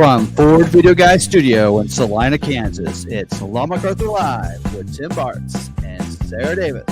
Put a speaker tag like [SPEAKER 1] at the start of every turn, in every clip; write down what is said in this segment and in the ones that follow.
[SPEAKER 1] From Ford Video Guy Studio in Salina, Kansas, it's McArthur Live with Tim Bartz and Sarah Davis.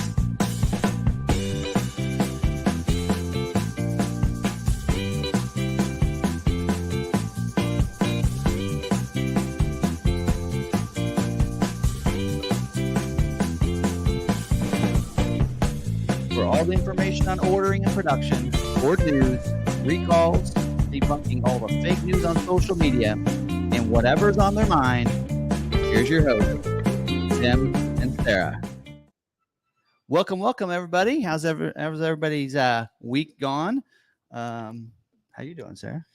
[SPEAKER 1] For all the information on ordering and production, Ford news, recalls, debunking all the fake news on social media, and whatever's on their mind, here's your host, Tim and Sarah. Welcome, everybody. How's everybody's week gone? How you doing, Sarah?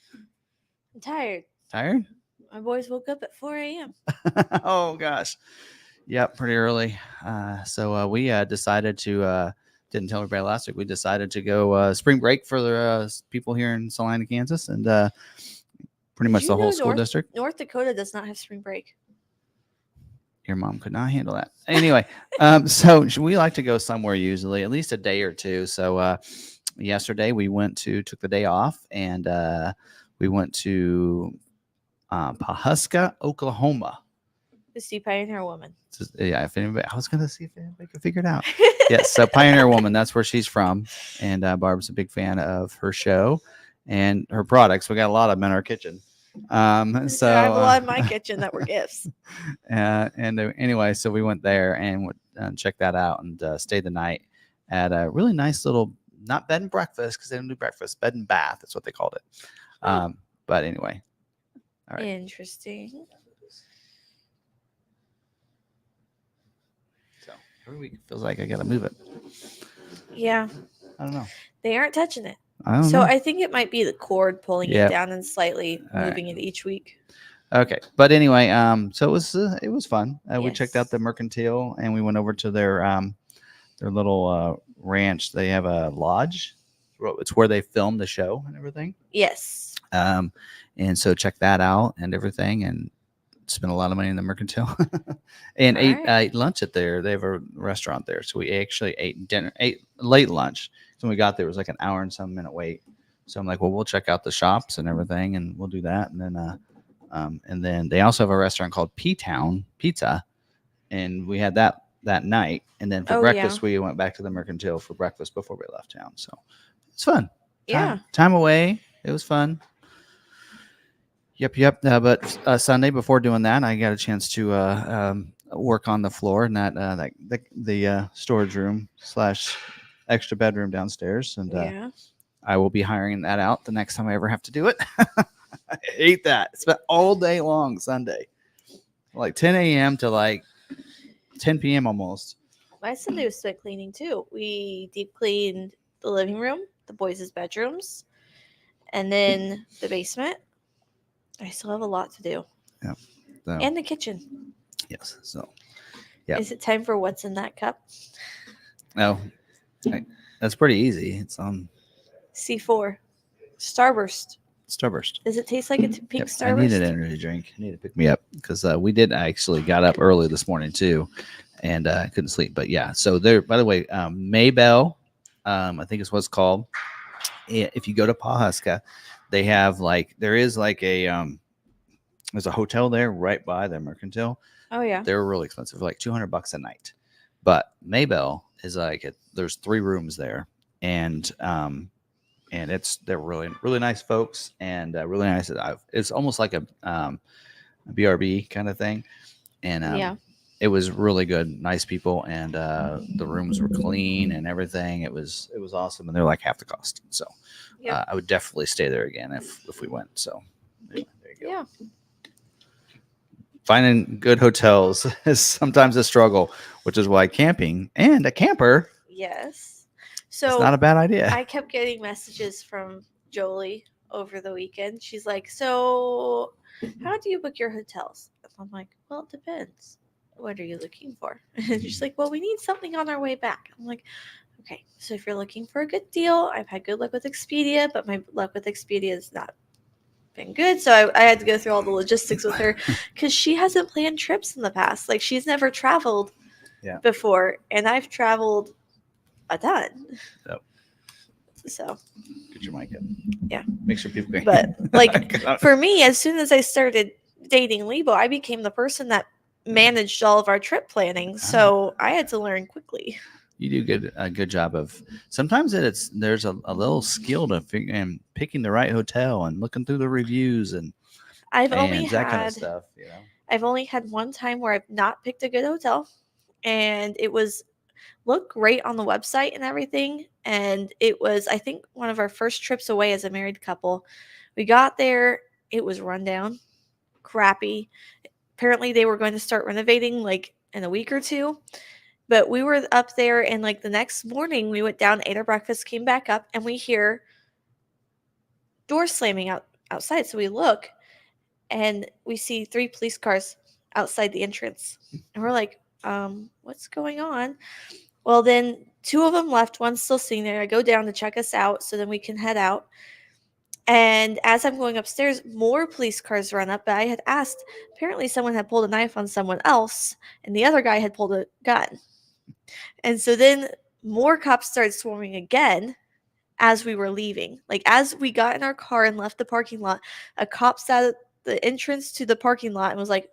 [SPEAKER 2] I'm tired.
[SPEAKER 1] Tired?
[SPEAKER 2] My boys woke up at 4 a.m.
[SPEAKER 1] Oh, gosh. Yep, pretty early. So we decided to... didn't tell everybody last week. We decided to go spring break for the people here in Salina, Kansas, and pretty much the whole school district.
[SPEAKER 2] North Dakota does not have spring break.
[SPEAKER 1] Your mom could not handle that. Anyway, so we like to go somewhere usually, at least a day or two. So yesterday we took the day off, and we went to Pawhuska, Oklahoma.
[SPEAKER 2] To see Pioneer Woman.
[SPEAKER 1] Yeah, if anybody, I was going to see if anybody could figure it out. Yes, so Pioneer Woman, that's where she's from. And Barb's a big fan of her show and her products. We got a lot of them in our kitchen. So
[SPEAKER 2] I have a lot in my kitchen that were gifts.
[SPEAKER 1] Anyway, so we went there and checked that out and stayed the night at a really nice little, not bed and breakfast because they didn't do breakfast, bed and bath. That's what they called it. But anyway. All right.
[SPEAKER 2] Interesting.
[SPEAKER 1] Every week it feels like I gotta move it.
[SPEAKER 2] Yeah.
[SPEAKER 1] I don't know.
[SPEAKER 2] They aren't touching it.
[SPEAKER 1] I don't know.
[SPEAKER 2] I think it might be the cord pulling it down and slightly moving it each week.
[SPEAKER 1] Okay. But anyway, so it was fun.
[SPEAKER 2] Yes.
[SPEAKER 1] We checked out the Mercantile and we went over to their little ranch. They have a lodge. It's where they film the show and everything.
[SPEAKER 2] Yes.
[SPEAKER 1] And so check that out and everything and spent a lot of money in the Mercantile and ate lunch at there. They have a restaurant there. So we actually ate late lunch. So when we got there, it was like an hour and some minute wait. So I'm like, well, we'll check out the shops and everything and we'll do that. And then they also have a restaurant called P-Town Pizza. And we had that night. And then for breakfast, we went back to the Mercantile for breakfast before we left town. So it's fun. Time away. It was fun. Yep. But Sunday before doing that, I got a chance to work on the floor in the storage room / extra bedroom downstairs, and I will be hiring that out the next time I ever have to do it. I hate that. It's been all day long Sunday, like 10 a.m. to like 10 p.m. almost.
[SPEAKER 2] My Sunday was spent cleaning too. We deep cleaned the living room, the boys' bedrooms, and then the basement. I still have a lot to do.
[SPEAKER 1] Yeah.
[SPEAKER 2] And the kitchen.
[SPEAKER 1] Yes. So, yeah.
[SPEAKER 2] Is it time for what's in that cup?
[SPEAKER 1] No. That's pretty easy. It's on
[SPEAKER 2] C4. Starburst. Does it taste like a pink Starburst?
[SPEAKER 1] I need an energy drink. I need to pick me up because we did actually got up early this morning too, and I couldn't sleep. But yeah, so there. By the way, Maybell, I think is what it's called. If you go to Pawhuska, they have there's a hotel there right by the Mercantile. Oh yeah, they're really expensive, like $200 a night. But Maybell is there's 3 rooms there, and they're really nice folks and really nice. It's almost like a BRB kind of thing, and it was really good, nice people, and the rooms were clean and everything. It was awesome, and they're like half the cost. So I would definitely stay there again if we went. So anyway, there you go. Yeah. Finding good hotels is sometimes a struggle, which is why camping and a camper.
[SPEAKER 2] Yes. So
[SPEAKER 1] it's not a bad idea.
[SPEAKER 2] I kept getting messages from Jolie over the weekend. She's like, so how do you book your hotels? And I'm like, well, it depends. What are you looking for? And she's like, well, we need something on our way back. I'm like, okay, so if you're looking for a good deal, I've had good luck with Expedia, but my luck with Expedia has not been good. So I had to go through all the logistics with her because she hasn't planned trips in the past. Like she's never traveled before, and I've traveled a ton. So
[SPEAKER 1] Get your mic up.
[SPEAKER 2] Yeah.
[SPEAKER 1] Make sure people can.
[SPEAKER 2] But like for me, as soon as I started dating Lebo, I became the person that managed all of our trip planning. So I had to learn quickly.
[SPEAKER 1] You do a good job of. Sometimes there's a little skill to and picking the right hotel and looking through the reviews and
[SPEAKER 2] I've only
[SPEAKER 1] that kind of
[SPEAKER 2] had
[SPEAKER 1] stuff. You know.
[SPEAKER 2] I've only had one time where I've not picked a good hotel, and it was looked great on the website and everything. And it was, I think, one of our first trips away as a married couple. We got there, it was run down, crappy. Apparently, they were going to start renovating like in a week or two. But we were up there, and like the next morning, we went down, ate our breakfast, came back up, and we hear doors slamming outside. So we look, and we see 3 police cars outside the entrance. And we're like, what's going on? Well, then 2 of them left. One's still sitting there. I go down to check us out so then we can head out. And as I'm going upstairs, more police cars run up. But I had asked, apparently someone had pulled a knife on someone else, and the other guy had pulled a gun. And so then more cops started swarming again as we were leaving. Like as we got in our car and left the parking lot, a cop sat at the entrance to the parking lot and was like,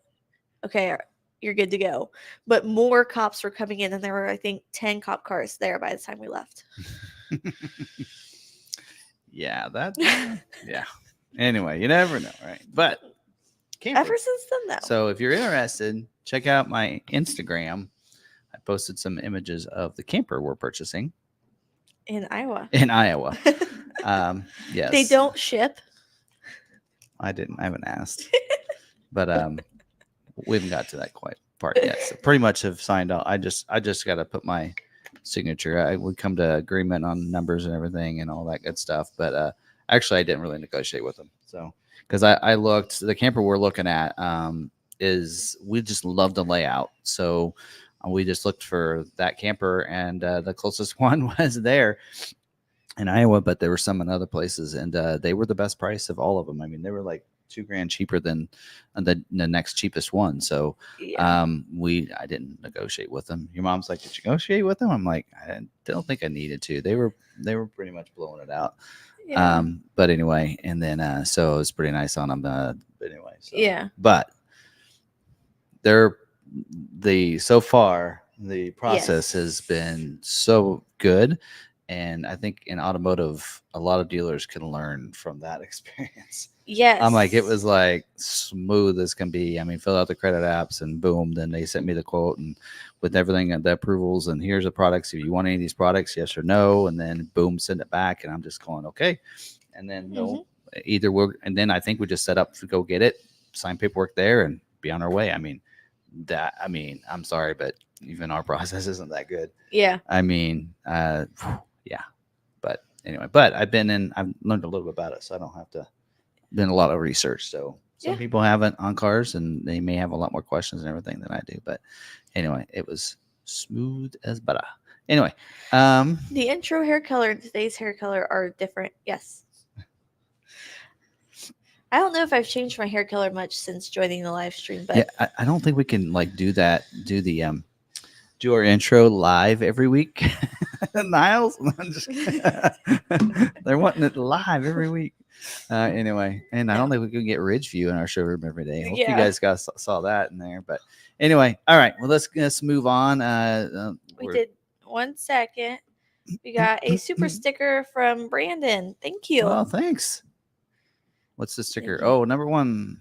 [SPEAKER 2] okay, you're good to go. But more cops were coming in, and there were, I think, 10 cop cars there by the time we left.
[SPEAKER 1] Yeah, yeah. Anyway, you never know, right? But
[SPEAKER 2] ever since then, though.
[SPEAKER 1] So if you're interested, check out my Instagram. I posted some images of the camper we're purchasing
[SPEAKER 2] in Iowa.
[SPEAKER 1] Yes.
[SPEAKER 2] They don't ship.
[SPEAKER 1] I haven't asked. But we haven't got to that part yet. So pretty much have signed out. I just got to put my signature. I would come to agreement on numbers and everything and all that good stuff. But actually, I didn't really negotiate with them. So because I looked, the camper we're looking at is we just love the layout. So we just looked for that camper, and the closest one was there in Iowa, but there were some in other places, and they were the best price of all of them. I mean, they were like $2,000 cheaper than the next cheapest one. So
[SPEAKER 2] yeah.
[SPEAKER 1] I didn't negotiate with them. Your mom's like, did you negotiate with them? I'm like, I don't think I needed to. They were pretty much blowing it out.
[SPEAKER 2] Yeah.
[SPEAKER 1] But anyway, and then so it was pretty nice on them. But anyway, so.
[SPEAKER 2] Yeah.
[SPEAKER 1] But so far the process has been so good. And I think in automotive, a lot of dealers can learn from that experience.
[SPEAKER 2] Yes.
[SPEAKER 1] I'm like, it was like smooth as can be. I mean, fill out the credit apps and boom. Then they sent me the quote and with everything and the approvals. And here's the products. If you want any of these products, yes or no. And then boom, send it back. And I'm just going, okay. And then either and then I think we just set up to go get it, sign paperwork there and be on our way. I mean, I'm sorry, but even our process isn't that good.
[SPEAKER 2] Yeah.
[SPEAKER 1] I mean, yeah, but anyway, I've learned a little bit about it, so I don't have to been a lot of research. So some people haven't on cars, and they may have a lot more questions and everything than I do. But anyway, it was smooth as butter. Anyway,
[SPEAKER 2] the intro hair color and today's hair color are different. Yes. I don't know if I've changed my hair color much since joining the live stream, but
[SPEAKER 1] yeah, I don't think we can like do our intro live every week. Niles, they're wanting it live every week. Anyway, and I don't think we can get Ridgeview in our showroom every day. Hope you guys saw that in there. But anyway, all right. Well, let's move on.
[SPEAKER 2] We did 1 second. We got a super sticker from Brandon. Thank you.
[SPEAKER 1] Oh, thanks. What's the sticker? Oh, number 1.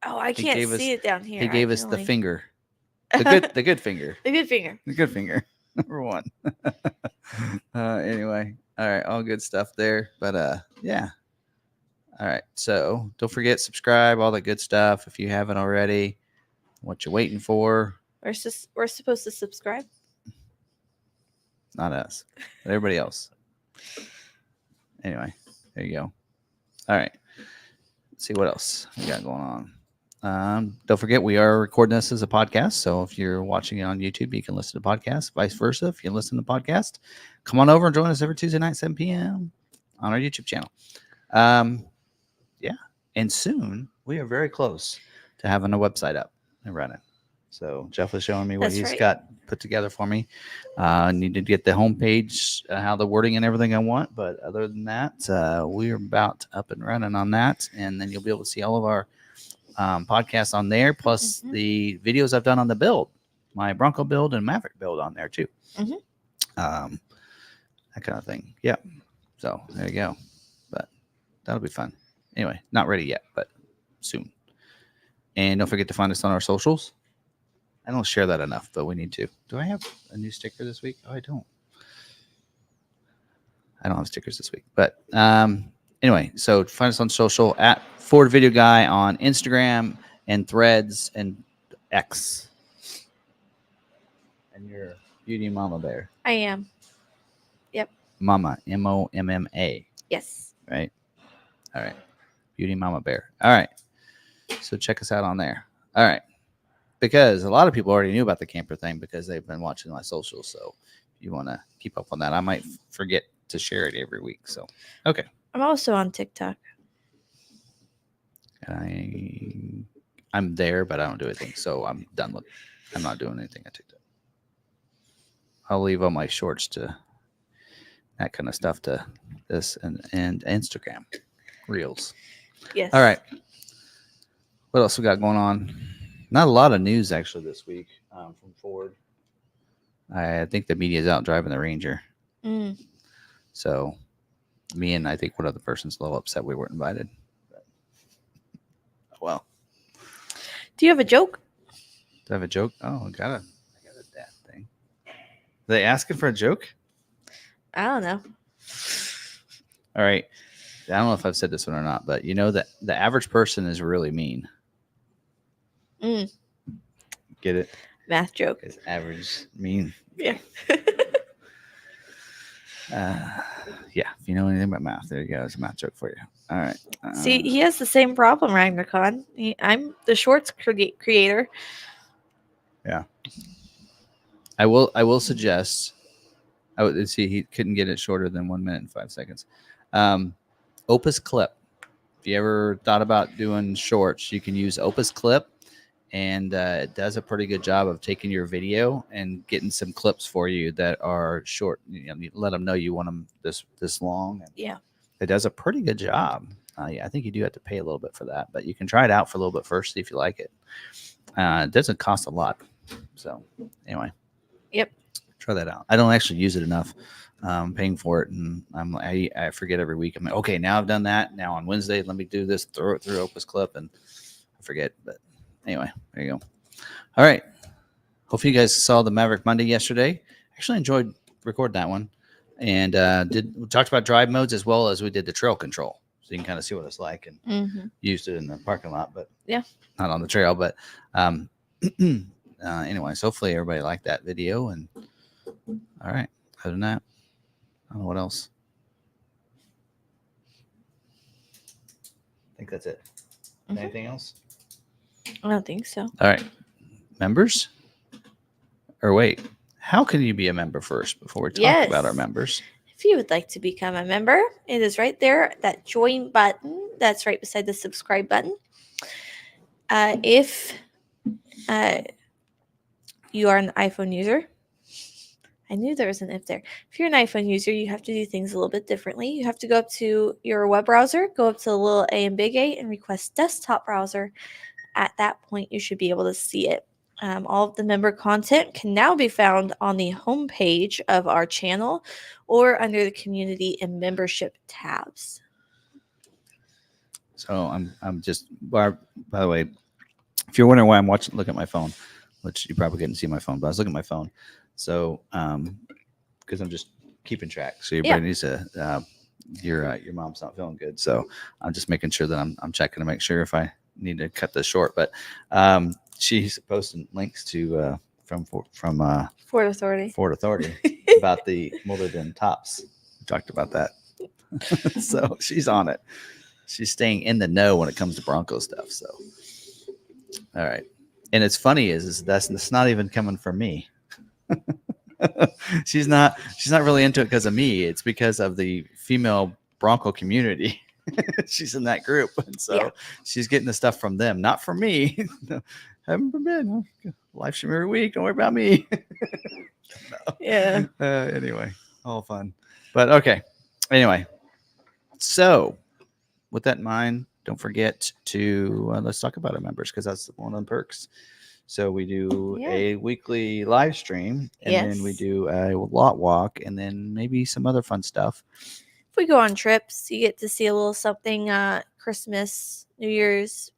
[SPEAKER 2] Oh, I can't see it down here.
[SPEAKER 1] He gave us the finger. The good finger.
[SPEAKER 2] The good finger.
[SPEAKER 1] The good finger. Number 1. Anyway, all right, all good stuff there. But yeah. All right. So don't forget, subscribe, all the good stuff. If you haven't already, what you waiting for?
[SPEAKER 2] We're supposed to subscribe.
[SPEAKER 1] Not us, but everybody else. Anyway, there you go. All right. Let's see what else we got going on. Don't forget, we are recording this as a podcast. So if you're watching it on YouTube, you can listen to podcasts. Vice versa, if you listen to podcast, come on over and join us every Tuesday night, 7 p.m. on our YouTube channel. Yeah. And soon, we are very close to having a website up and running. So Jeff was showing me what
[SPEAKER 2] That's
[SPEAKER 1] he's
[SPEAKER 2] right.
[SPEAKER 1] got put together for me. I need to get the homepage, how the wording and everything I want. But other than that, we're about up and running on that. And then you'll be able to see all of our podcasts on there, plus
[SPEAKER 2] Mhm.
[SPEAKER 1] the videos I've done on the build, my Bronco build and Maverick build on there too.
[SPEAKER 2] Mhm.
[SPEAKER 1] That kind of thing. Yeah. So there you go. But that'll be fun. Anyway, not ready yet, but soon. And don't forget to find us on our socials. I don't share that enough, but we need to. Do I have a new sticker this week? Oh, I don't. I don't have stickers this week. But anyway, so find us on social at Ford Video Guy on Instagram and Threads and X. And you're Beauty Mama Bear.
[SPEAKER 2] I am. Yep.
[SPEAKER 1] Mama, MOMMA.
[SPEAKER 2] Yes.
[SPEAKER 1] Right? All right. Beauty Mama Bear. All right. So check us out on there. All right. Because a lot of people already knew about the camper thing because they've been watching my socials. So if you want to keep up on that, I might forget to share it every week. So, okay.
[SPEAKER 2] I'm also on TikTok.
[SPEAKER 1] I'm there, but I don't do anything. So I'm done with. I'm not doing anything on TikTok. I'll leave all my shorts to that kind of stuff to this and Instagram reels.
[SPEAKER 2] Yes.
[SPEAKER 1] All right. What else we got going on? Not a lot of news actually this week from Ford. I think the media is out driving the Ranger.
[SPEAKER 2] Mm.
[SPEAKER 1] So me and I think one other person's a little upset we weren't invited. But, well.
[SPEAKER 2] Do you have a joke?
[SPEAKER 1] Do I have a joke? Oh, I got a dad thing. Are they asking for a joke?
[SPEAKER 2] I don't know.
[SPEAKER 1] All right. I don't know if I've said this one or not, but you know that the average person is really mean.
[SPEAKER 2] Mm.
[SPEAKER 1] Get it?
[SPEAKER 2] Math joke.
[SPEAKER 1] It's average mean.
[SPEAKER 2] Yeah.
[SPEAKER 1] Yeah. If you know anything about math, there you go. It's a math joke for you. All right.
[SPEAKER 2] See, he has the same problem, Ragnarcon. I'm the shorts creator.
[SPEAKER 1] Yeah. I will suggest. I would see he couldn't get it shorter than 1 minute and 5 seconds. Opus Clip. If you ever thought about doing shorts, you can use Opus Clip, and it does a pretty good job of taking your video and getting some clips for you that are short. You let them know you want them this long. And
[SPEAKER 2] yeah,
[SPEAKER 1] it does a pretty good job. Yeah, I think you do have to pay a little bit for that, but you can try it out for a little bit first, see if you like it. It doesn't cost a lot. So anyway,
[SPEAKER 2] yep,
[SPEAKER 1] try that out. I don't actually use it enough. Paying for it, and I forget every week. I'm like, okay, now I've done that. Now on Wednesday, let me do this. Throw it through Opus Clip, and I forget. But anyway, there you go. All right. Hopefully you guys saw the Maverick Monday yesterday. Actually enjoyed recording that one, and we talked about drive modes as well as we did the trail control, so you can kind of see what it's like, and used it in the parking lot, but
[SPEAKER 2] yeah,
[SPEAKER 1] not on the trail. But anyways, hopefully everybody liked that video. And all right, other than that, I don't know what else. I think that's it. Anything else?
[SPEAKER 2] I don't think so.
[SPEAKER 1] All right. Members? Or wait, how can you be a member first before we talk about our members?
[SPEAKER 2] If you would like to become a member, it is right there, that join button. That's right beside the subscribe button. If you are an iPhone user, I knew there was an if there. If you're an iPhone user, you have to do things a little bit differently. You have to go up to your web browser, go up to the little A and big A, and request desktop browser. At that point, you should be able to see it. All of the member content can now be found on the homepage of our channel or under the community and membership tabs.
[SPEAKER 1] So I'm just, by the way, if you're wondering why I'm looking at my phone, which you probably couldn't see my phone, but I was looking at my phone. So, because I'm just keeping track. So everybody needs to, your mom's not feeling good. So I'm just making sure that I'm checking to make sure if I need to cut this short. But she's posting links to from
[SPEAKER 2] Ford Authority
[SPEAKER 1] about the molded in tops. We talked about that. So she's on it. She's staying in the know when it comes to Bronco stuff. So, all right. And it's funny is that's not even coming from me. she's not really into it because of me. It's because of the female Bronco community. She's in that group, and so she's getting the stuff from them, not from me. Haven't been. Live stream every week. Don't worry about me.
[SPEAKER 2] Yeah.
[SPEAKER 1] Anyway, all fun. But okay. Anyway, so with that in mind, don't forget to let's talk about our members because that's one of the perks. So we do a weekly live stream, and then we
[SPEAKER 2] Yes.
[SPEAKER 1] do a lot walk, and then maybe some other fun stuff.
[SPEAKER 2] If we go on trips, you get to see a little something Christmas, New Year's,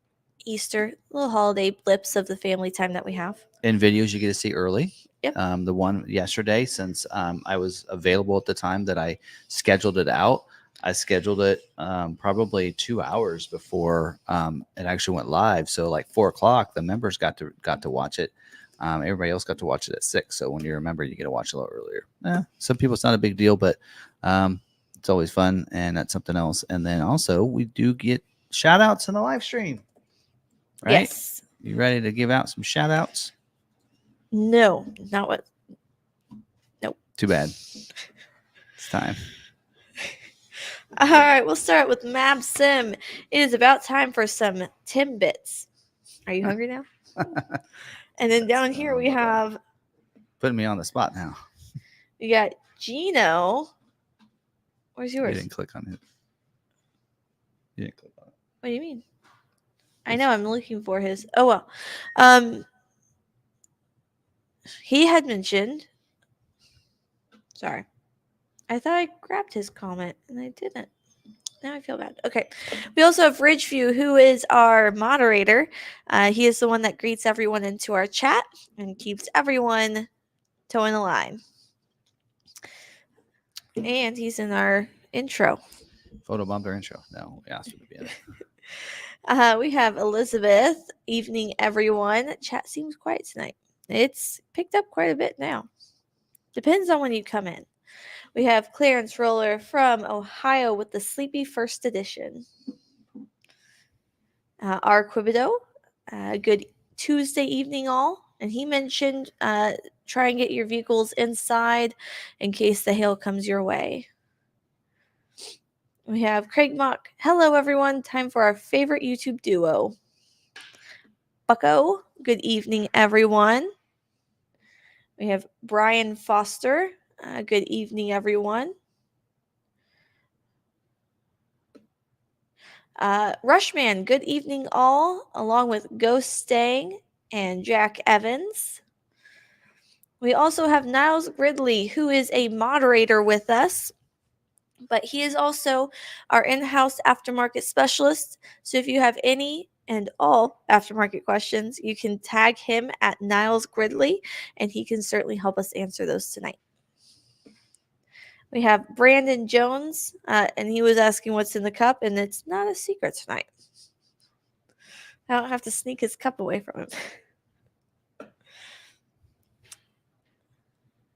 [SPEAKER 2] Easter, little holiday blips of the family time that we have.
[SPEAKER 1] And videos you get to see early.
[SPEAKER 2] Yep.
[SPEAKER 1] The one yesterday, since I was available at the time that I scheduled it out, I scheduled it probably 2 hours before it actually went live. So like 4:00, the members got to watch it. Everybody else got to watch it at 6. So when you're a member, you get to watch it a little earlier. Some people it's not a big deal, but it's always fun, and that's something else. And then also we do get shout outs in the live stream. Right?
[SPEAKER 2] Yes.
[SPEAKER 1] You ready to give out some shout outs?
[SPEAKER 2] No, not what. Nope.
[SPEAKER 1] Too bad. It's time.
[SPEAKER 2] All right, we'll start with Mab Sim. It is about time for some Timbits. Are you hungry now? And then down here we have.
[SPEAKER 1] Putting me on the spot now.
[SPEAKER 2] We got Gino. Where's yours?
[SPEAKER 1] You didn't click on it. You didn't click on it.
[SPEAKER 2] What do you mean? I know, I'm looking for his. Oh, well. He had mentioned. Sorry. I thought I grabbed his comment, and I didn't. Now I feel bad. Okay. We also have Ridgeview, who is our moderator. He is the one that greets everyone into our chat and keeps everyone towing the line. And he's in our intro.
[SPEAKER 1] Photo bumper intro. No, we asked him to be in it.
[SPEAKER 2] We have Elizabeth. Evening, everyone. Chat seems quiet tonight. It's picked up quite a bit now. Depends on when you come in. We have Clarence Roller from Ohio with the Sleepy First Edition. R. Quibido. Good Tuesday evening, all. And he mentioned try and get your vehicles inside in case the hail comes your way. We have Craig Mock. Hello, everyone. Time for our favorite YouTube duo. Bucko. Good evening, everyone. We have Brian Foster. Good evening, everyone. Rushman. Good evening, all. Along with Ghost Stang and Jack Evans. We also have Niles Ridley, who is a moderator with us. But he is also our in-house aftermarket specialist. So if you have any and all aftermarket questions, you can tag him at Niles Gridley, and he can certainly help us answer those tonight. We have Brandon Jones, and he was asking what's in the cup, and it's not a secret tonight. I don't have to sneak his cup away from him.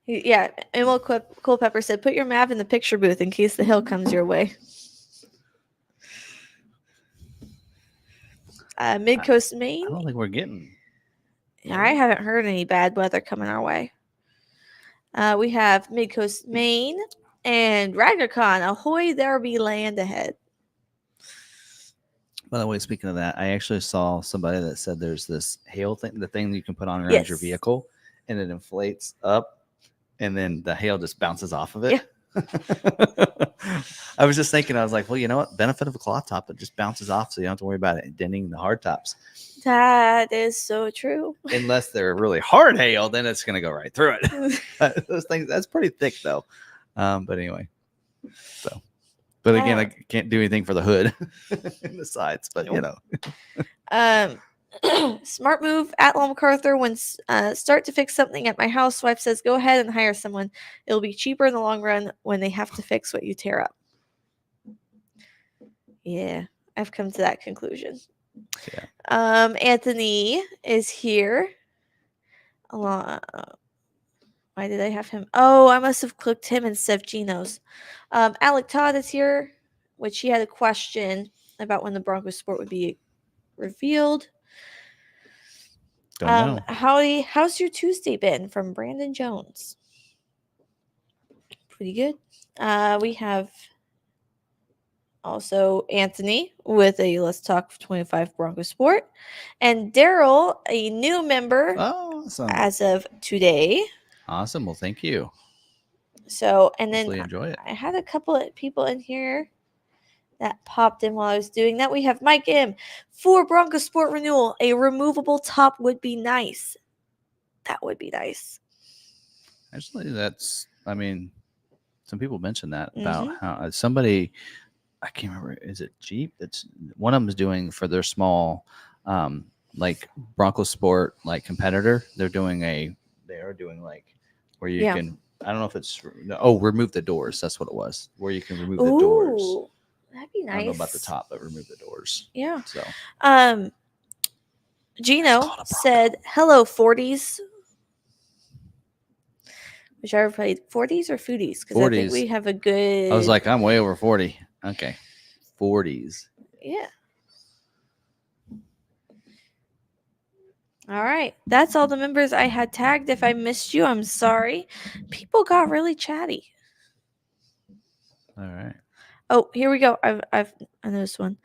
[SPEAKER 2] Yeah, Emil Culpepper said, put your map in the picture booth in case the hill comes your way. Mid-Coast Maine.
[SPEAKER 1] I don't think we're getting.
[SPEAKER 2] I haven't heard any bad weather coming our way. We have Mid-Coast Maine and Ragnarcon. Ahoy, there be land ahead.
[SPEAKER 1] By the way, speaking of that, I actually saw somebody that said there's this hail thing, the thing that you can put on around your vehicle, and it inflates up. And then the hail just bounces off of it. Yeah. I was just thinking, I was like, well, you know what? Benefit of a cloth top, it just bounces off, so you don't have to worry about it denting the hard tops.
[SPEAKER 2] That is so true.
[SPEAKER 1] Unless they're really hard hail, then it's going to go right through it. Those things, that's pretty thick, though. But anyway. So, but again, I can't do anything for the hood and the sides, but you know.
[SPEAKER 2] Smart move at McArthur. When start to fix something at my house, wife says go ahead and hire someone. It'll be cheaper in the long run when they have to fix what you tear up. Yeah, I've come to that conclusion. Yeah. Anthony is here. Why did I have him? Oh, I must have clicked him instead of Gino's. Alec Todd is here, which he had a question about when the Bronco Sport would be revealed.
[SPEAKER 1] Don't know.
[SPEAKER 2] How's your Tuesday been? From Brandon Jones. Pretty good. We have Also, Anthony with a Let's Talk 25 Bronco Sport. And Daryl, a new member
[SPEAKER 1] Oh, awesome.
[SPEAKER 2] as of today.
[SPEAKER 1] Awesome. Well, thank you.
[SPEAKER 2] So, and
[SPEAKER 1] Hopefully
[SPEAKER 2] then
[SPEAKER 1] enjoy it.
[SPEAKER 2] I had a couple of people in here that popped in while I was doing that. We have Mike M. Ford Bronco Sport renewal. A removable top would be nice. That would be nice.
[SPEAKER 1] Actually, I mean, some people mentioned that about
[SPEAKER 2] Mhm.
[SPEAKER 1] how somebody, I can't remember, is it Jeep? That's one of them is doing for their small, like Bronco Sport, like competitor. They are doing like where you
[SPEAKER 2] Yeah.
[SPEAKER 1] can, I don't know if it's, remove the doors. That's what it was, where you can remove the doors.
[SPEAKER 2] Ooh, that'd be
[SPEAKER 1] I
[SPEAKER 2] nice.
[SPEAKER 1] don't know about the top, but remove the doors.
[SPEAKER 2] Yeah.
[SPEAKER 1] So
[SPEAKER 2] Gino
[SPEAKER 1] called a Bronco.
[SPEAKER 2] said, "Hello, 40s." Whichever played 40s or foodies, because I think
[SPEAKER 1] 40s.
[SPEAKER 2] we have a good.
[SPEAKER 1] I was like, I'm way over 40. Okay, 40s.
[SPEAKER 2] Yeah. All right. That's all the members I had tagged. If I missed you, I'm sorry. People got really chatty.
[SPEAKER 1] All right.
[SPEAKER 2] Oh, here we go. I know this one.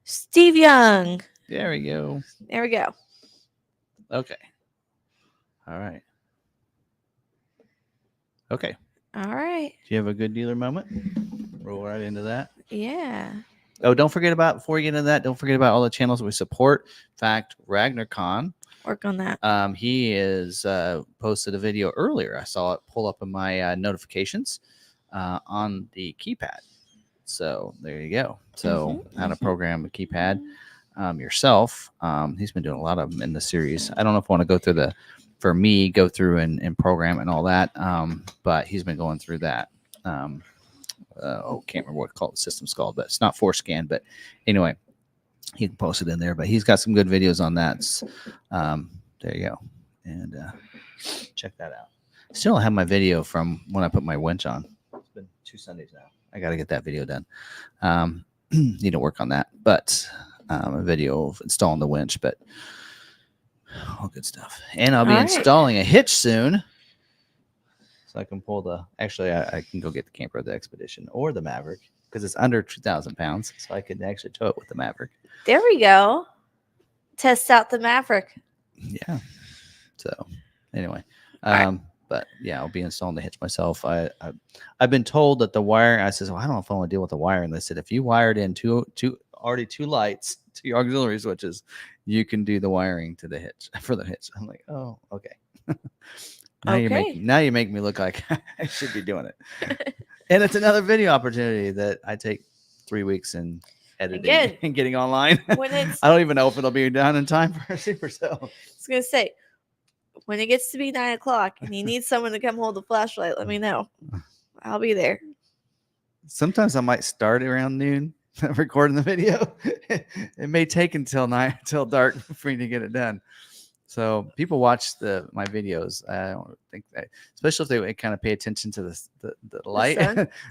[SPEAKER 2] Steve Young.
[SPEAKER 1] There we go.
[SPEAKER 2] There we go.
[SPEAKER 1] Okay. All right. Okay.
[SPEAKER 2] All right.
[SPEAKER 1] Do you have a good dealer moment? Roll right into that.
[SPEAKER 2] Yeah.
[SPEAKER 1] Oh, don't forget about, before we get into that, don't forget about all the channels that we support. In fact, RagnarCon,
[SPEAKER 2] Work on that.
[SPEAKER 1] he is posted a video earlier. I saw it pull up in my notifications on the keypad. So there you go. So how to program a keypad yourself. He's been doing a lot of them in the series. I don't know if I want to go through go through and program and all that. But he's been going through that. Can't remember what the system's called, but it's not Forescan. But anyway, he can post it in there. But he's got some good videos on that. There you go, and check that out. Still have my video from when I put my winch on. It's been 2 Sundays now. I got to get that video done. Need to work on that, but a video of installing the winch, but all good stuff. And I'll be installing a hitch soon. So I can pull I can go get the camper, the Expedition, or the Maverick, because it's under 2,000 pounds. So I can actually tow it with the Maverick.
[SPEAKER 2] There we go. Test out the Maverick.
[SPEAKER 1] Yeah. So anyway,
[SPEAKER 2] right.
[SPEAKER 1] But yeah, I'll be installing the hitch myself. I've been told that the wire. I said, well, I don't know if I want to deal with the wire. And they said, if you wired in two lights to your auxiliary switches, you can do the wiring to the hitch for the hitch. I'm like, oh, okay. Now you make me look like I should be doing it. And it's another video opportunity that I take 3 weeks in editing and getting online. I don't even know if it'll be done in time for a super sale.
[SPEAKER 2] I was gonna say, when it gets to be 9 o'clock and you need someone to come hold the flashlight, let me know. I'll be there.
[SPEAKER 1] Sometimes I might start around noon recording the video. It may take until dark for me to get it done. So people watch my videos. I don't think that, especially if they kind of pay attention to the light,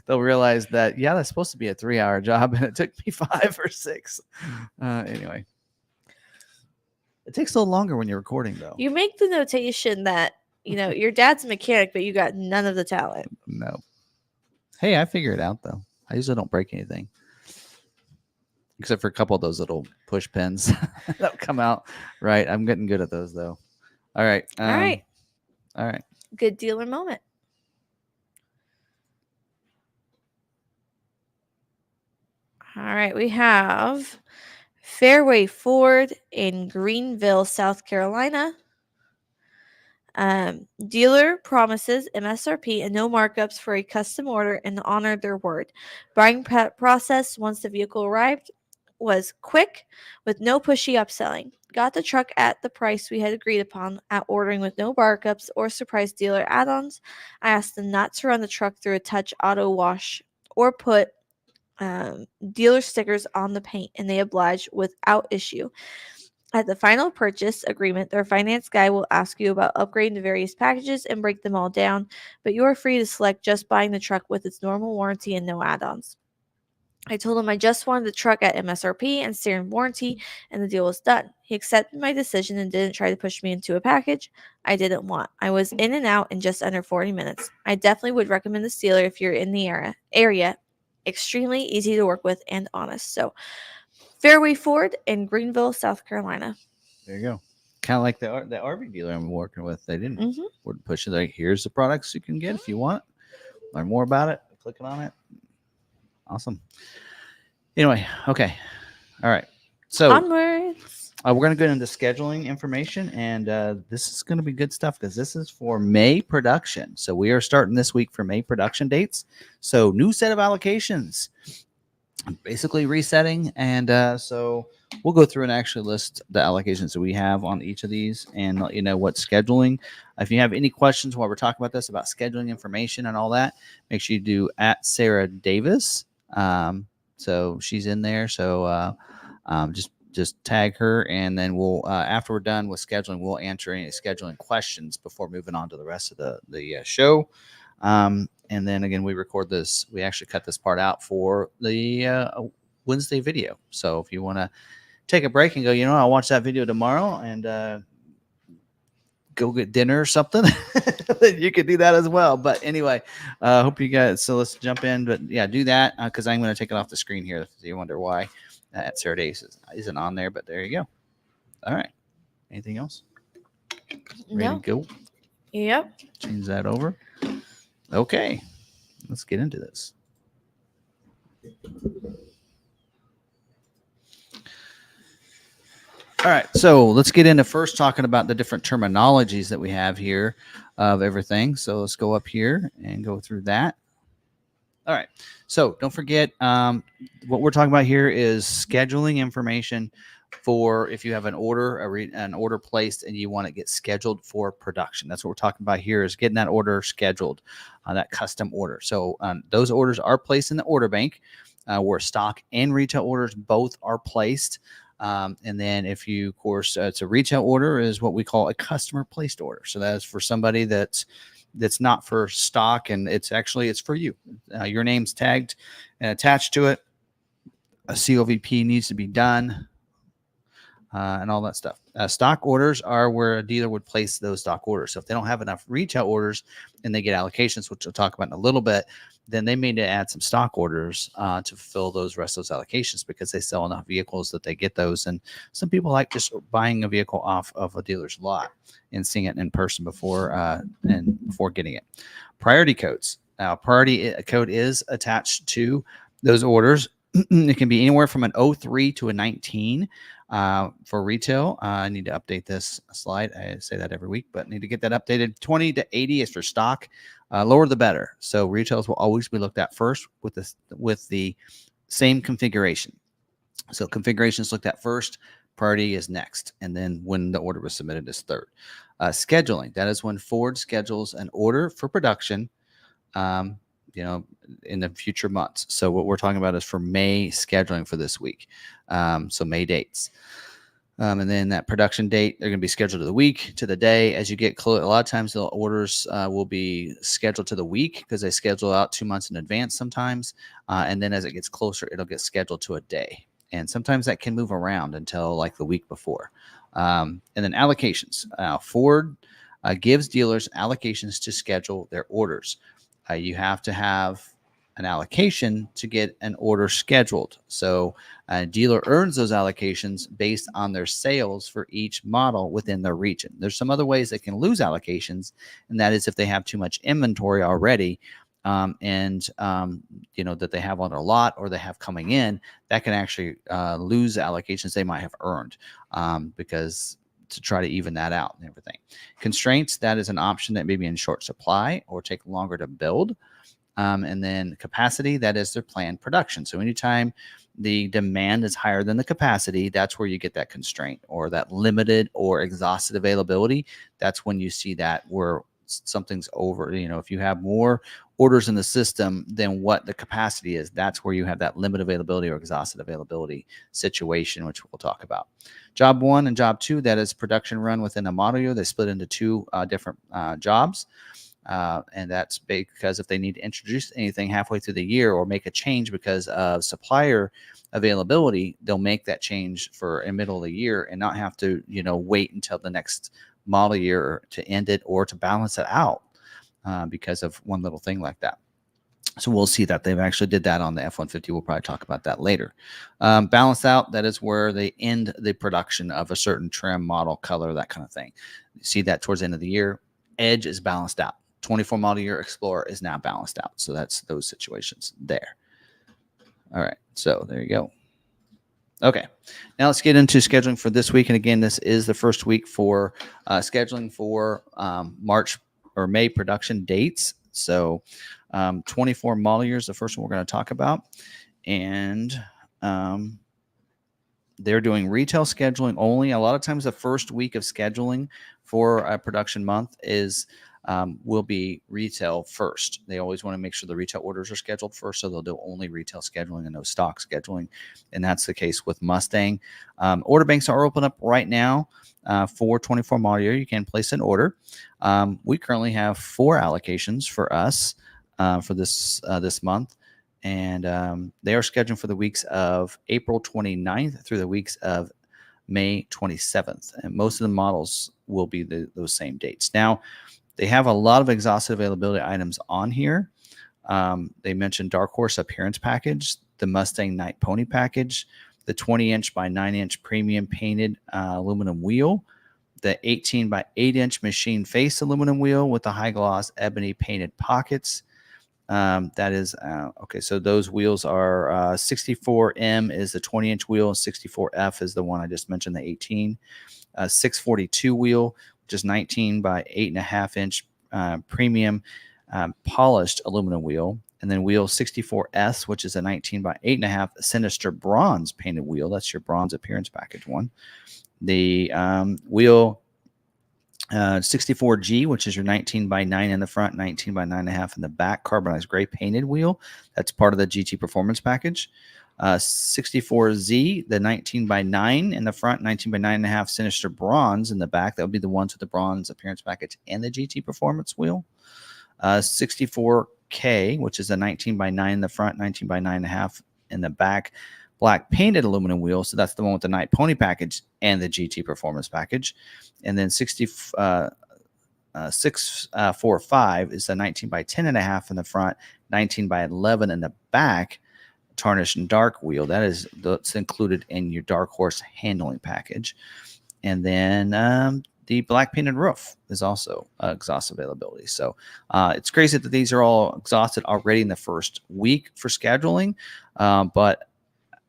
[SPEAKER 1] they'll realize that, yeah, that's supposed to be a 3-hour job and it took me 5 or 6. Anyway, it takes a little longer when you're recording, though.
[SPEAKER 2] You make the notation that, your dad's a mechanic, but you got none of the talent.
[SPEAKER 1] No. Hey, I figure it out, though. I usually don't break anything. Except for a couple of those little push pins that come out. Right. I'm getting good at those, though. All right.
[SPEAKER 2] All right.
[SPEAKER 1] All right.
[SPEAKER 2] Good dealer moment. All right. We have Fairway Ford in Greenville, South Carolina. Dealer promises MSRP and no markups for a custom order and honored their word. Buying process once the vehicle arrived was quick with no pushy upselling. Got the truck at the price we had agreed upon at ordering with no markups or surprise dealer add-ons. I asked them not to run the truck through a touch auto wash or put dealer stickers on the paint, and they obliged without issue. At the final purchase agreement, their finance guy will ask you about upgrading the various packages and break them all down, but you are free to select just buying the truck with its normal warranty and no add-ons. I told him I just wanted the truck at MSRP and steering warranty, and the deal was done. He accepted my decision and didn't try to push me into a package I didn't want. I was in and out in just under 40 minutes. I definitely would recommend this dealer if you're in the area. extremely easy to work with and honest. So Fairway Ford in Greenville, South Carolina.
[SPEAKER 1] There you go. Kind of like the RV dealer I'm working with. They didn't push it like, here's the products you can get if you want. Learn more about it. Clicking on it. Awesome. Anyway, okay. All right. So
[SPEAKER 2] Onwards.
[SPEAKER 1] we're going to go into scheduling information, and this is going to be good stuff because this is for May production. So we are starting this week for May production dates. So new set of allocations, basically resetting. And so we'll go through and actually list the allocations that we have on each of these and let you know what's scheduling. If you have any questions while we're talking about this, about scheduling information and all that, make sure you do at Sarah Davis. So she's in there. So just tag her, and then we'll after we're done with scheduling, we'll answer any scheduling questions before moving on to the rest of the show. And then again, we record this. We actually cut this part out for the Wednesday video. So if you want to take a break and go, I'll watch that video tomorrow and go get dinner or something, then you can do that as well. But anyway, hope you guys. So let's jump in. But yeah, do that because I'm going to take it off the screen here. So you wonder why at Sarah Days isn't on there, but there you go. All right. Anything else? Ready to go?
[SPEAKER 2] Yep.
[SPEAKER 1] Change that over. Okay. Let's get into this. All right, so let's get into first talking about the different terminologies that we have here of everything. So let's go up here and go through that. All right, so don't forget what we're talking about here is scheduling information for if you have an order, an order placed, and you want to get scheduled for production. That's what we're talking about here is getting that order scheduled, that custom order. So those orders are placed in the order bank where stock and retail orders both are placed. And then if you, of course, it's a retail order is what we call a customer placed order. So that is for somebody that's not for stock, and it's for you. Your name's tagged and attached to it. A COVP needs to be done. And all that stuff. Stock orders are where a dealer would place those stock orders. So if they don't have enough retail orders and they get allocations, which we'll talk about in a little bit, then they may need to add some stock orders to fulfill those rest of those allocations because they sell enough vehicles that they get those. And some people like just buying a vehicle off of a dealer's lot and seeing it in person before getting it. Priority codes. Now, priority code is attached to those orders. It can be anywhere from an 03 to a 19. For retail, I need to update this slide. I say that every week, but need to get that updated. 20 to 80 is for stock. Lower the better. So retails will always be looked at first with the same configuration. So configuration is looked at first. Priority is next, and then when the order was submitted is third. Scheduling, that is when Ford schedules an order for production. In the future months. So what we're talking about is for May scheduling for this week. So May dates. And then that production date, they're going to be scheduled to the week, to the day. As you get close, a lot of times the orders will be scheduled to the week because they schedule out 2 months in advance sometimes. And then as it gets closer, it'll get scheduled to a day. And sometimes that can move around until like the week before. And then allocations. Ford gives dealers allocations to schedule their orders. You have to have an allocation to get an order scheduled. So a dealer earns those allocations based on their sales for each model within their region. There's some other ways they can lose allocations, and that is if they have too much inventory already that they have on their lot or they have coming in, that can actually lose allocations they might have earned because to try to even that out and everything. Constraints, that is an option that may be in short supply or take longer to build. And then capacity, that is their planned production. So anytime the demand is higher than the capacity, that's where you get that constraint or that limited or exhausted availability. That's when you see that where something's over. If you have more orders in the system than what the capacity is, that's where you have that limited availability or exhausted availability situation, which we'll talk about. Job 1 and job 2, that is production run within a model year. They split into two different jobs. And that's because if they need to introduce anything halfway through the year or make a change because of supplier availability, they'll make that change for a middle of the year and not have to, wait until the next model year to end it or to balance it out because of one little thing like that. So we'll see that they've actually did that on the F-150. We'll probably talk about that later. Balance out, that is where they end the production of a certain trim, model, color, that kind of thing. You see that towards the end of the year. Edge is balanced out. 24 model year Explorer is now balanced out. So that's those situations there. All right. So there you go. Okay. Now let's get into scheduling for this week. And again, this is the first week for scheduling for March or May production dates. So 24 model years, the first one we're going to talk about. And they're doing retail scheduling only. A lot of times the first week of scheduling for a production month is will be retail first. They always want to make sure the retail orders are scheduled first, so they'll do only retail scheduling and no stock scheduling. And that's the case with Mustang. Order banks are open up right now for 24 model year. You can place an order. We currently have 4 allocations for us for this month. And they are scheduled for the weeks of April 29th through the weeks of May 27th. And most of the models will be those same dates. Now, they have a lot of exhausted availability items on here. They mentioned Dark Horse Appearance Package, the Mustang Night Pony Package, the 20-inch by 9-inch premium painted aluminum wheel, the 18 by 8-inch machine face aluminum wheel with the high gloss ebony painted pockets. That is okay. So those wheels are 64M is the 20-inch wheel, and 64F is the one I just mentioned, the 18. 642 wheel, which is 19 by 8.5-inch premium polished aluminum wheel, and then wheel 64S, which is a 19 by 8.5 sinister bronze painted wheel. That's your bronze appearance package one. The wheel 64G, which is your 19 by 9 in the front, 19 by 9.5 in the back, carbonized gray painted wheel. That's part of the GT Performance Package. 64Z, the 19 by 9 in the front, 19 by 9.5 sinister bronze in the back. That would be the ones with the bronze appearance package and the GT Performance wheel. 64K, which is a 19 by 9 in the front, 19 by 9.5 in the back, black painted aluminum wheel. So that's the one with the Night Pony package and the GT Performance package. And then 645 is the 19 by 10.5 in the front, 19 by 11 in the back, tarnished and dark wheel. That's included in your Dark Horse handling package. And then the black painted roof is also exhaust availability. So it's crazy that these are all exhausted already in the first week for scheduling, but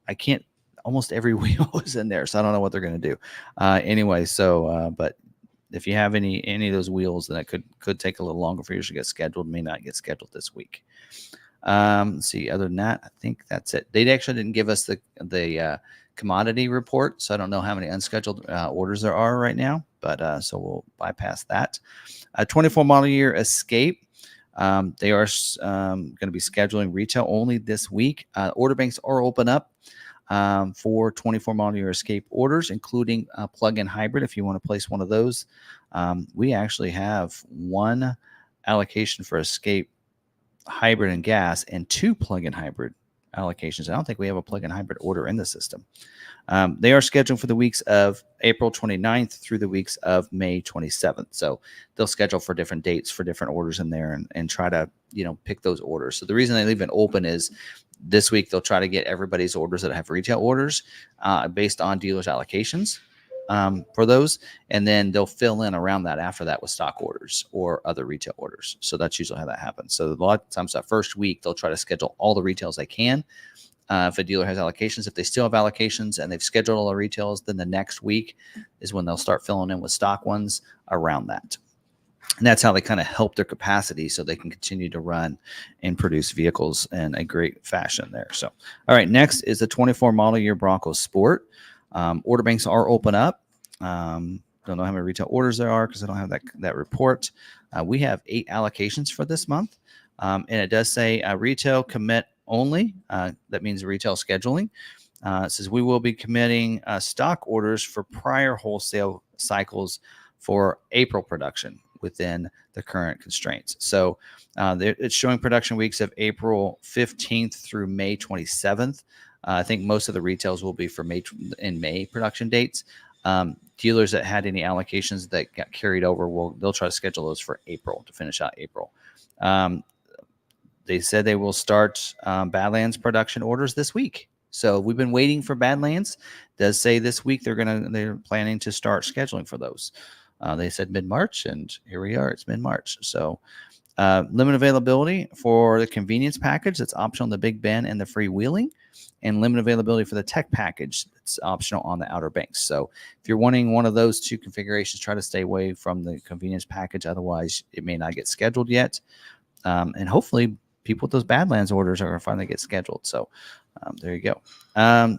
[SPEAKER 1] I can't. Almost every wheel is in there, so I don't know what they're going to do. Anyway, so but if you have any of those wheels, then it could take a little longer for yours to get scheduled. May not get scheduled this week. Let's see. Other than that, I think that's it. They actually didn't give us the commodity report, so I don't know how many unscheduled orders there are right now. But so we'll bypass that. 24 model year Escape. They are going to be scheduling retail only this week. Order banks are open up for 24 model year Escape orders, including plug-in hybrid. If you want to place one of those, we actually have one allocation for Escape hybrid and gas and 2 plug-in hybrid allocations. I don't think we have a plug-in hybrid order in the system. They are scheduled for the weeks of April 29th through the weeks of May 27th. So they'll schedule for different dates for different orders in there and try to, pick those orders. So the reason they leave it open is this week they'll try to get everybody's orders that have retail orders based on dealers' allocations for those. And then they'll fill in around that after that with stock orders or other retail orders. So that's usually how that happens. So a lot of times that first week, they'll try to schedule all the retails they can. If a dealer has allocations, if they still have allocations and they've scheduled all the retails, then the next week is when they'll start filling in with stock ones around that. And that's how they kind of help their capacity so they can continue to run and produce vehicles in a great fashion there. So, all right, next is the 24 model year Bronco Sport. Order banks are open up. Don't know how many retail orders there are because I don't have that report. We have 8 allocations for this month. And it does say retail commit only. That means retail scheduling. It says we will be committing stock orders for prior wholesale cycles for April production within the current constraints. So it's showing production weeks of April 15th through May 27th. I think most of the retails will be for May production dates. Dealers that had any allocations that got carried over, they'll try to schedule those for April to finish out April. They said they will start Badlands production orders this week. So we've been waiting for Badlands. Does say this week they're planning to start scheduling for those. They said mid-March, and here we are. It's mid-March. So limited availability for the convenience package. That's optional on the Big Ben and the freewheeling, and limited availability for the tech package. It's optional on the Outer Banks. So if you're wanting one of those two configurations, try to stay away from the convenience package. Otherwise, it may not get scheduled yet. And hopefully people with those Badlands orders are going to finally get scheduled. So there you go.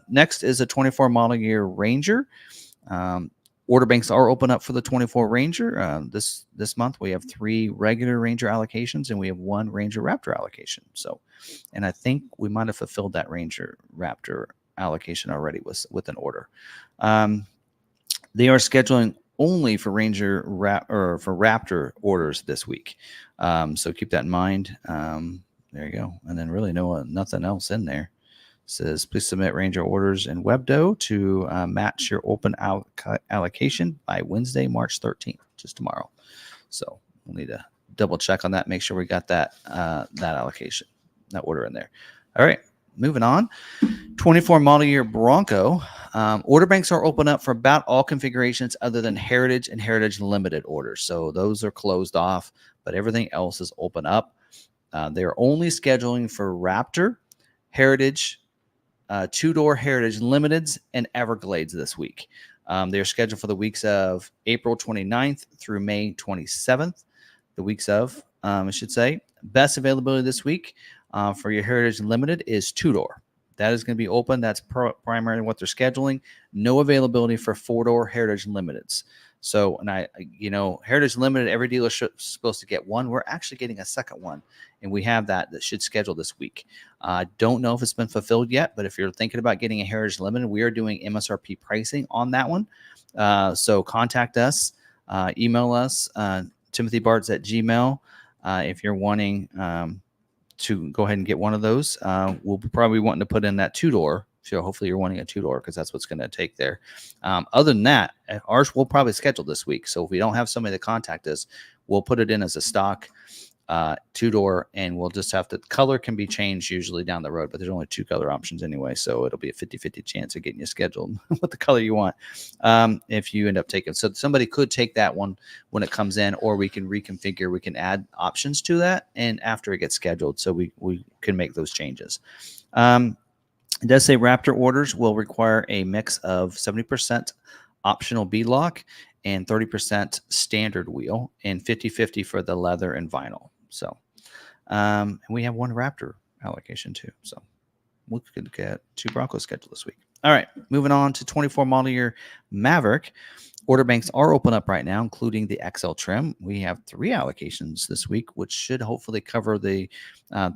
[SPEAKER 1] Next is a 24 model year Ranger. Order banks are open up for the 24 Ranger. This month we have 3 regular Ranger allocations and we have 1 Ranger Raptor allocation. So, and I think we might have fulfilled that Ranger Raptor allocation already with an order. They are scheduling only for for Raptor orders this week. So keep that in mind. There you go. And then really nothing else in there. It says, please submit Ranger orders in WebDo to match your open allocation by Wednesday, March 13th, just tomorrow. So we'll need to double check on that. Make sure we got that allocation, that order in there. All right, moving on. 24 model year Bronco. Order banks are open up for about all configurations other than Heritage and Heritage Limited orders. So those are closed off, but everything else is open up. They're only scheduling for Raptor, Heritage, 2-door Heritage Limiteds, and Everglades this week. They're scheduled for the weeks of April 29th through May 27th. The weeks of, I should say. Best availability this week for your Heritage Limited is 2-door. That is going to be open. That's primarily what they're scheduling. No availability for 4-door Heritage Limiteds. So, and Heritage Limited, every dealership is supposed to get one. We're actually getting a second one, and we have that should schedule this week. Don't know if it's been fulfilled yet, but if you're thinking about getting a Heritage Limited, we are doing MSRP pricing on that one. So contact us, email us, timothybartz@gmail. If you're wanting to go ahead and get one of those, we'll probably wanting to put in that 2-door. So hopefully you're wanting a 2-door because that's what's going to take there. Other than that, ours will probably schedule this week. So if we don't have somebody to contact us, we'll put it in as a stock 2-door, and we'll just have to, color can be changed usually down the road, but there's only 2 color options anyway. So it'll be a 50-50 chance of getting you scheduled with the color you want if you end up taking. So somebody could take that one when it comes in, or we can reconfigure, we can add options to that, and after it gets scheduled, so we can make those changes. It does say Raptor orders will require a mix of 70% optional beadlock and 30% standard wheel, and 50-50 for the leather and vinyl. So, and we have 1 Raptor allocation too. So we could get 2 Broncos scheduled this week. All right, moving on to 24 model year Maverick. Order banks are open up right now, including the XL trim. We have 3 allocations this week, which should hopefully cover the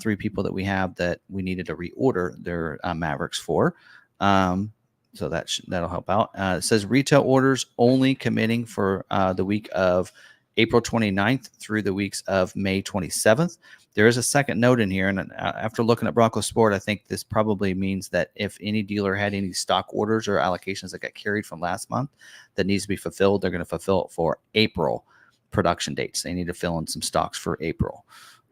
[SPEAKER 1] 3 people that we have that we needed to reorder their Mavericks for. So that'll help out. It says retail orders only committing for the week of April 29th through the weeks of May 27th. There is a second note in here, and after looking at Bronco Sport, I think this probably means that if any dealer had any stock orders or allocations that got carried from last month that needs to be fulfilled, they're going to fulfill it for April production dates. They need to fill in some stocks for April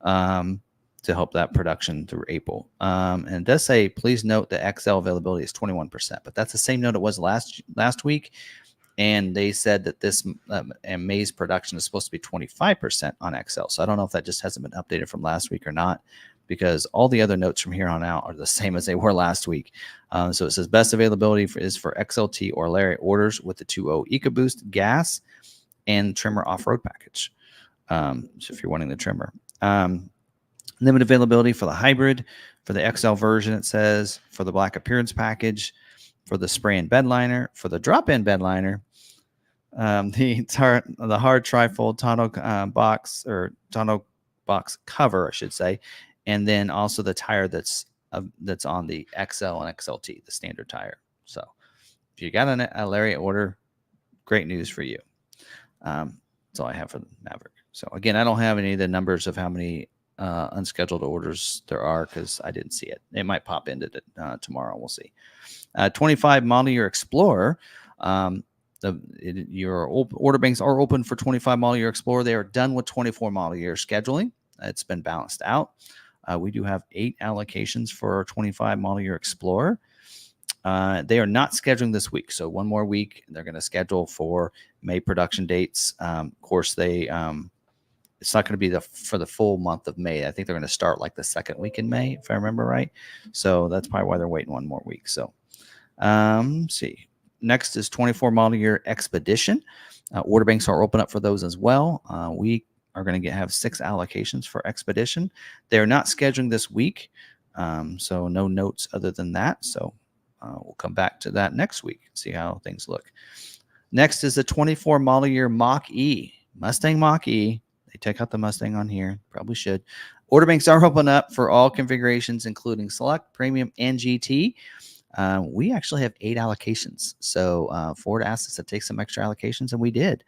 [SPEAKER 1] to help that production through April. And it does say, please note the XL availability is 21%, but that's the same note it was last week. And they said that this May's production is supposed to be 25% on XL. So I don't know if that just hasn't been updated from last week or not, because all the other notes from here on out are the same as they were last week. So it says best availability is for XLT or Lariat orders with the 2.0 EcoBoost gas and trimmer off-road package. So if you're wanting the trimmer. Limited availability for the hybrid, for the XL version, it says, for the black appearance package, for the spray and bed liner, for the drop-in bed liner, the hard trifold tonneau box cover, I should say, and then also the tire that's on the XL and XLT, the standard tire. So if you got a Lariat order, great news for you. That's all I have for the Maverick. So again, I don't have any of the numbers of how many unscheduled orders there are because I didn't see it. It might pop into it tomorrow. We'll see. 25 model year Explorer. Your order banks are open for 25 model year Explorer. They are done with 24 model year scheduling. It's been balanced out. We do have 8 allocations for our 25 model year Explorer. They are not scheduling this week, so one more week. They're going to schedule for May production dates. Of course, it's not going to be for the full month of May. I think they're going to start like the second week in May, if I remember right. So that's probably why they're waiting one more week. So, see. Next is 24 model year Expedition. Order banks are open up for those as well. We are going to have 6 allocations for Expedition. They're not scheduling this week, so no notes other than that. So we'll come back to that next week and see how things look. Next is the 24 model year Mach-E, Mustang Mach-E. They take out the Mustang on here. Probably should. Order banks are open up for all configurations, including Select, Premium, and GT. We actually have 8 allocations. So Ford asked us to take some extra allocations, and we did.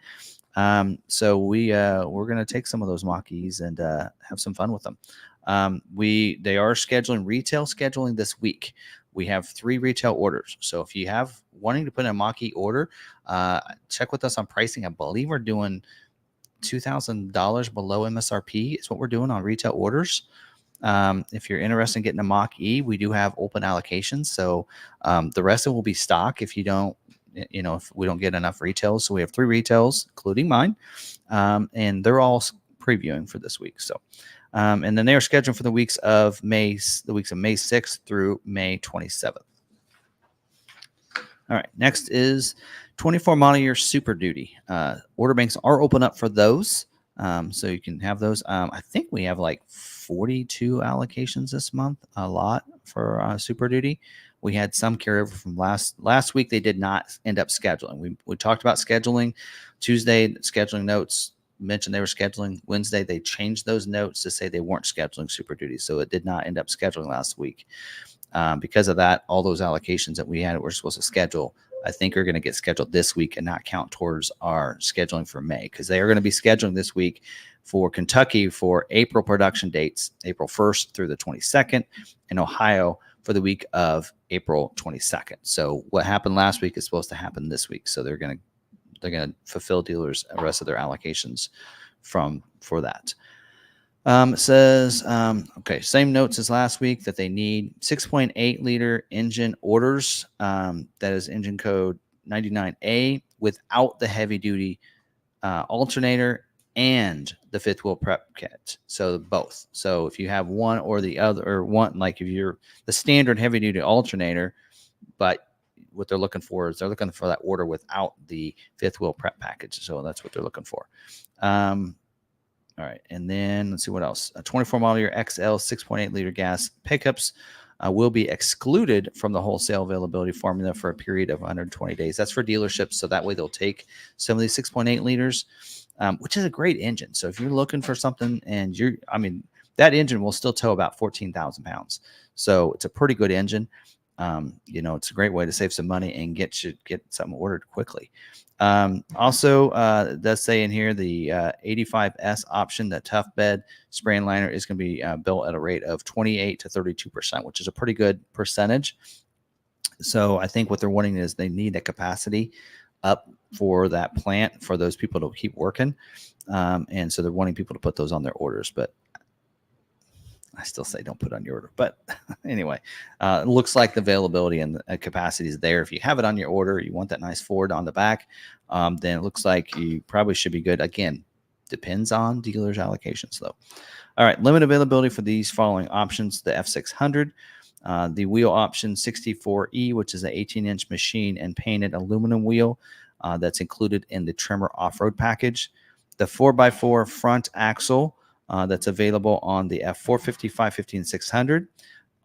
[SPEAKER 1] So we're going to take some of those Mach-E's and have some fun with them. They are retail scheduling this week. We have 3 retail orders. So if you have wanting to put in a Mach-E order, check with us on pricing. I believe we're doing $2,000 below MSRP is what we're doing on retail orders. If you're interested in getting a Mach-E, we do have open allocations. So the rest of it will be stock if if we don't get enough retails. So we have 3 retails, including mine, and they're all previewing for this week. So, and then they are scheduled for the weeks of May 6th through May 27th. All right, next is 24 model year Super Duty. Order banks are open up for those, so you can have those. I think we have like 42 allocations this month, a lot for Super Duty. We had some carryover from last week. They did not end up scheduling. We talked about scheduling Tuesday. Scheduling notes mentioned they were scheduling Wednesday. They changed those notes to say they weren't scheduling Super Duty, so it did not end up scheduling last week. Because of that, all those allocations that we're supposed to schedule, I think are going to get scheduled this week and not count towards our scheduling for May, because they are going to be scheduling this week for Kentucky for April production dates, April 1st through the 22nd, and Ohio for the week of April 22nd. So what happened last week is supposed to happen this week. So they're going to fulfill dealers the rest of their allocations for that. It says, okay, same notes as last week, that they need 6.8 liter engine orders. That is engine code 99A without the heavy duty alternator and the fifth wheel prep kit. So both. So if you have one or the other, or one, like if you're the standard heavy duty alternator, but what they're looking for is they're looking for that order without the fifth wheel prep package. So that's what they're looking for. All right, and then let's see what else. A 24 model year XL 6.8 liter gas pickups will be excluded from the wholesale availability formula for a period of 120 days. That's for dealerships, so that way they'll take some of these 6.8 liters, which is a great engine. So if you're looking for something, and that engine will still tow about 14,000 pounds. So it's a pretty good engine. It's a great way to save some money and get something ordered quickly. Also, it does say in here the 85S option, that tough bed spray and liner is going to be built at a rate of 28 to 32%, which is a pretty good percentage. So I think what they're wanting is they need that capacity up for that plant for those people to keep working. And so they're wanting people to put those on their orders, but I still say don't put it on your order. But anyway, it looks like the availability and the capacity is there. If you have it on your order, you want that nice Ford on the back, then it looks like you probably should be good. Again, depends on dealers' allocations, though. All right, limited availability for these following options: the F600, the wheel option 64E, which is an 18-inch machine and painted aluminum wheel that's included in the Trimmer off-road package, the 4x4 front axle, that's available on the F450, 550, and 600.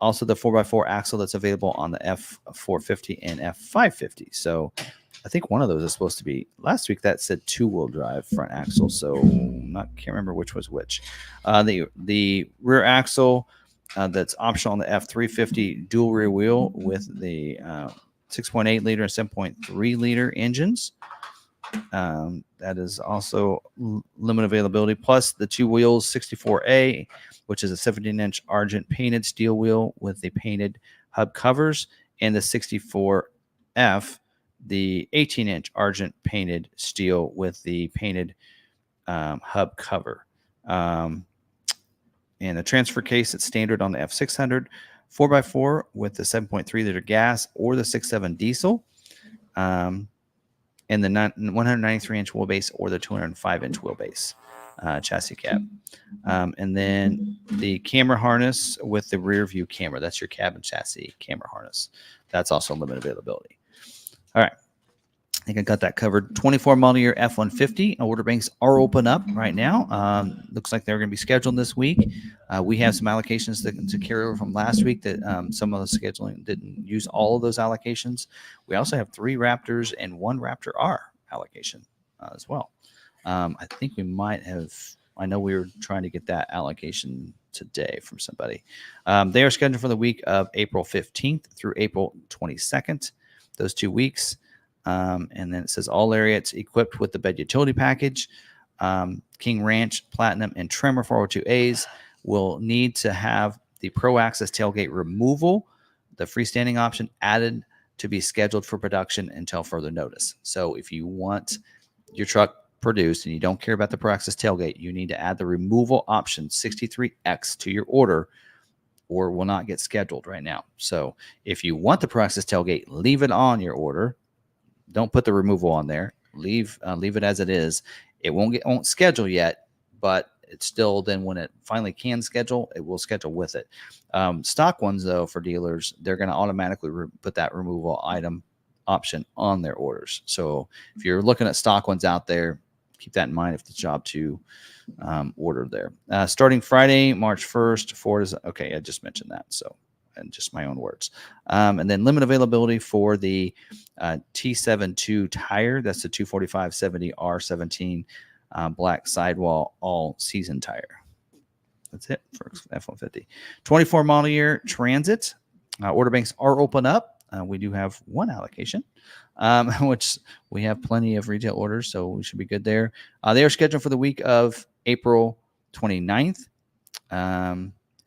[SPEAKER 1] Also, the 4x4 axle that's available on the F450 and F550. So I think one of those is supposed to be, last week that said 2-wheel drive front axle. So can't remember which was which. The rear axle that's optional on the F350 dual rear wheel with the 6.8 liter and 7.3 liter engines. That is also limited availability, plus the 2 wheels 64A, which is a 17-inch Argent painted steel wheel with the painted hub covers, and the 64F, the 18-inch Argent painted steel with the painted hub cover. And a transfer case that's standard on the F600, 4x4 with the 7.3 liter gas or the 6.7 diesel. And the 193-inch wheelbase or the 205-inch wheelbase chassis cab. And then the camera harness with the rear view camera. That's your cabin chassis camera harness. That's also limited availability. All right. I think I got that covered. 24 model year F-150 order banks are open up right now. Looks like they're going to be scheduled this week. We have some allocations to carry over from last week that some of the scheduling didn't use all of those allocations. We also have 3 Raptors and 1 Raptor R allocation as well. I think we might have, I know we were trying to get that allocation today from somebody. They are scheduled for the week of April 15th through April 22nd, those 2 weeks. And then it says all Lariats equipped with the bed utility package, King Ranch, Platinum, and Tremor 402As will need to have the Pro Access tailgate removal, the freestanding option added to be scheduled for production until further notice. So if you want your truck produced and you don't care about the Pro Access tailgate, you need to add the removal option 63X to your order or will not get scheduled right now. So if you want the Pro Access tailgate, leave it on your order. Don't put the removal on there. Leave it as it is. It won't schedule yet, but it's still then when it finally can schedule, it will schedule with it. Stock ones though for dealers, they're going to automatically put that removal item option on their orders. So if you're looking at stock ones out there, keep that in mind if the job to order there. Starting Friday, March 1st, Ford is okay. I just mentioned that. So. And just my own words. And then limit availability for the T72 tire. That's the 245/70 R17 black sidewall all season tire. That's it for F-150. 24 model year Transit. Order banks are open up. We do have 1 allocation, which we have plenty of retail orders, so we should be good there. They are scheduled for the week of April 29th.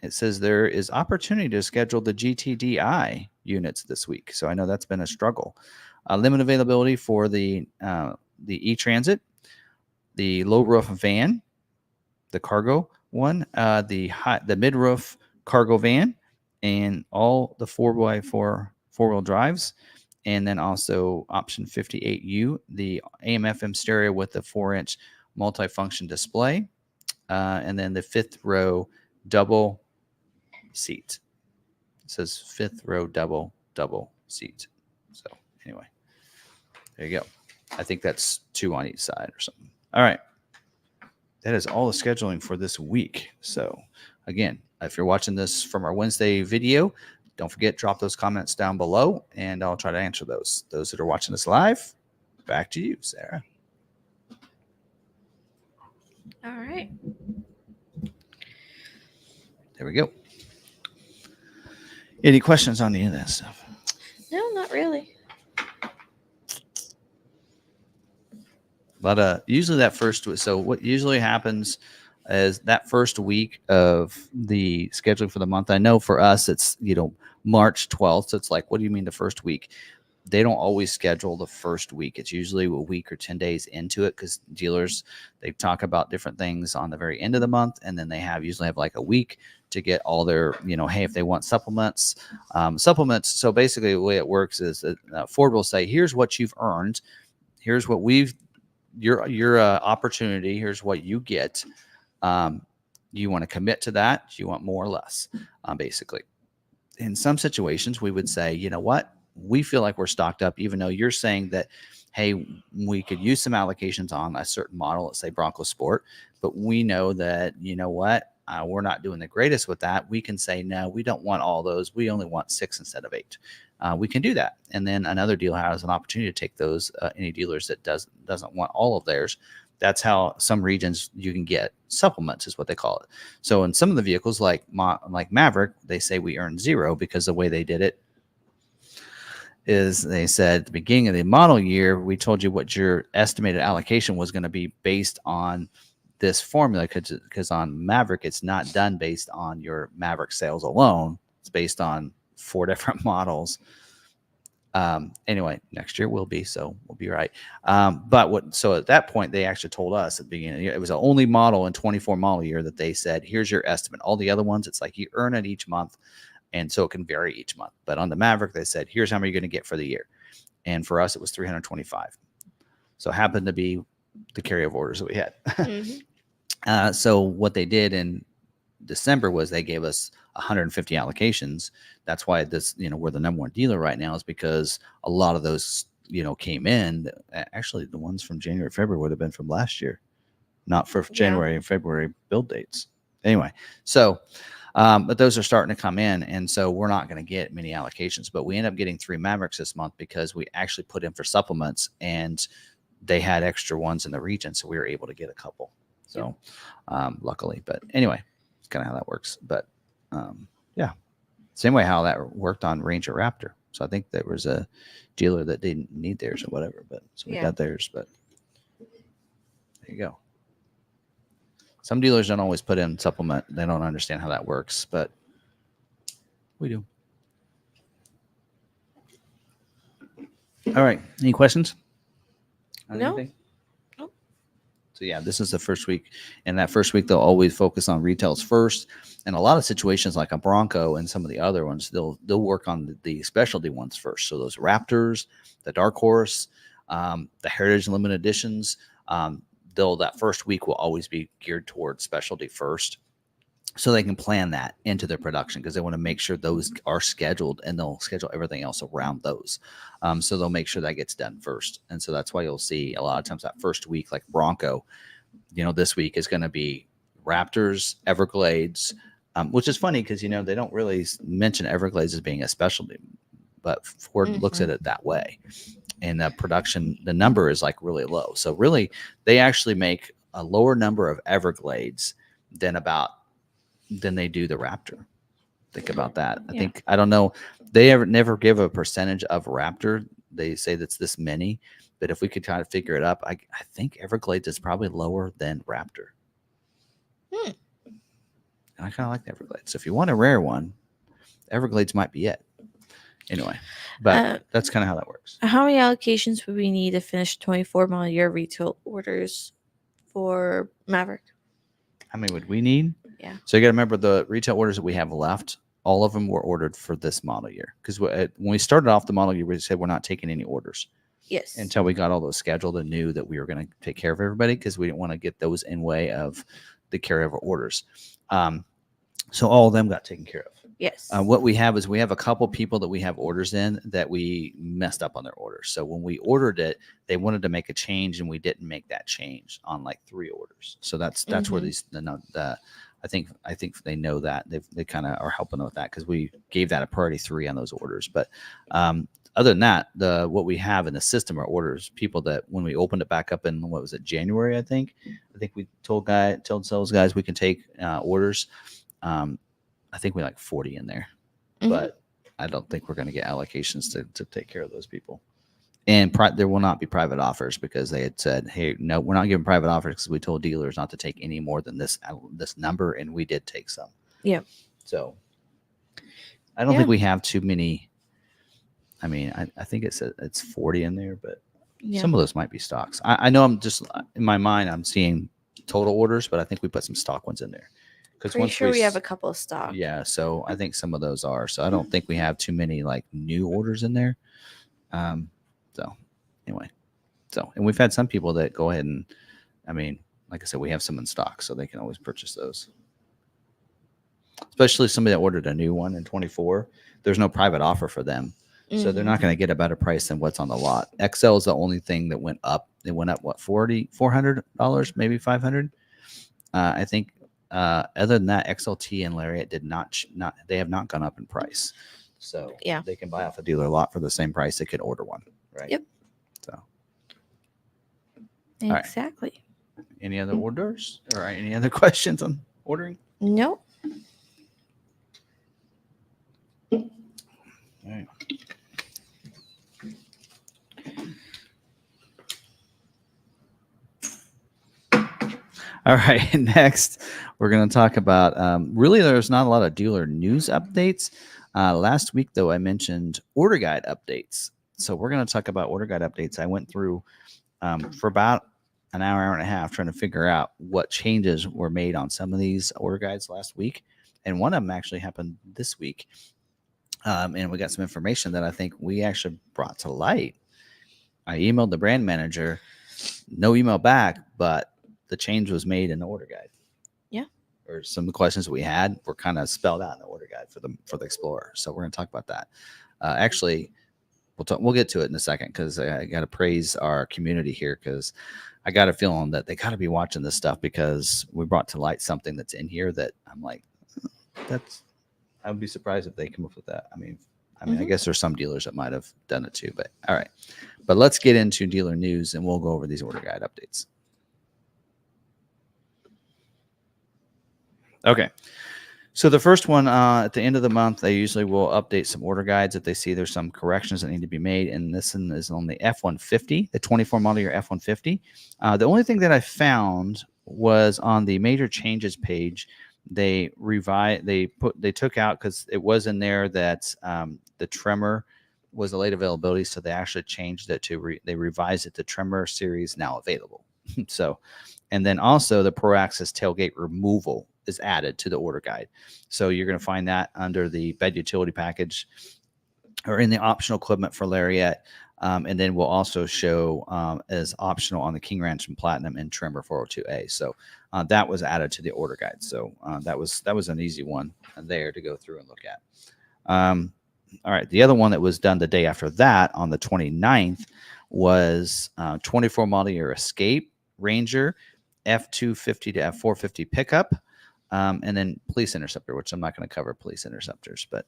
[SPEAKER 1] It says there is opportunity to schedule the GTDI units this week. So I know that's been a struggle. Limit availability for the E-Transit, the low roof van, the cargo one, the mid roof cargo van, and all the 4x4 4-wheel drives. And then also option 58U, the AM/FM stereo with the 4-inch multifunction display. And then the 5th row double seat. It says 5th row double seat. So anyway, there you go. I think that's 2 on each side or something. All right. That is all the scheduling for this week. So again, if you're watching this from our Wednesday video, don't forget, drop those comments down below and I'll try to answer those. Those that are watching this live, back to you, Sarah.
[SPEAKER 2] All right.
[SPEAKER 1] There we go. Any questions on any of that stuff?
[SPEAKER 2] No, not really.
[SPEAKER 1] But usually that first, so what usually happens is that first week of the scheduling for the month. I know for us, it's, March 12th. So it's like, what do you mean the first week? They don't always schedule the first week. It's usually a week or 10 days into it because dealers, they talk about different things on the very end of the month. And then they usually have like a week to get all their, hey, if they want supplements. So basically the way it works is that Ford will say, here's what you've earned. Here's what your opportunity. Here's what you get. You want to commit to that? Do you want more or less? Basically. In some situations, we would say, you know what? We feel like we're stocked up, even though you're saying that, hey, we could use some allocations on a certain model, let's say Bronco Sport, but we know that, we're not doing the greatest with that. We can say, no, we don't want all those. We only want 6 instead of 8. We can do that. And then another dealer has an opportunity to take those, any dealers that doesn't want all of theirs. That's how some regions you can get supplements is what they call it. So in some of the vehicles like Maverick, they say we earn 0 because the way they did it is they said at the beginning of the model year, we told you what your estimated allocation was going to be based on this formula because on Maverick, it's not done based on your Maverick sales alone. It's based on 4 different models Anyway, next year will be, so we'll be right. So at that point, they actually told us at the beginning, of the year, it was the only model in 24 model year that they said, here's your estimate. All the other ones, it's like you earn it each month. And so it can vary each month. But on the Maverick, they said, here's how many you're going to get for the year. And for us, it was 325. So it happened to be the carryover orders that we had. So what they did in December was they gave us 150 allocations. That's why we're the number one dealer right now, is because a lot of those, came in. Actually, the ones from January, February would have been from last year, not for January and February build dates. Anyway, so, but those are starting to come in. And so we're not going to get many allocations, but we end up getting 3 Mavericks this month because we actually put in for supplements and they had extra ones in the region. So we were able to get a couple. So, luckily, but anyway, it's kind of how that works. But, same way how that worked on Ranger Raptor. So I think there was a dealer that didn't need theirs or whatever, but so we got theirs, but there you go. Some dealers don't always put in supplement. They don't understand how that works, but we do. All right. Any questions?
[SPEAKER 2] No.
[SPEAKER 1] Anything? So yeah, this is the first week, and that first week they'll always focus on retails first. And a lot of situations like a Bronco and some of the other ones, they'll work on the specialty ones first. So those Raptors, the Dark Horse, the Heritage Limited Editions, that first week will always be geared towards specialty first, so they can plan that into their production because they want to make sure those are scheduled, and they'll schedule everything else around those. So they'll make sure that gets done first. And so that's why you'll see a lot of times that first week, like Bronco, this week is going to be Raptors, Everglades, which is funny because, they don't really mention Everglades as being a specialty, but Ford looks at it that way. And the production, the number is like really low. So really, they actually make a lower number of Everglades than they do the Raptor. Think about that. I don't know. They never give a percentage of Raptor. They say that's this many, but if we could kind of figure it up, I think Everglades is probably lower than Raptor. And I kind of like the Everglades. So if you want a rare one, Everglades might be it. Anyway, but that's kind of how that works.
[SPEAKER 2] How many allocations would we need to finish 24 model year retail orders for Maverick?
[SPEAKER 1] How many would we need?
[SPEAKER 2] Yeah.
[SPEAKER 1] So you got to remember the retail orders that we have left, all of them were ordered for this model year. Because when we started off the model year, we said we're not taking any orders.
[SPEAKER 2] Yes.
[SPEAKER 1] Until we got all those scheduled and knew that we were going to take care of everybody, because we didn't want to get those in way of the carryover orders. So all of them got taken care of.
[SPEAKER 2] Yes.
[SPEAKER 1] What we have is we have a couple people that we have orders in that we messed up on their orders. So when we ordered it, they wanted to make a change and we didn't make that change on like 3 orders. So that's where I think they know that they kind of are helping with that, because we gave that a priority 3 on those orders. But other than that, what we have in the system are orders, people that when we opened it back up in, what was it, January, I think we told sales guys we can take orders. I think we like 40 in there, but I don't think we're going to get allocations to take care of those people. And there will not be private offers, because they had said, hey, no, we're not giving private offers because we told dealers not to take any more than this number, and we did take some.
[SPEAKER 2] Yeah.
[SPEAKER 1] So I don't think we have too many. I mean, I think it's 40 in there, but some of those might be stocks. I know I'm just, in my mind, I'm seeing total orders, but I think we put some stock ones in there.
[SPEAKER 2] Pretty sure we have a couple of stock.
[SPEAKER 1] Yeah, so I think some of those are. So I don't think we have too many like new orders in there. So anyway, and we've had some people that go ahead and, I mean, like I said, we have some in stock, so they can always purchase those. Especially somebody that ordered a new one in 24. There's no private offer for them. So they're not going to get a better price than what's on the lot. XL is the only thing that went up. It went up, what, $400, maybe $500? I think. Other than that, XLT and Lariat did not they have not gone up in price. So they can buy off a dealer lot for the same price they could order one, right?
[SPEAKER 2] Yep.
[SPEAKER 1] So
[SPEAKER 2] exactly.
[SPEAKER 1] Right. Any other orders or any other questions on ordering?
[SPEAKER 2] Nope.
[SPEAKER 1] All right. All right, next we're going to talk about, really there's not a lot of dealer news updates. Last week, though, I mentioned order guide updates. So we're going to talk about order guide updates. I went through for about an hour and a half trying to figure out what changes were made on some of these order guides last week. And one of them actually happened this week. And we got some information that I think we actually brought to light. I emailed the brand manager, no email back, but the change was made in the order guide.
[SPEAKER 2] Yeah.
[SPEAKER 1] Or some of the questions we had were kind of spelled out in the order guide for the Explorer. So we're going to talk about that. Actually, we'll get to it in a second because I got to praise our community here because I got a feeling that they got to be watching this stuff because we brought to light something that's in here that I'm like, I would be surprised if they come up with that. I mean, I guess there's some dealers that might have done it too, but all right. But let's get into dealer news and we'll go over these order guide updates. Okay. So the first one, at the end of the month, they usually will update some order guides if they see there's some corrections that need to be made. And this one is on the F-150, the 24 model year F-150. The only thing that I found was on the major changes page, they took out because it was in there that the Tremor was a late availability, so they actually changed it to they revised it to Tremor series now available. So, and then also the Pro Access tailgate removal is added to the order guide. So you're going to find that under the bed utility package or in the optional equipment for Lariat. And then we'll also show as optional on the King Ranch and Platinum and Tremor 402A. So that was added to the order guide. So that was an easy one there to go through and look at. All right. The other one that was done the day after that on the 29th was 24 model year Escape Ranger F250 to F450 pickup. And then police interceptor, which I'm not going to cover police interceptors, but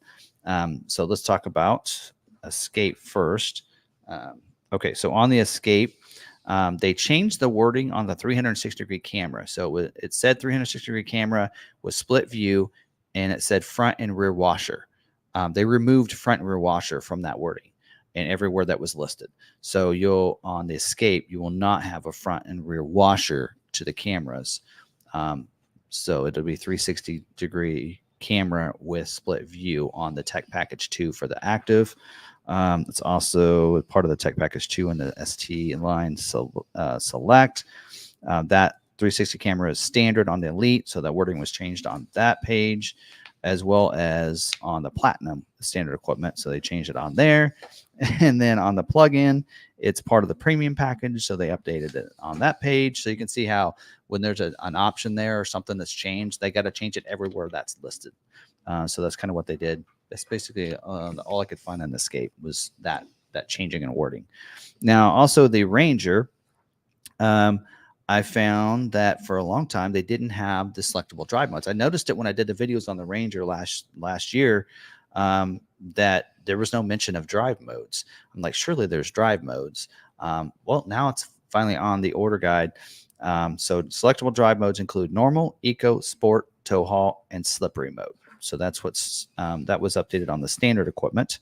[SPEAKER 1] so let's talk about Escape first. Okay, so on the Escape, they changed the wording on the 360-degree camera. So it said 360-degree camera with split view, and it said front and rear washer. They removed front and rear washer from that wording and everywhere that was listed. So on the Escape, you will not have a front and rear washer to the cameras. So it'll be 360-degree camera with split view on the Tech Package 2 for the Active. It's also part of the Tech Package 2 in the ST line Select. That 360 camera is standard on the Elite, so that wording was changed on that page, as well as on the Platinum standard equipment. So they changed it on there. And then on the plug-in, it's part of the premium package. So they updated it on that page. So you can see how when there's an option there or something that's changed, they got to change it everywhere that's listed. So that's kind of what they did. That's basically all I could find on the Escape was that changing in wording. Now, also the Ranger, I found that for a long time they didn't have the selectable drive modes. I noticed it when I did the videos on the Ranger last year, that there was no mention of drive modes. I'm like, surely there's drive modes. Well, now it's finally on the order guide. So selectable drive modes include normal, eco, sport, tow haul, and slippery mode. So that's that was updated on the standard equipment.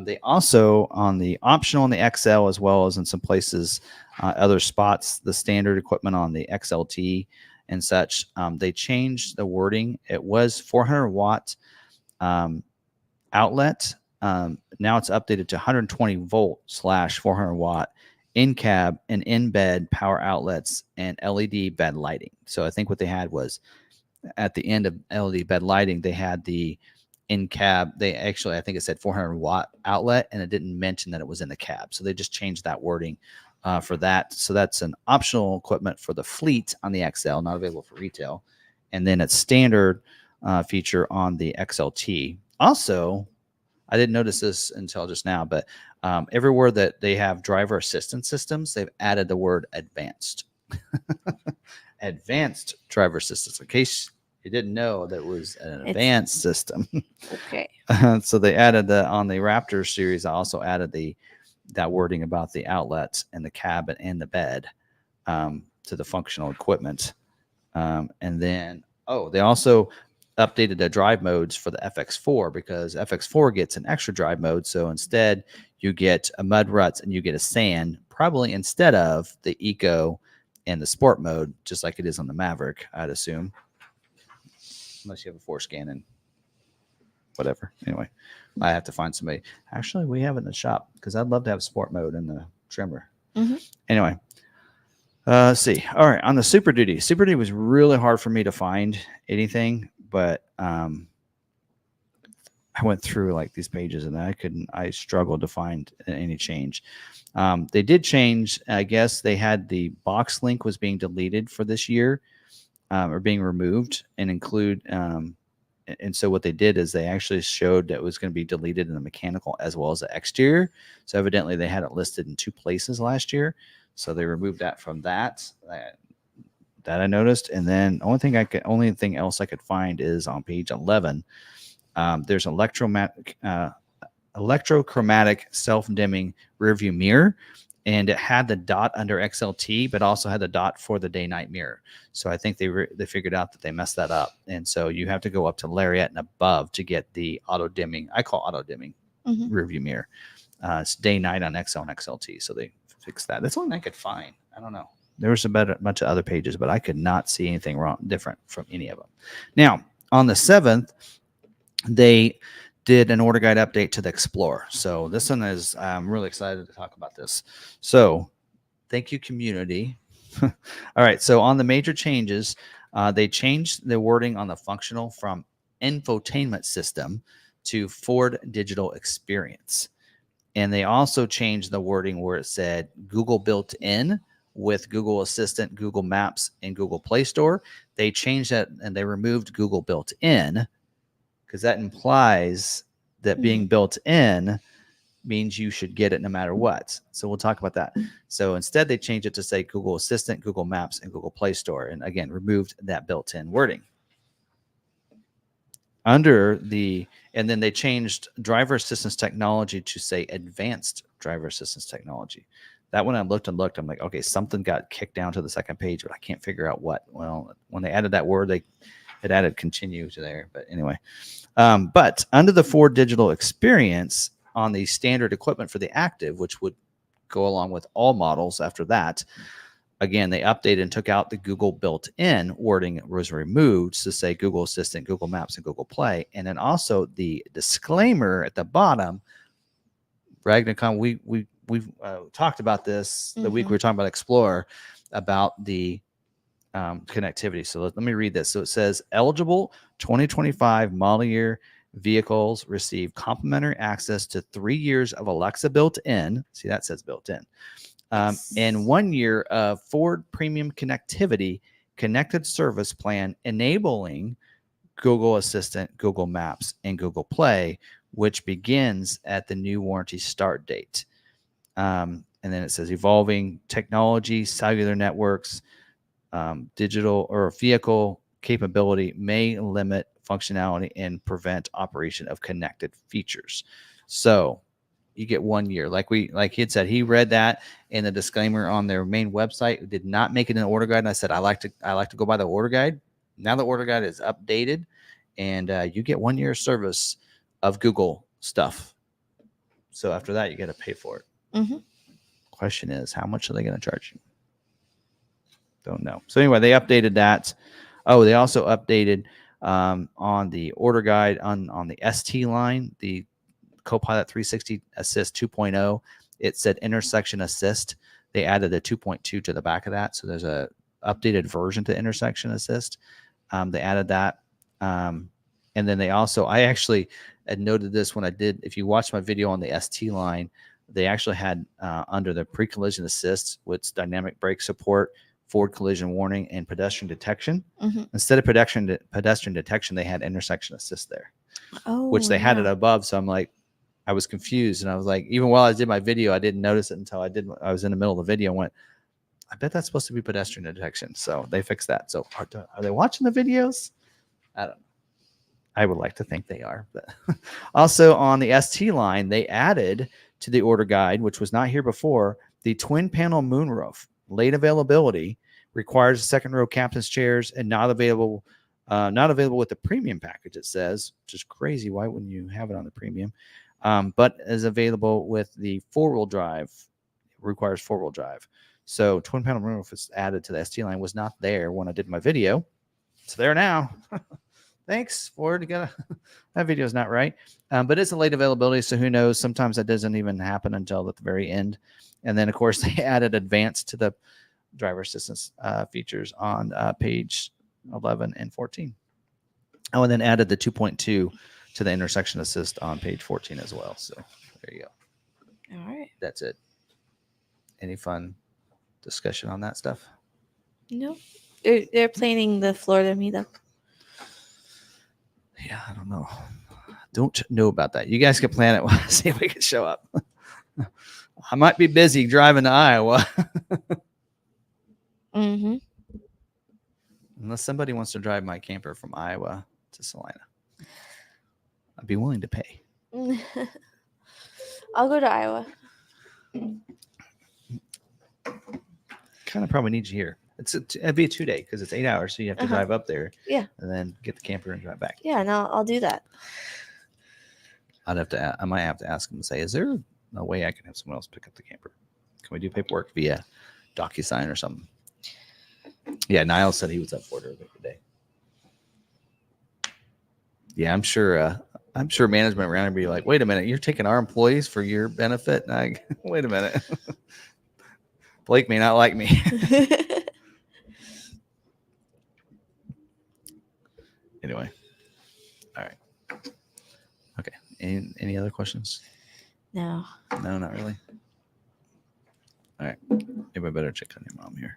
[SPEAKER 1] They also, on the optional on the XL, as well as in some places, other spots, the standard equipment on the XLT and such, they changed the wording. It was 400 watt outlet. Now it's updated to 120 volt / 400 watt in cab and in bed power outlets and LED bed lighting. So I think what they had was at the end of LED bed lighting, they had the in cab. They actually, I think it said 400 watt outlet, and it didn't mention that it was in the cab. So they just changed that wording for that. So that's an optional equipment for the fleet on the XL, not available for retail. And then it's standard feature on the XLT. Also, I didn't notice this until just now, but everywhere that they have driver assistance systems, they've added the word advanced. Advanced driver assistance, in case you didn't know that was an advanced system.
[SPEAKER 2] Okay.
[SPEAKER 1] So they added on the Raptor series. I also added that wording about the outlets and the cabin and the bed to the functional equipment. And then, they also updated the drive modes for the FX4 because FX4 gets an extra drive mode. So instead, you get a mud ruts and you get a sand, probably instead of the eco and the sport mode, just like it is on the Maverick, I'd assume, unless you have a forescan in. whatever. Anyway, I have to find somebody. Actually, we have it in the shop because I'd love to have sport mode in the trimmer.
[SPEAKER 2] Mm-hmm.
[SPEAKER 1] Anyway, let's see. All right, on the Super Duty. Super Duty was really hard for me to find anything, but I went through like these pages and I struggled to find any change. They did change. I guess they had the box link was being deleted for this year, or being removed, and include. And so what they did is they actually showed that it was going to be deleted in the mechanical as well as the exterior. So evidently they had it listed in 2 places last year. So they removed that from that I noticed. And then only thing else I could find is on page 11. There's electrochromatic self-dimming rearview mirror, and it had the dot under XLT, but also had the dot for the day-night mirror. So I think they figured out that they messed that up, and so you have to go up to Lariat and above to get the auto dimming. I call auto dimming rearview mirror. It's day-night on XL and XLT, so they fixed that. That's the only thing I could find. I don't know. There was a bunch of other pages, but I could not see anything different from any of them. Now on the 7th, they did an order guide update to the Explorer. So this one is, I'm really excited to talk about this. So thank you, community. All right. So on the major changes, they changed the wording on the functional from infotainment system to Ford Digital Experience. And they also changed the wording where it said Google built in with Google Assistant, Google Maps, and Google Play Store. They changed that and they removed Google built in, because that implies that being built in means you should get it no matter what. So we'll talk about that. So instead, they changed it to say Google Assistant, Google Maps, and Google Play Store. And again, removed that built-in wording. And then they changed driver assistance technology to say advanced driver assistance technology. That when I looked, I'm like, okay, something got kicked down to the second page, but I can't figure out what. Well, when they added that word, it added continue to there. But anyway, but under the Ford Digital Experience on the standard equipment for the Active, which would go along with all models after that, again, they updated and took out the Google built-in wording was removed to say Google Assistant, Google Maps, and Google Play. And then also the disclaimer at the bottom, Ragnacon, we've talked about this the week we were talking about Explorer, about the connectivity. So let me read this. So it says eligible 2025 model year vehicles receive complimentary access to 3 years of Alexa built in. See, that says built in. And 1 year of Ford Premium Connectivity Connected Service Plan enabling Google Assistant, Google Maps, and Google Play, which begins at the new warranty start date. And then it says evolving technology, cellular networks, digital or vehicle capability may limit functionality and prevent operation of connected features. So you get 1 year. Like he had said, he read that in the disclaimer on their main website, did not make it an order guide. And I said, I like to go by the order guide. Now the order guide is updated, and you get 1 year service of Google stuff. So after that, you got to pay for it. Question is, how much are they going to charge you? Don't know. So anyway, they updated that. Oh, they also updated on the order guide on the ST line, the Copilot 360 Assist 2.0. It said intersection assist. They added a 2.2 to the back of that. So there's a updated version to intersection assist. They added that. And then they also, I actually had noted this when I did, if you watch my video on the ST line, they actually had under the pre-collision assist with dynamic brake support, forward collision warning, and pedestrian detection. Instead of pedestrian detection, they had intersection assist there, which they had it above. So I'm like, I was confused, and I was like, even while I did my video, I didn't notice it until I was in the middle of the video and went, I bet that's supposed to be pedestrian detection. So they fixed that. So are they watching the videos? I don't know. I would like to think they are. But also on the ST line, they added to the order guide, which was not here before, the twin panel moonroof. Late availability requires second row captain's chairs and not available with the premium package, it says, which is crazy. Why wouldn't you have it on the premium? But is available with the four-wheel drive, requires four-wheel drive. So twin panel moonroof is added to the ST line, was not there when I did my video. It's there now. Thanks, Ford. You gotta that video's not right, but it's a late availability, so who knows? Sometimes that doesn't even happen until at the very end. And then, of course, they added advanced to the driver assistance features on page 11 and 14. Oh, and then added the 2.2 to the intersection assist on page 14 as well. So there you go.
[SPEAKER 2] All right.
[SPEAKER 1] That's it. Any fun discussion on that stuff?
[SPEAKER 2] No, they're planning the Florida meetup.
[SPEAKER 1] Yeah, I don't know. Don't know about that. You guys can plan it. See if we can show up. I might be busy driving to Iowa.
[SPEAKER 2] Mm-hmm.
[SPEAKER 1] Unless somebody wants to drive my camper from Iowa to Salina. I'd be willing to pay.
[SPEAKER 2] I'll go to Iowa.
[SPEAKER 1] Kind of probably need you here. It'd be a 2-day because it's 8 hours, so you have to drive up there.
[SPEAKER 2] Yeah.
[SPEAKER 1] And then get the camper and drive back.
[SPEAKER 2] Yeah, no, I'll do that.
[SPEAKER 1] I might have to ask him and say, is there a way I can have someone else pick up the camper? Can we do paperwork via DocuSign or something? Yeah, Niles said he was up for it earlier today. Yeah, I'm sure management around would be like, wait a minute, you're taking our employees for your benefit? Wait a minute. Blake may not like me. Anyway. All right. Okay. Any other questions?
[SPEAKER 2] No.
[SPEAKER 1] No, not really. All right. Maybe I better check on your mom here.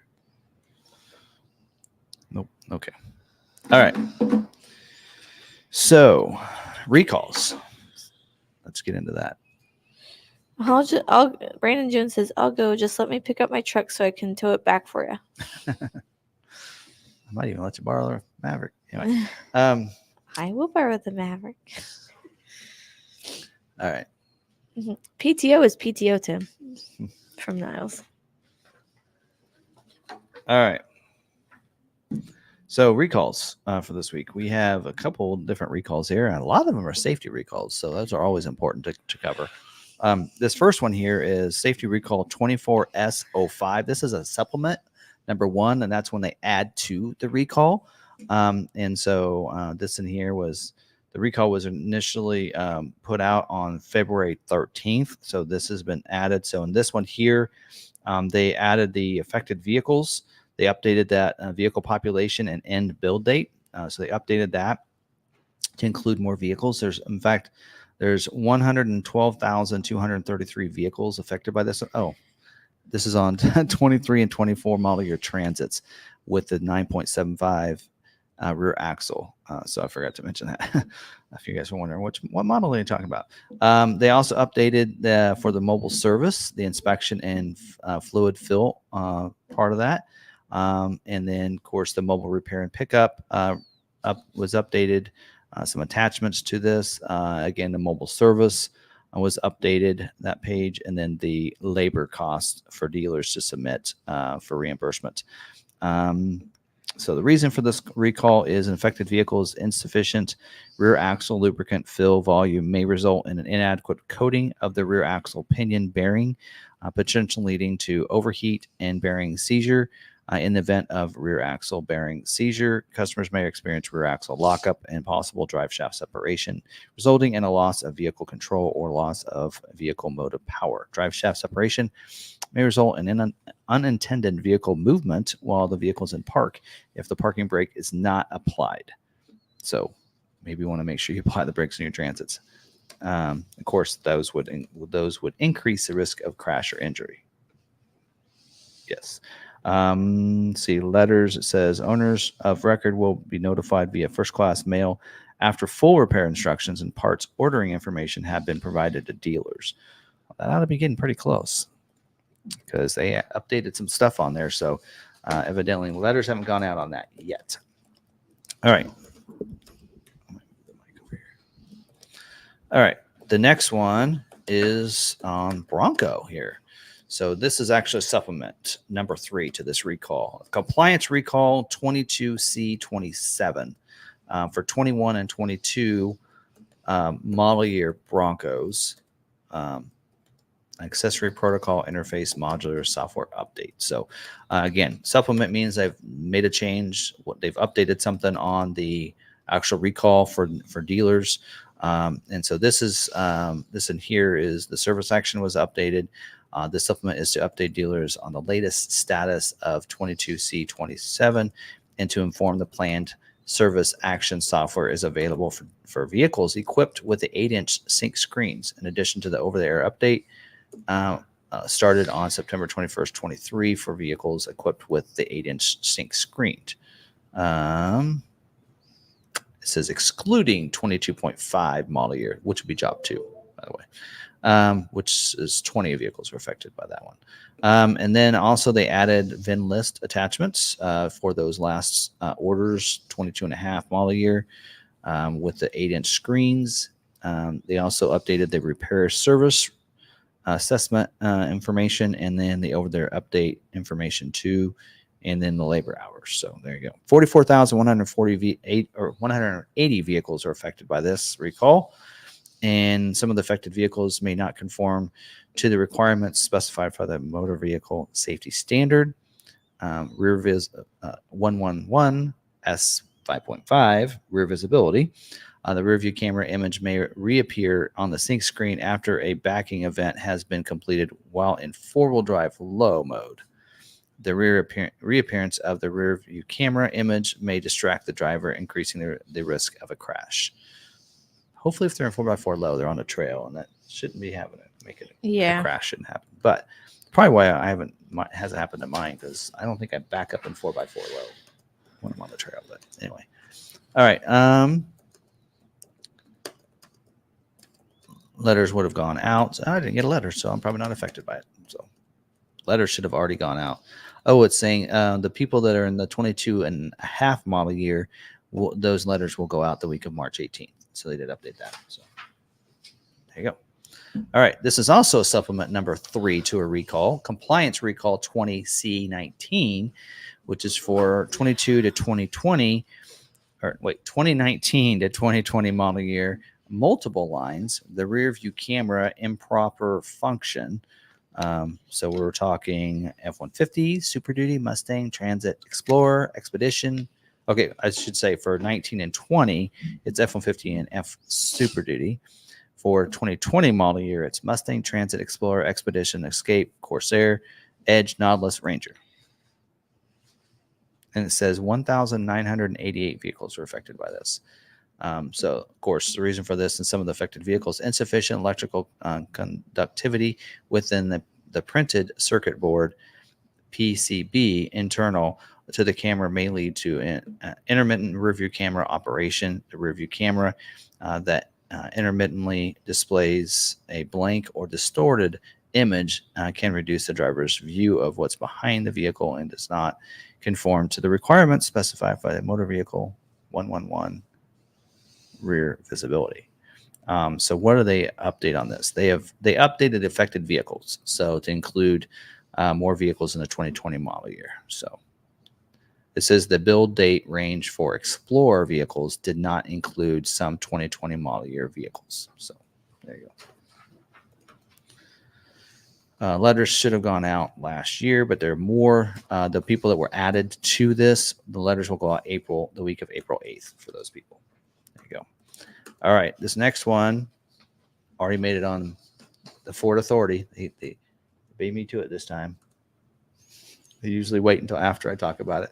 [SPEAKER 1] Nope. Okay. All right. So, recalls. Let's get into that.
[SPEAKER 2] Brandon Jones says, I'll go. Just let me pick up my truck so I can tow it back for you.
[SPEAKER 1] I might even let you borrow the Maverick. Anyway.
[SPEAKER 2] I will borrow the Maverick.
[SPEAKER 1] All right.
[SPEAKER 2] PTO is PTO, Tim. From Niles.
[SPEAKER 1] All right. So recalls for this week. We have a couple different recalls here, and a lot of them are safety recalls. So those are always important to cover. This first one here is safety recall 24S05. This is a supplement, number 1, and that's when they add to the recall. And so this in here was the recall was initially put out on February 13th. So this has been added. So in this one here, they added the affected vehicles. They updated that vehicle population and end build date. So they updated that to include more vehicles. There's 112,233 vehicles affected by this. Oh, this is on 23 and 24 model year Transits with the 9.75 rear axle. So I forgot to mention that. If you guys were wondering what model are you talking about? They also updated for the mobile service, the inspection and fluid fill part of that. And then, of course, the mobile repair and pickup was updated. Some attachments to this. Again, the mobile service was updated, that page, and then the labor cost for dealers to submit for reimbursement. So the reason for this recall is an affected vehicle is insufficient rear axle lubricant fill volume may result in an inadequate coating of the rear axle pinion bearing, potentially leading to overheat and bearing seizure. In the event of rear axle bearing seizure, customers may experience rear axle lockup and possible drive shaft separation, resulting in a loss of vehicle control or loss of vehicle motive power. Drive shaft separation may result in an unintended vehicle movement while the vehicle is in park if the parking brake is not applied. So maybe you want to make sure you apply the brakes in your Transits. Of course, those would increase the risk of crash or injury. Yes. See letters. It says owners of record will be notified via first class mail after full repair instructions and parts ordering information have been provided to dealers. That ought to be getting pretty close because they updated some stuff on there. So evidently letters haven't gone out on that yet. All right. All right. The next one is on Bronco here. So this is actually supplement number 3 to this recall. Compliance recall 22C27 for 21 and 22 model year Broncos. Accessory protocol interface modular software update. So again, supplement means they've made a change. They've updated something on the actual recall for dealers. And so this is this in here is the service action was updated. This supplement is to update dealers on the latest status of 22C27 and to inform the planned service action software is available for vehicles equipped with the 8-inch sync screens. In addition to the over-the-air update, started on September 21st, 23 for vehicles equipped with the 8-inch sync screen. It says excluding 22.5 model year, which would be job 2, by the way, which is 20 vehicles were affected by that one. And then also they added VIN list attachments for those last orders, 22.5 model year with the 8-inch screens. They also updated the repair service assessment information, and then the over-there update information too, and then the labor hours. So there you go. 180 vehicles are affected by this recall, and some of the affected vehicles may not conform to the requirements specified by the Motor Vehicle Safety Standard. Rear vis 111 S 5.5 rear visibility. The rear view camera image may reappear on the sync screen after a backing event has been completed while in four-wheel drive low mode. The reappearance of the rear view camera image may distract the driver, increasing the risk of a crash. Hopefully, if they're in 4x4 low, they're on a trail, and that shouldn't be happening. A crash shouldn't happen. But probably why it hasn't happened to mine, because I don't think I back up in 4x4 low when I'm on the trail. But anyway, all right. Letters would have gone out. I didn't get a letter, so I'm probably not affected by it. So letters should have already gone out. Oh, it's saying the people that are in the 22.5 model year, those letters will go out the week of March 18th. So they did update that. So there you go. All right. This is also supplement number 3 to a recall. Compliance recall 20C19, which is for 22 to 2020, 2019 to 2020 model year. Multiple lines, the rear view camera improper function. So we're talking F-150, Super Duty, Mustang, Transit, Explorer, Expedition. Okay, I should say for 19 and 20, it's F-150 and F Super Duty. For 2020 model year, it's Mustang, Transit, Explorer, Expedition, Escape, Corsair, Edge, Nautilus, Ranger. And it says 1,988 vehicles were affected by this. So, of course, the reason for this and some of the affected vehicles, insufficient electrical conductivity within the printed circuit board, PCB, internal to the camera may lead to intermittent rearview camera operation. The rearview camera that intermittently displays a blank or distorted image can reduce the driver's view of what's behind the vehicle and does not conform to the requirements specified by the Motor Vehicle 111 rear visibility. So what do they update on this? They updated affected vehicles, so to include more vehicles in the 2020 model year. So it says the build date range for Explorer vehicles did not include some 2020 model year vehicles. So there you go. Letters should have gone out last year, but there are more. The people that were added to this, the letters will go out the week of April 8th for those people. There you go. All right, this next one already made it on the Ford Authority. They beat me to it this time. They usually wait until after I talk about it.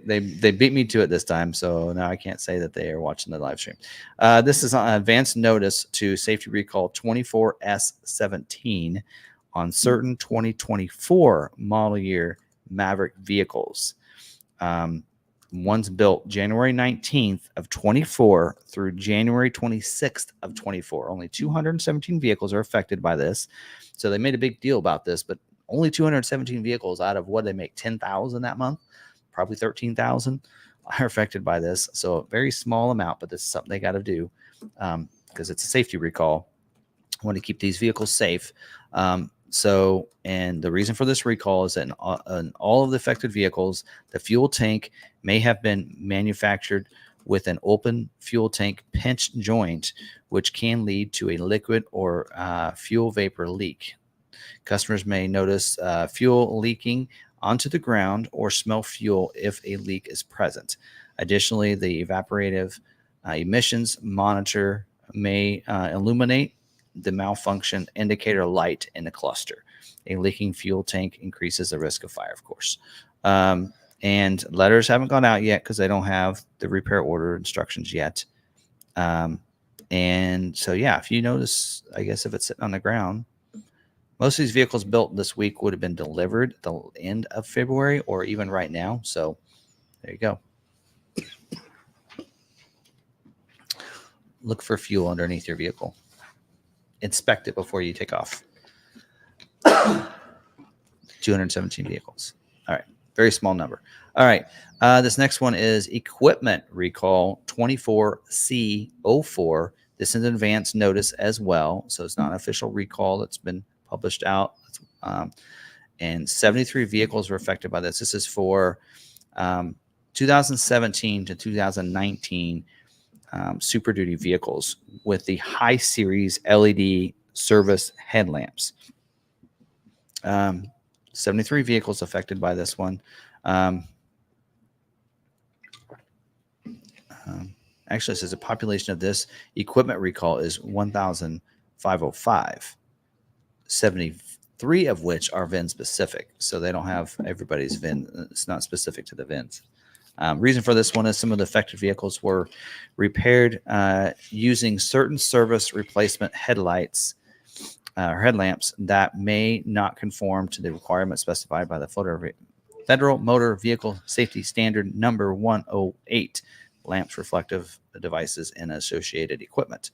[SPEAKER 1] They beat me to it this time, so now I can't say that they are watching the live stream. This is an advance notice to safety recall 24S17 on certain 2024 model year Maverick vehicles. One's built January 19th of 24 through January 26th of 24. Only 217 vehicles are affected by this. So they made a big deal about this, but only 217 vehicles out of what they make 10,000 that month, probably 13,000 are affected by this. So a very small amount, but this is something they got to do because it's a safety recall. I want to keep these vehicles safe. And the reason for this recall is that in all of the affected vehicles, the fuel tank may have been manufactured with an open fuel tank pinch joint, which can lead to a liquid or fuel vapor leak. Customers may notice fuel leaking onto the ground or smell fuel if a leak is present. Additionally, the evaporative Emissions monitor may illuminate the malfunction indicator light in the cluster. A leaking fuel tank increases the risk of fire, of course. And letters haven't gone out yet because they don't have the repair order instructions yet. And so, yeah, if you notice, I guess if it's sitting on the ground, most of these vehicles built this week would have been delivered at the end of February or even right now. So there you go. Look for fuel underneath your vehicle. Inspect it before you take off. 217 vehicles. All right. Very small number. All right. This next one is equipment recall 24C04. This is an advance notice as well. So it's not an official recall that's been published out. And 73 vehicles were affected by this. This is for 2017 to 2019 Super Duty vehicles with the high series LED service headlamps. 73 vehicles affected by this one. Actually, it says the population of this equipment recall is 1,505, 73 of which are VIN specific. So they don't have everybody's VIN. It's not specific to the VINs. Reason for this one is some of the affected vehicles were repaired using certain service replacement headlights or headlamps that may not conform to the requirements specified by the Federal Motor Vehicle Safety Standard number 108, lamps, reflective devices, and associated equipment.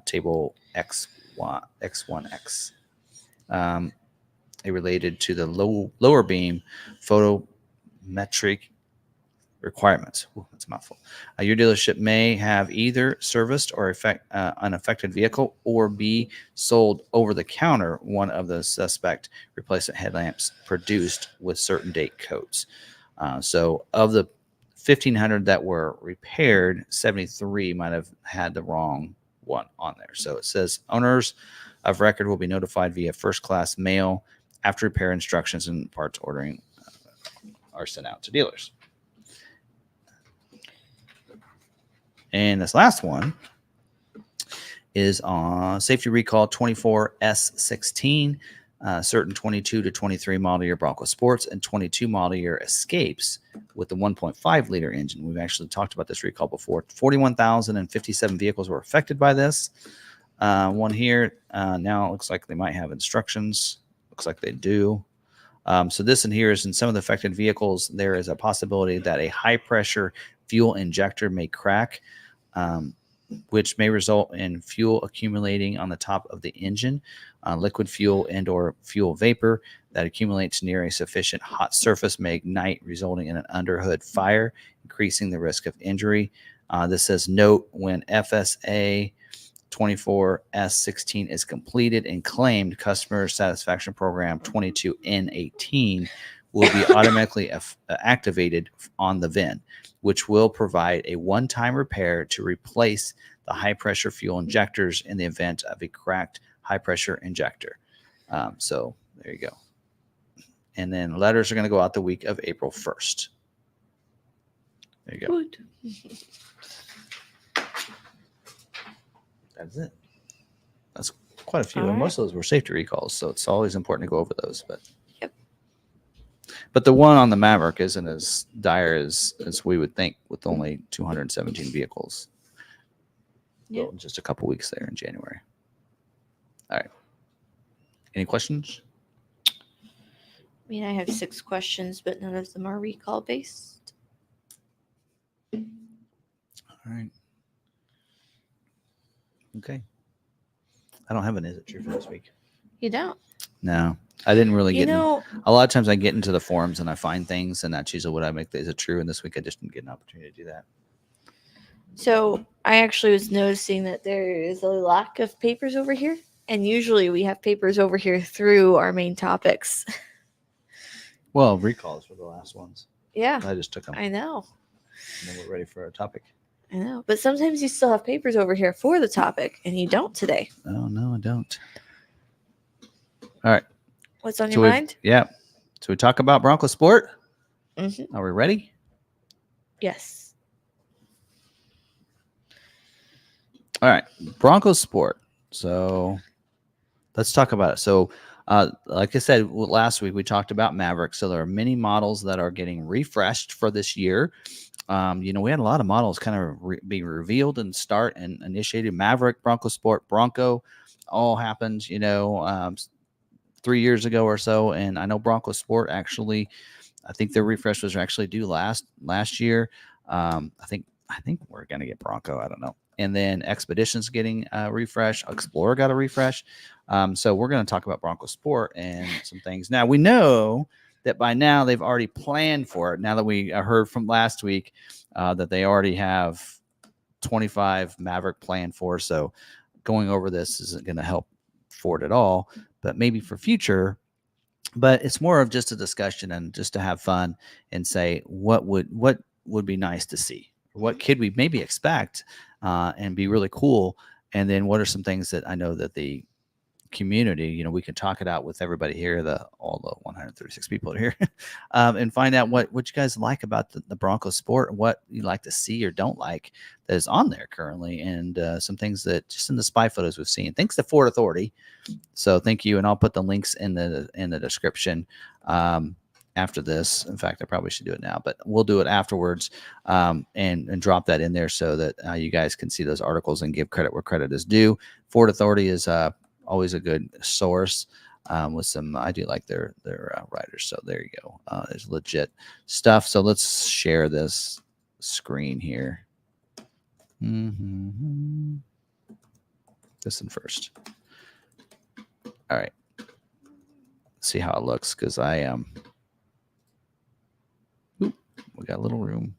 [SPEAKER 1] Table X1X. Related to the lower beam photometric requirements. Ooh, that's a mouthful. Your dealership may have either serviced or an affected vehicle or be sold over the counter one of the suspect replacement headlamps produced with certain date codes. So of the 1,500 that were repaired, 73 might have had the wrong one on there. So it says owners of record will be notified via first class mail after repair instructions and parts ordering are sent out to dealers. And this last one is on safety recall 24S16, certain 22 to 23 model year Bronco Sports and 22 model year Escapes with the 1.5 liter engine. We've actually talked about this recall before. 41,057 vehicles were affected by this. One here, now it looks like they might have instructions. Looks like they do. So this in here is in some of the affected vehicles, there is a possibility that a high pressure fuel injector may crack, which may result in fuel accumulating on the top of the engine, liquid fuel and or fuel vapor that accumulates near a sufficient hot surface may ignite, resulting in an underhood fire, increasing the risk of injury. This says, note when FSA 24S16 is completed and claimed, customer satisfaction program 22N18 will be automatically activated on the VIN, which will provide a one-time repair to replace the high-pressure fuel injectors in the event of a cracked high-pressure injector. So there you go. And then letters are going to go out the week of April 1st. There you go.
[SPEAKER 2] Good.
[SPEAKER 1] That's it. That's quite a few.
[SPEAKER 2] All
[SPEAKER 1] And
[SPEAKER 2] right.
[SPEAKER 1] most of those were safety recalls, so it's always important to go over those. But
[SPEAKER 2] Yep.
[SPEAKER 1] But the one on the Maverick isn't as dire as we would think with only 217 vehicles.
[SPEAKER 2] Yeah.
[SPEAKER 1] Well, just a couple weeks there in January. All right. Any questions?
[SPEAKER 2] I mean, I have 6 questions, but none of them are recall based.
[SPEAKER 1] All right. Okay. I don't have an is it true for this week.
[SPEAKER 2] You don't.
[SPEAKER 1] No, I didn't really
[SPEAKER 2] You
[SPEAKER 1] get
[SPEAKER 2] know,
[SPEAKER 1] a lot of times I get into the forums and I find things, and that's usually what I make the is it true. And this week I just didn't get an opportunity to do that.
[SPEAKER 2] so I actually was noticing that there is a lack of papers over here. And usually we have papers over here through our main topics.
[SPEAKER 1] Well, recalls were the last ones.
[SPEAKER 2] Yeah,
[SPEAKER 1] I just took them.
[SPEAKER 2] I know.
[SPEAKER 1] And then we're ready for our topic.
[SPEAKER 2] I know. But sometimes you still have papers over here for the topic, and you don't today.
[SPEAKER 1] Oh, no, I don't. All right.
[SPEAKER 2] What's on
[SPEAKER 1] So
[SPEAKER 2] your mind?
[SPEAKER 1] Yeah. So we talk about Bronco Sport.
[SPEAKER 2] Mm-hmm.
[SPEAKER 1] Are we ready?
[SPEAKER 2] Yes.
[SPEAKER 1] All right, Bronco Sport. So let's talk about it. So, like I said last week, we talked about Maverick. So there are many models that are getting refreshed for this year. We had a lot of models kind of be revealed and start and initiated. Maverick, Bronco Sport, Bronco, all happened, 3 years ago or so. And I know Bronco Sport actually, I think their refresh was actually due last year. I think we're gonna get Bronco. I don't know. And then Expedition's getting a refresh. Explorer got a refresh. So we're going to talk about Bronco Sport and some things. Now we know that by now they've already planned for it. Now that we heard from last week that they already have 25 Maverick planned for. So going over this isn't going to help Ford at all, but maybe for future. But it's more of just a discussion and just to have fun and say what would be nice to see. What could we maybe expect and be really cool? And then what are some things that I know that the community, we can talk it out with everybody here, all the 136 people here, and find out what you guys like about the Bronco Sport and what you like to see or don't like that is on there currently, and some things that just in the spy photos we've seen. Thanks to Ford Authority. So thank you, and I'll put the links in the description after this. In fact, I probably should do it now, but we'll do it afterwards and drop that in there so that you guys can see those articles and give credit where credit is due. Ford Authority is always a good source with some. I do like their writers. So there you go. There's legit stuff. So let's share this screen here. This one first. All right. See how it looks because I am. We got a little room.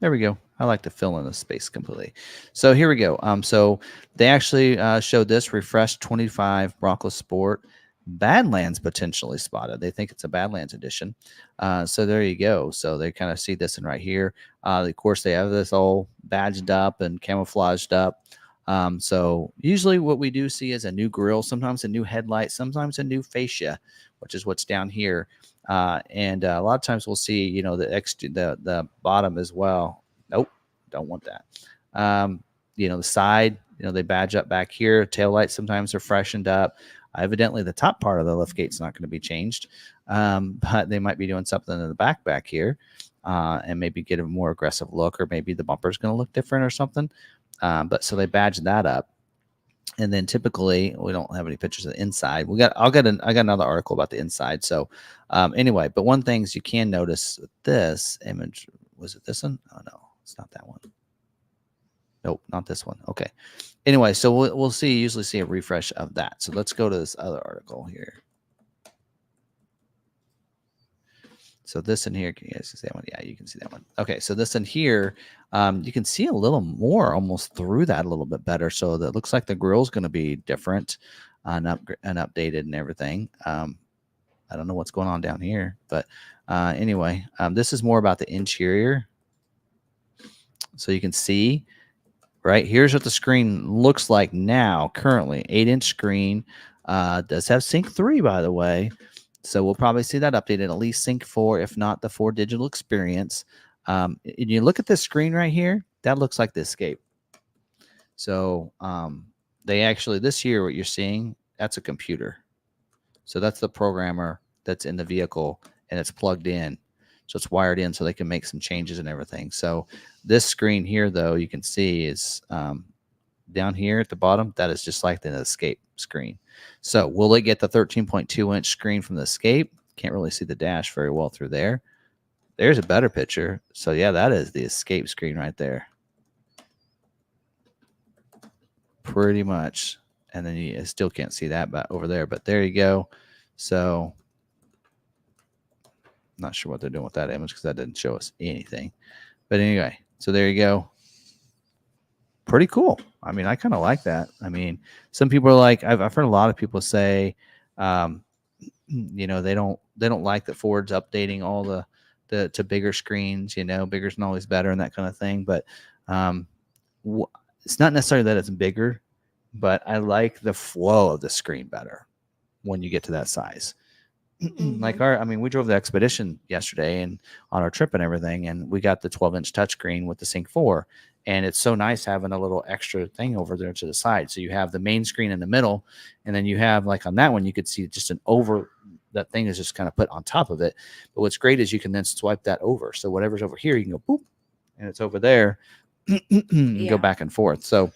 [SPEAKER 1] There we go. I like to fill in the space completely. So here we go. So they actually showed this refreshed 25 Bronco Sport Badlands potentially spotted. They think it's a Badlands edition. So there you go. So they kind of see this in right here. Of course, they have this all badged up and camouflaged up. So usually what we do see is a new grille, sometimes a new headlight, sometimes a new fascia, which is what's down here. And a lot of times we'll see, the bottom as well. Nope, don't want that. The side, they badge up back here. Tail lights sometimes are freshened up. Evidently, the top part of the liftgate's not going to be changed, but they might be doing something in the back here and maybe get a more aggressive look, or maybe the bumper's going to look different or something. But so they badge that up. And then typically we don't have any pictures of the inside. I got another article about the inside. So anyway, but one things you can notice with this image, was it this one? Oh no, it's not that one. Nope, not this one. Okay. Anyway, so we'll usually see a refresh of that. So let's go to this other article here. So this in here, can you guys see that one? Yeah, you can see that one. Okay, so this in here, you can see a little more almost through that a little bit better. So that looks like the grill's going to be different and updated and everything. I don't know what's going on down here, but anyway, this is more about the interior. So you can see, right, here's what the screen looks like now, currently. 8-inch screen. Does have Sync 3, by the way. So we'll probably see that updated, at least Sync 4, if not the 4 digital experience. And you look at this screen right here, that looks like the Escape. So they actually, this year, what you're seeing, that's a computer. So that's the programmer that's in the vehicle, and it's plugged in. So it's wired in so they can make some changes and everything. So this screen here, though, you can see is down here at the bottom. That is just like the Escape screen. So will it get the 13.2-inch screen from the Escape? Can't really see the dash very well through there. There's a better picture. So yeah, that is the Escape screen right there. Pretty much. And then you still can't see that over there, but there you go. So not sure what they're doing with that image because that didn't show us anything. But anyway, so there you go. Pretty cool. I mean, I kind of like that. I mean, some people are like, I've heard a lot of people say, they don't like that Ford's updating all the to bigger screens. Bigger's not always better and that kind of thing. But it's not necessarily that it's bigger, but I like the flow of the screen better when you get to that size. Like
[SPEAKER 2] Mhm.
[SPEAKER 1] we drove the Expedition yesterday and on our trip and everything, and we got the 12-inch touchscreen with the Sync 4. And it's so nice having a little extra thing over there to the side. So you have the main screen in the middle, and then you have, like on that one, you could see just that thing is just kind of put on top of it. But what's great is you can then swipe that over. So whatever's over here, you can go boop, and it's over there and go
[SPEAKER 2] Yeah.
[SPEAKER 1] back and forth. So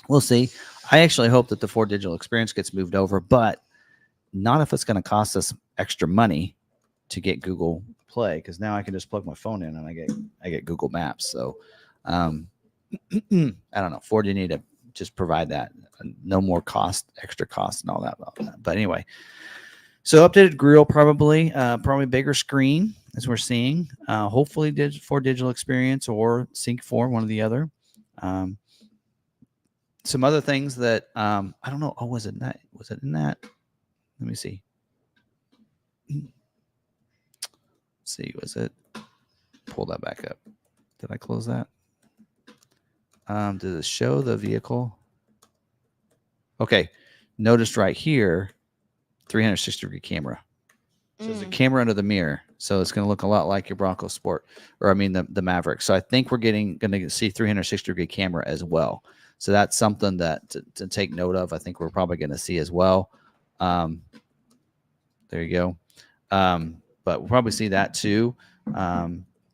[SPEAKER 1] we'll see. I actually hope that the Ford Digital Experience gets moved over, but not if it's going to cost us extra money to get Google Play, because now I can just plug my phone in and I get Google Maps. So um, I don't know. Ford, you need to just provide that. No more extra cost, and all that. But anyway, so updated grill, probably bigger screen as we're seeing. Hopefully, for digital experience or Sync 4, one or the other. Um, some other things that I don't know. Oh, was it in that? Was it in that? Let me see. Let's see, was it? Pull that back up. Did I close that? Did it show the vehicle? Okay. Noticed right here, 360-degree camera. So there's a camera under the mirror. So it's going to look a lot like your Bronco Sport, or the Maverick. So I think we're going to see 360-degree camera as well. So that's something that to take note of. I think we're probably going to see as well. There you go. But we'll probably see that too. I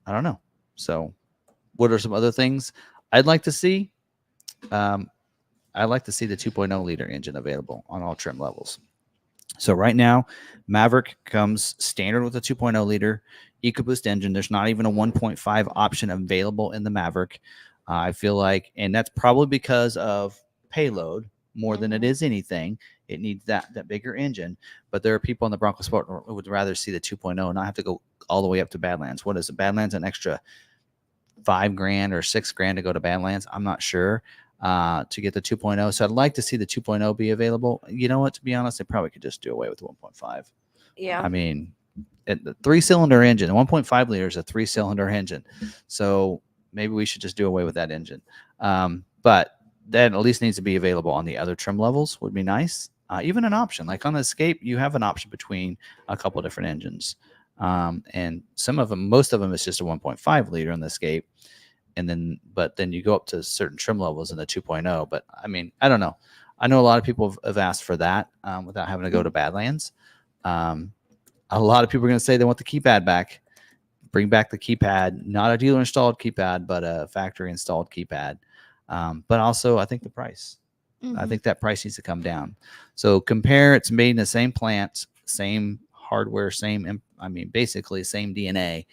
[SPEAKER 1] don't know. So what are some other things I'd like to see? I'd like to see the 2.0 liter engine available on all trim levels. So right now, Maverick comes standard with a 2.0 liter EcoBoost engine. There's not even a 1.5 option available in the Maverick. I feel like, and that's probably because of payload more than it is anything. It needs that bigger engine. But there are people in the Bronco Sport who would rather see the 2.0 and not have to go all the way up to Badlands. What is it? Badlands an extra $5,000 or $6,000 to go to Badlands? I'm not sure. To get the 2.0. So I'd like to see the 2.0 be available. You know what? To be honest, they probably could just do away with the 1.5.
[SPEAKER 2] Yeah.
[SPEAKER 1] I mean, the 3-cylinder engine, 1.5 liter is a 3-cylinder engine. So maybe we should just do away with that engine. But that at least needs to be available on the other trim levels would be nice. Even an option like on the Escape, you have an option between a couple different engines. And some of them, most of them is just a 1.5 liter on the Escape. But then you go up to certain trim levels in the 2.0. But I mean, I don't know. I know a lot of people have asked for that without having to go to Badlands. A lot of people are going to say they want the keypad back. Bring back the keypad, not a dealer installed keypad, but a factory installed keypad. But also, I think the price. I think that price needs to come down. So compare, it's made in the same plant, same hardware, basically same DNA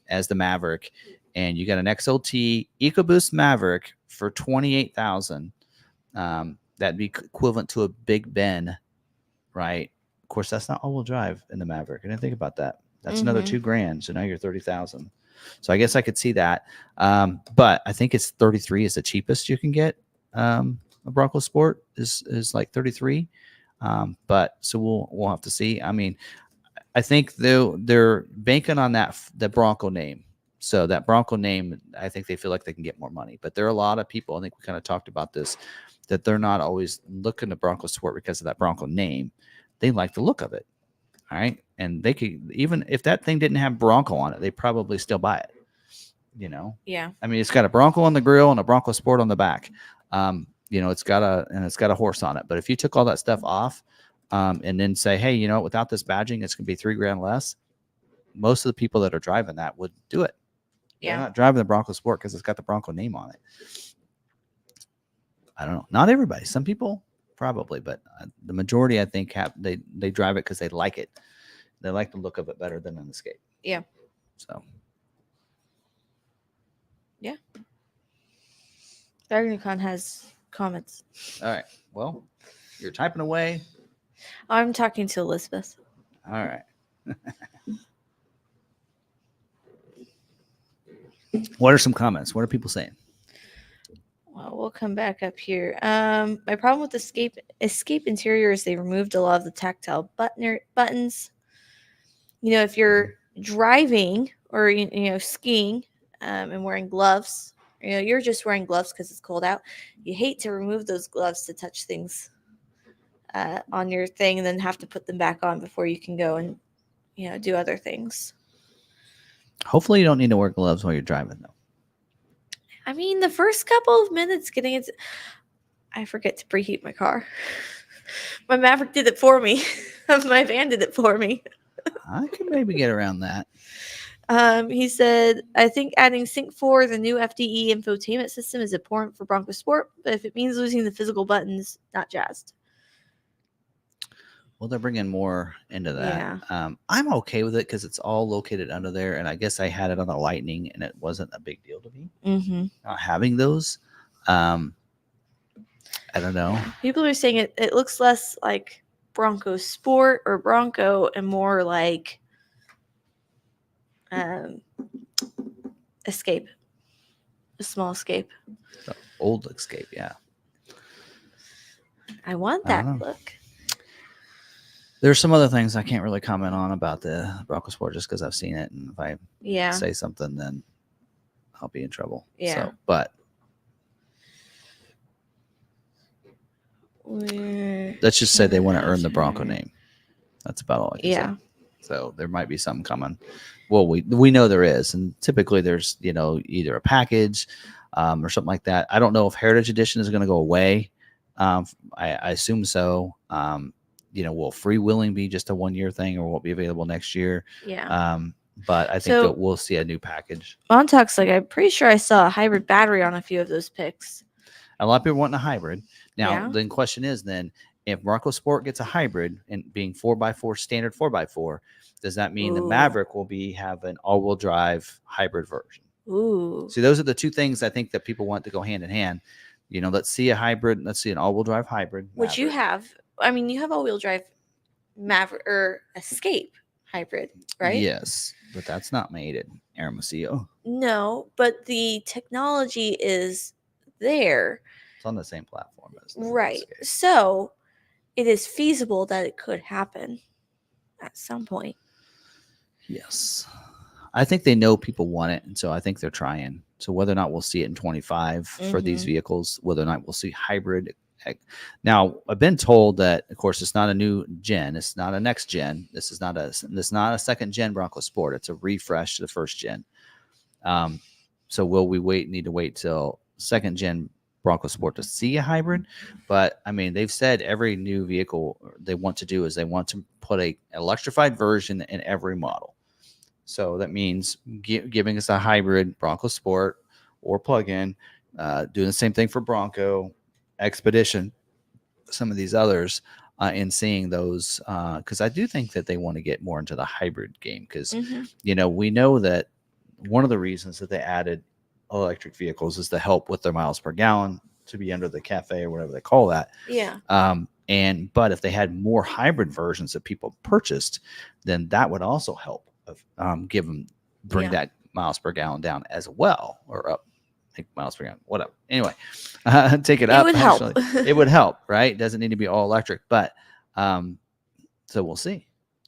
[SPEAKER 1] as the Maverick. And you got an XLT EcoBoost Maverick for $28,000. That'd be equivalent to a Big Ben, right? Of course, that's not all-wheel drive in the Maverick. I didn't think about that. That's another $2,000. So now you're 30,000. So I guess I could see that. But I think it's 33 is the cheapest you can get. A Bronco Sport is like 33. But so we'll have to see. I mean, I think they're banking on the Bronco name. So that Bronco name, I think they feel like they can get more money. But there are a lot of people, I think we kind of talked about this, that they're not always looking to Bronco Sport because of that Bronco name. They like the look of it. All right. And they could, even if that thing didn't have Bronco on it, they probably still buy it.
[SPEAKER 2] Yeah.
[SPEAKER 1] I mean, it's got a Bronco on the grill and a Bronco Sport on the back. It's got a horse on it. But if you took all that stuff off and then say, hey, without this badging, it's going to be $3,000 less. Most of the people that are driving that would do it. They're not driving the Bronco Sport because it's got the Bronco name on it. I don't know. Not everybody. Some people probably, but the majority, I think, they drive it because they like it. They like the look of it better than an Escape.
[SPEAKER 2] Yeah.
[SPEAKER 1] So.
[SPEAKER 2] Yeah. Dragonicon has comments.
[SPEAKER 1] All right. Well, you're typing away.
[SPEAKER 2] I'm talking to Elizabeth.
[SPEAKER 1] All right. What are some comments? What are people saying?
[SPEAKER 2] Well, we'll come back up here. My problem with Escape interior is they removed a lot of the tactile buttons. If you're driving or skiing and wearing gloves, you're just wearing gloves because it's cold out. You hate to remove those gloves to touch things on your thing and then have to put them back on before you can go and do other things.
[SPEAKER 1] Hopefully, you don't need to wear gloves while you're driving, though.
[SPEAKER 2] I mean, the first couple of minutes getting it, I forget to preheat my car. My Maverick did it for me. My van did it for me.
[SPEAKER 1] I could maybe get around that.
[SPEAKER 2] He said, I think adding Sync 4, the new FDE infotainment system, is important for Bronco Sport, but if it means losing the physical buttons, not jazzed.
[SPEAKER 1] Well, they're bringing more into that.
[SPEAKER 2] Yeah.
[SPEAKER 1] I'm okay with it because it's all located under there, and I guess I had it on the Lightning, and it wasn't a big deal to me not having those. I don't know.
[SPEAKER 2] People are saying it looks less like Bronco Sport or Bronco and more like Escape. A small Escape.
[SPEAKER 1] The old Escape, yeah.
[SPEAKER 2] I want that look.
[SPEAKER 1] There's some other things I can't really comment on about the Bronco Sport just because I've seen it, and if I say something, then I'll be in trouble.
[SPEAKER 2] Yeah.
[SPEAKER 1] So, but let's just say they want to earn the Bronco name. That's about all I can say. So there might be something coming. Well, we know there is, and typically there's either a package or something like that. I don't know if Heritage Edition is going to go away. I assume so. Will freewheeling be just a 1-year thing, or will it be available next year?
[SPEAKER 2] Yeah.
[SPEAKER 1] But I think that we'll see a new package.
[SPEAKER 2] Montauk's I'm pretty sure I saw a hybrid battery on a few of those pics.
[SPEAKER 1] A lot of people wanting a hybrid. Now, the question is then, if Bronco Sport gets a hybrid and being 4x4 standard 4x4, does that mean the Maverick will have an all-wheel drive hybrid version?
[SPEAKER 2] Ooh.
[SPEAKER 1] See, those are the two things I think that people want to go hand in hand. Let's see a hybrid. Let's see an all-wheel drive hybrid.
[SPEAKER 2] Which you have. I mean, you have all-wheel drive Maverick or Escape hybrid, right?
[SPEAKER 1] Yes, but that's not made in Hermosillo.
[SPEAKER 2] No, but the technology is there.
[SPEAKER 1] It's on the same platform as
[SPEAKER 2] right.
[SPEAKER 1] Escape.
[SPEAKER 2] So it is feasible that it could happen at some point.
[SPEAKER 1] Yes. I think they know people want it, and so I think they're trying. So whether or not we'll see it in 25 for these vehicles, whether or not we'll see hybrid. Now, I've been told that, of course, it's not a new gen. It's not a next gen. This is not a second gen Bronco Sport. It's a refresh to the first gen. So will we need to wait till second gen Bronco Sport to see a hybrid? But I mean, they've said every new vehicle they want to do is they want to put a electrified version in every model. So that means giving us a hybrid Bronco Sport or plug-in, doing the same thing for Bronco, Expedition, some of these others, and seeing those, because I do think that they want to get more into the hybrid game because, we know that one of the reasons that they added electric vehicles is to help with their miles per gallon, to be under the CAFE or whatever they call that.
[SPEAKER 2] Yeah.
[SPEAKER 1] But if they had more hybrid versions that people purchased, then that would also help bring that miles per gallon down as well, or up. Miles per gallon, whatever. Anyway, take it up.
[SPEAKER 2] It would help.
[SPEAKER 1] It would help, right? It doesn't need to be all electric, but so we'll see.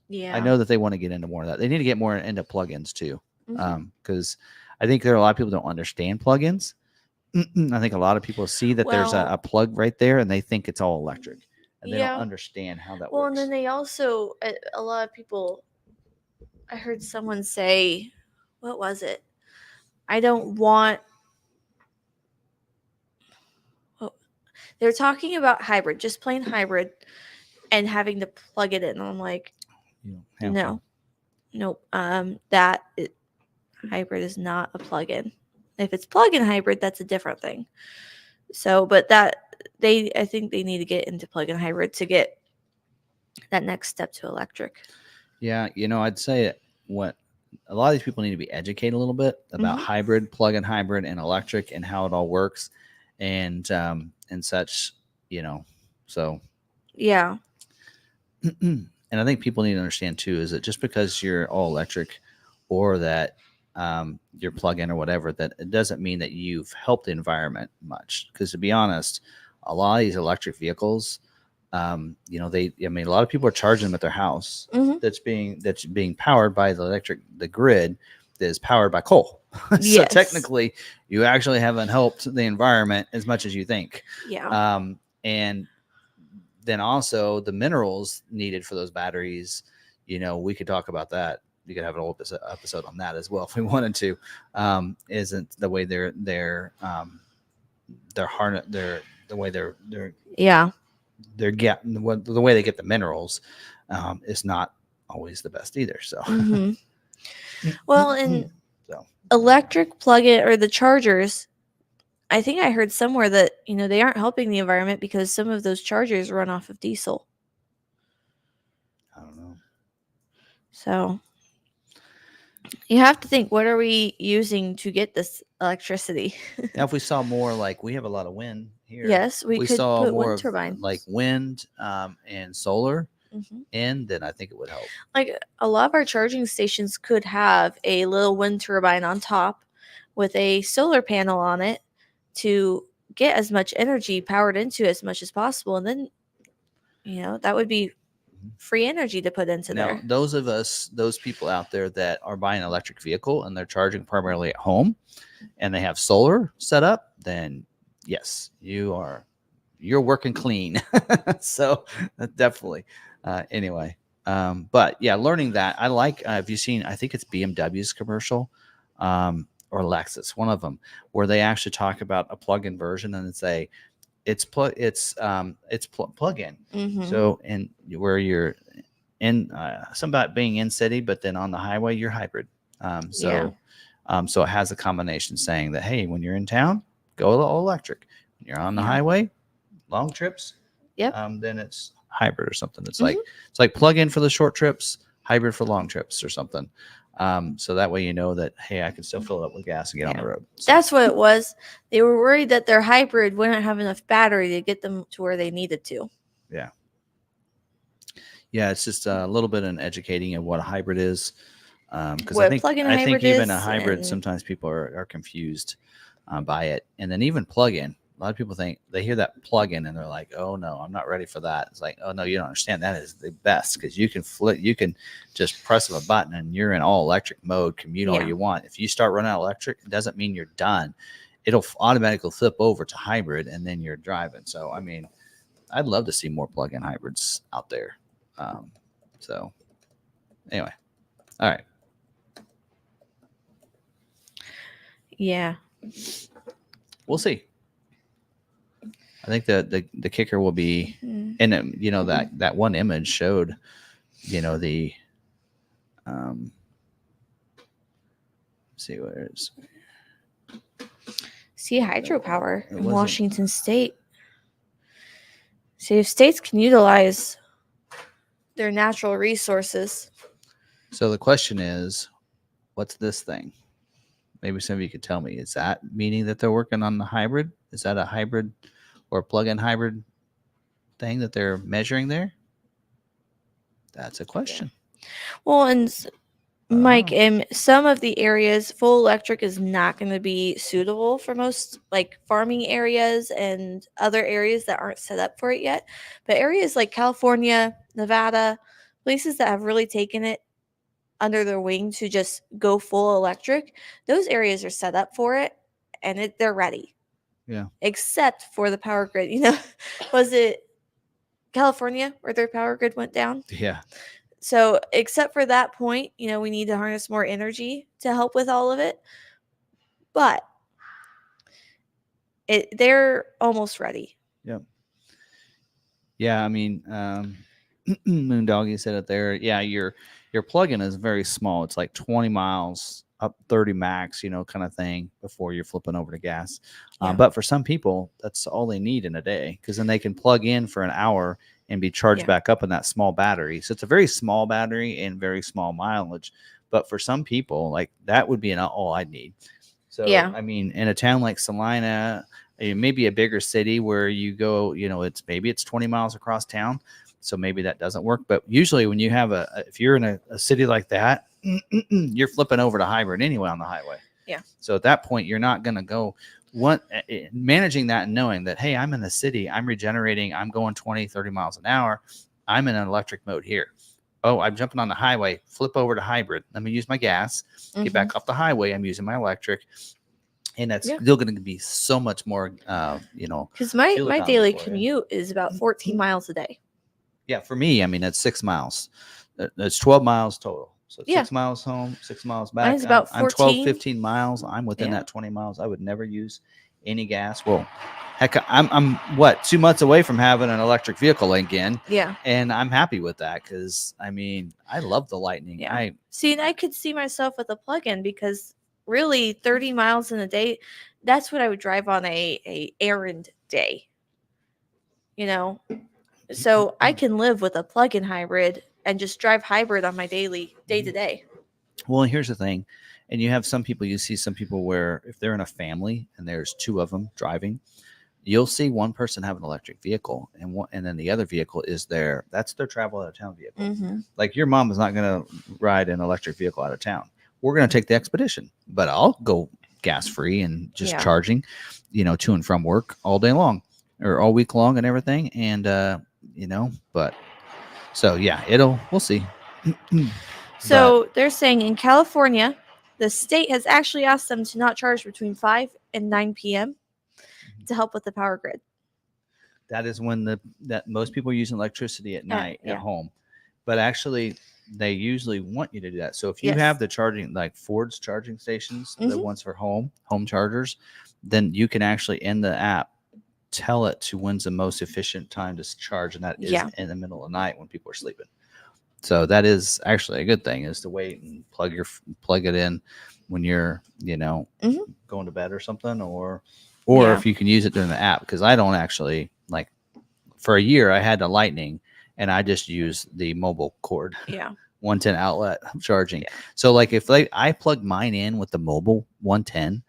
[SPEAKER 2] Yeah.
[SPEAKER 1] I know that they want to get into more of that. They need to get more into plugins too, because I think there are a lot of people who don't understand plugins. I think a lot of people see that there's a plug right there, and they think it's all electric, and they don't understand how that works.
[SPEAKER 2] Well, and then they also, a lot of people, I heard someone say, what was it? I don't want. They're talking about hybrid, just plain hybrid, and having to plug it in. And I'm like, no, nope. Hybrid is not a plug-in. If it's plug-in hybrid, that's a different thing. So, but I think they need to get into plug-in hybrid to get that next step to electric.
[SPEAKER 1] Yeah, I'd say what a lot of these people need to be educated a little bit about hybrid, plug-in hybrid, and electric, and how it all works. And such, so
[SPEAKER 2] yeah.
[SPEAKER 1] And I think people need to understand too is that just because you're all electric or that you're plug-in or whatever, that it doesn't mean that you've helped the environment much. Because to be honest, a lot of these electric vehicles, a lot of people are charging them at their house. That's being powered by the grid that is powered by coal. So technically, you actually haven't helped the environment as much as you think.
[SPEAKER 2] Yeah.
[SPEAKER 1] And then also the minerals needed for those batteries, we could talk about that. You could have an old episode on that as well if we wanted to. Isn't the way the way
[SPEAKER 2] Yeah.
[SPEAKER 1] they're getting the way they get the minerals is not always the best either. So,
[SPEAKER 2] hmm Well, and
[SPEAKER 1] so
[SPEAKER 2] electric plug-in or the chargers, I think I heard somewhere that, they aren't helping the environment because some of those chargers run off of diesel.
[SPEAKER 1] I don't know.
[SPEAKER 2] So you have to think, what are we using to get this electricity?
[SPEAKER 1] Now, if we saw more, like we have a lot of wind here.
[SPEAKER 2] Yes, we could
[SPEAKER 1] saw
[SPEAKER 2] put
[SPEAKER 1] more
[SPEAKER 2] wind
[SPEAKER 1] of
[SPEAKER 2] turbines.
[SPEAKER 1] like wind and solar
[SPEAKER 2] Mhm.
[SPEAKER 1] in, then I think it would help.
[SPEAKER 2] Like a lot of our charging stations could have a little wind turbine on top with a solar panel on it to get as much energy powered into as much as possible. And then, that would be free energy to put into
[SPEAKER 1] Now,
[SPEAKER 2] there.
[SPEAKER 1] those people out there that are buying an electric vehicle and they're charging primarily at home and they have solar set up, then yes, you're working clean. So definitely. Anyway, but yeah, learning that I like. Have you seen? I think it's BMW's commercial, or Lexus, one of them, where they actually talk about a plug-in version and say it's plug-in.
[SPEAKER 2] Mhm.
[SPEAKER 1] So, and where you're in some about being in city, but then on the highway you're hybrid. So it has a combination saying that, hey, when you're in town, go all electric. When you're on the highway, long trips,
[SPEAKER 2] Yep.
[SPEAKER 1] Then it's hybrid or something. It's like plug in for the short trips, hybrid for long trips or something. So that way that, hey, I can still fill it up with gas and get on the road. So.
[SPEAKER 2] That's what it was. They were worried that their hybrid wouldn't have enough battery to get them to where they needed to.
[SPEAKER 1] Yeah. Yeah, it's just a little bit in educating of what a hybrid is. Because I think even a hybrid, sometimes people are confused by it. And then even plug-in, a lot of people think they hear that plug-in and they're like, oh no, I'm not ready for that. It's like, oh no, you don't understand. That is the best because you can just press a button and you're in all electric mode, commute all you want. If you start running out of electric, it doesn't mean you're done. It'll automatically flip over to hybrid and then you're driving. So, I mean, I'd love to see more plug-in hybrids out there. So anyway, all right.
[SPEAKER 2] Yeah.
[SPEAKER 1] We'll see. I think the kicker will be, and that one image showed, the, see where it's.
[SPEAKER 2] See hydropower in Washington State. See if states can utilize their natural resources.
[SPEAKER 1] So the question is, what's this thing? Maybe some of you could tell me. Is that meaning that they're working on the hybrid? Is that a hybrid or plug-in hybrid thing that they're measuring there? That's a question.
[SPEAKER 2] Well, and Mike, in some of the areas, full electric is not going to be suitable for most like farming areas and other areas that aren't set up for it yet. But areas like California, Nevada, places that have really taken it under their wing to just go full electric, those areas are set up for it and they're ready.
[SPEAKER 1] Yeah.
[SPEAKER 2] Except for the power grid. Was it California where their power grid went down?
[SPEAKER 1] Yeah.
[SPEAKER 2] So except for that point, we need to harness more energy to help with all of it. But they're almost ready.
[SPEAKER 1] Yep. Yeah, I mean, Moondoggy said it there. Yeah, your plug-in is very small. It's like 20 miles up 30 max, kind of thing before you're flipping over to gas. But for some people, that's all they need in a day because then they can plug in for an hour and be charged back up in that small battery. So it's a very small battery and very small mileage. But for some people, like that would be all I'd need. So, I mean, in a town like Salina, maybe a bigger city where you go, it's 20 miles across town. So maybe that doesn't work. But usually when you have if you're in a city like that, you're flipping over to hybrid anyway on the highway.
[SPEAKER 2] Yeah.
[SPEAKER 1] So at that point, you're not going to go managing that and knowing that, hey, I'm in the city, I'm regenerating, I'm going 20, 30 miles an hour. I'm in an electric mode here. Oh, I'm jumping on the highway, flip over to hybrid. Let me use my gas, get back off the highway. I'm using my electric. And that's still going to be so much more,
[SPEAKER 2] because my daily commute is about 14 miles a day.
[SPEAKER 1] Yeah, for me, I mean, it's 6 miles. It's 12 miles total. So
[SPEAKER 2] Yeah.
[SPEAKER 1] 6 miles home, 6 miles back.
[SPEAKER 2] Mine's about
[SPEAKER 1] I'm 12,
[SPEAKER 2] 14.
[SPEAKER 1] 15 miles. I'm within
[SPEAKER 2] Yeah.
[SPEAKER 1] that 20 miles. I would never use any gas. Well, heck, I'm what, 2 months away from having an electric vehicle again.
[SPEAKER 2] Yeah.
[SPEAKER 1] And I'm happy with that because, I mean, I love the Lightning.
[SPEAKER 2] Yeah. See, and I could see myself with a plug-in because really 30 miles in a day, that's what I would drive on a errand day. You know, so I can live with a plug-in hybrid and just drive hybrid on my daily day to day.
[SPEAKER 1] Well, here's the thing. And you have some people, you see some people where if they're in a family and there's two of them driving, you'll see one person have an electric vehicle and then the other vehicle is that's their travel out of town vehicle.
[SPEAKER 2] Mm-hmm.
[SPEAKER 1] Like your mom is not going to ride an electric vehicle out of town. We're going to take the Expedition, but I'll go gas free and just charging, to and from work all day long or all week long and everything. And, but so yeah, we'll see.
[SPEAKER 2] So they're saying in California, the state has actually asked them to not charge between 5 and 9 p.m. to help with the power grid.
[SPEAKER 1] That is when that most people use electricity at night at home, but actually they usually want you to do that. So if you have the charging, like Ford's charging stations, the ones for home chargers, then you can actually in the app tell it to when's the most efficient time to charge, and that is in the middle of the night when people are sleeping. So that is actually a good thing, is to wait and plug it in when you're going to bed or something, or if you can use it during the app. Because I don't actually, like, for a year I had the Lightning and I just used the mobile cord 110 outlet charging. So like if I plugged mine in with the mobile 110,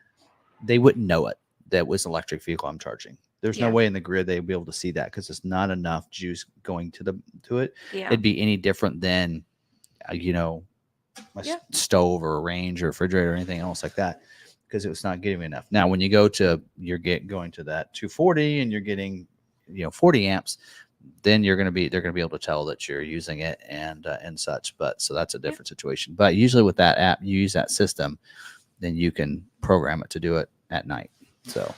[SPEAKER 1] they wouldn't know it that was an electric vehicle I'm charging. There's no way in the grid they'd be able to see that because it's not enough juice going to it. It'd be any different than my stove or a range or refrigerator or anything else like that, because it was not getting enough. Now when you go to going to that 240 and you're getting 40 amps, then they're going to be able to tell that you're using it and such. But so that's a different situation. But usually with that app, you use that system, then you can program it to do it at night. So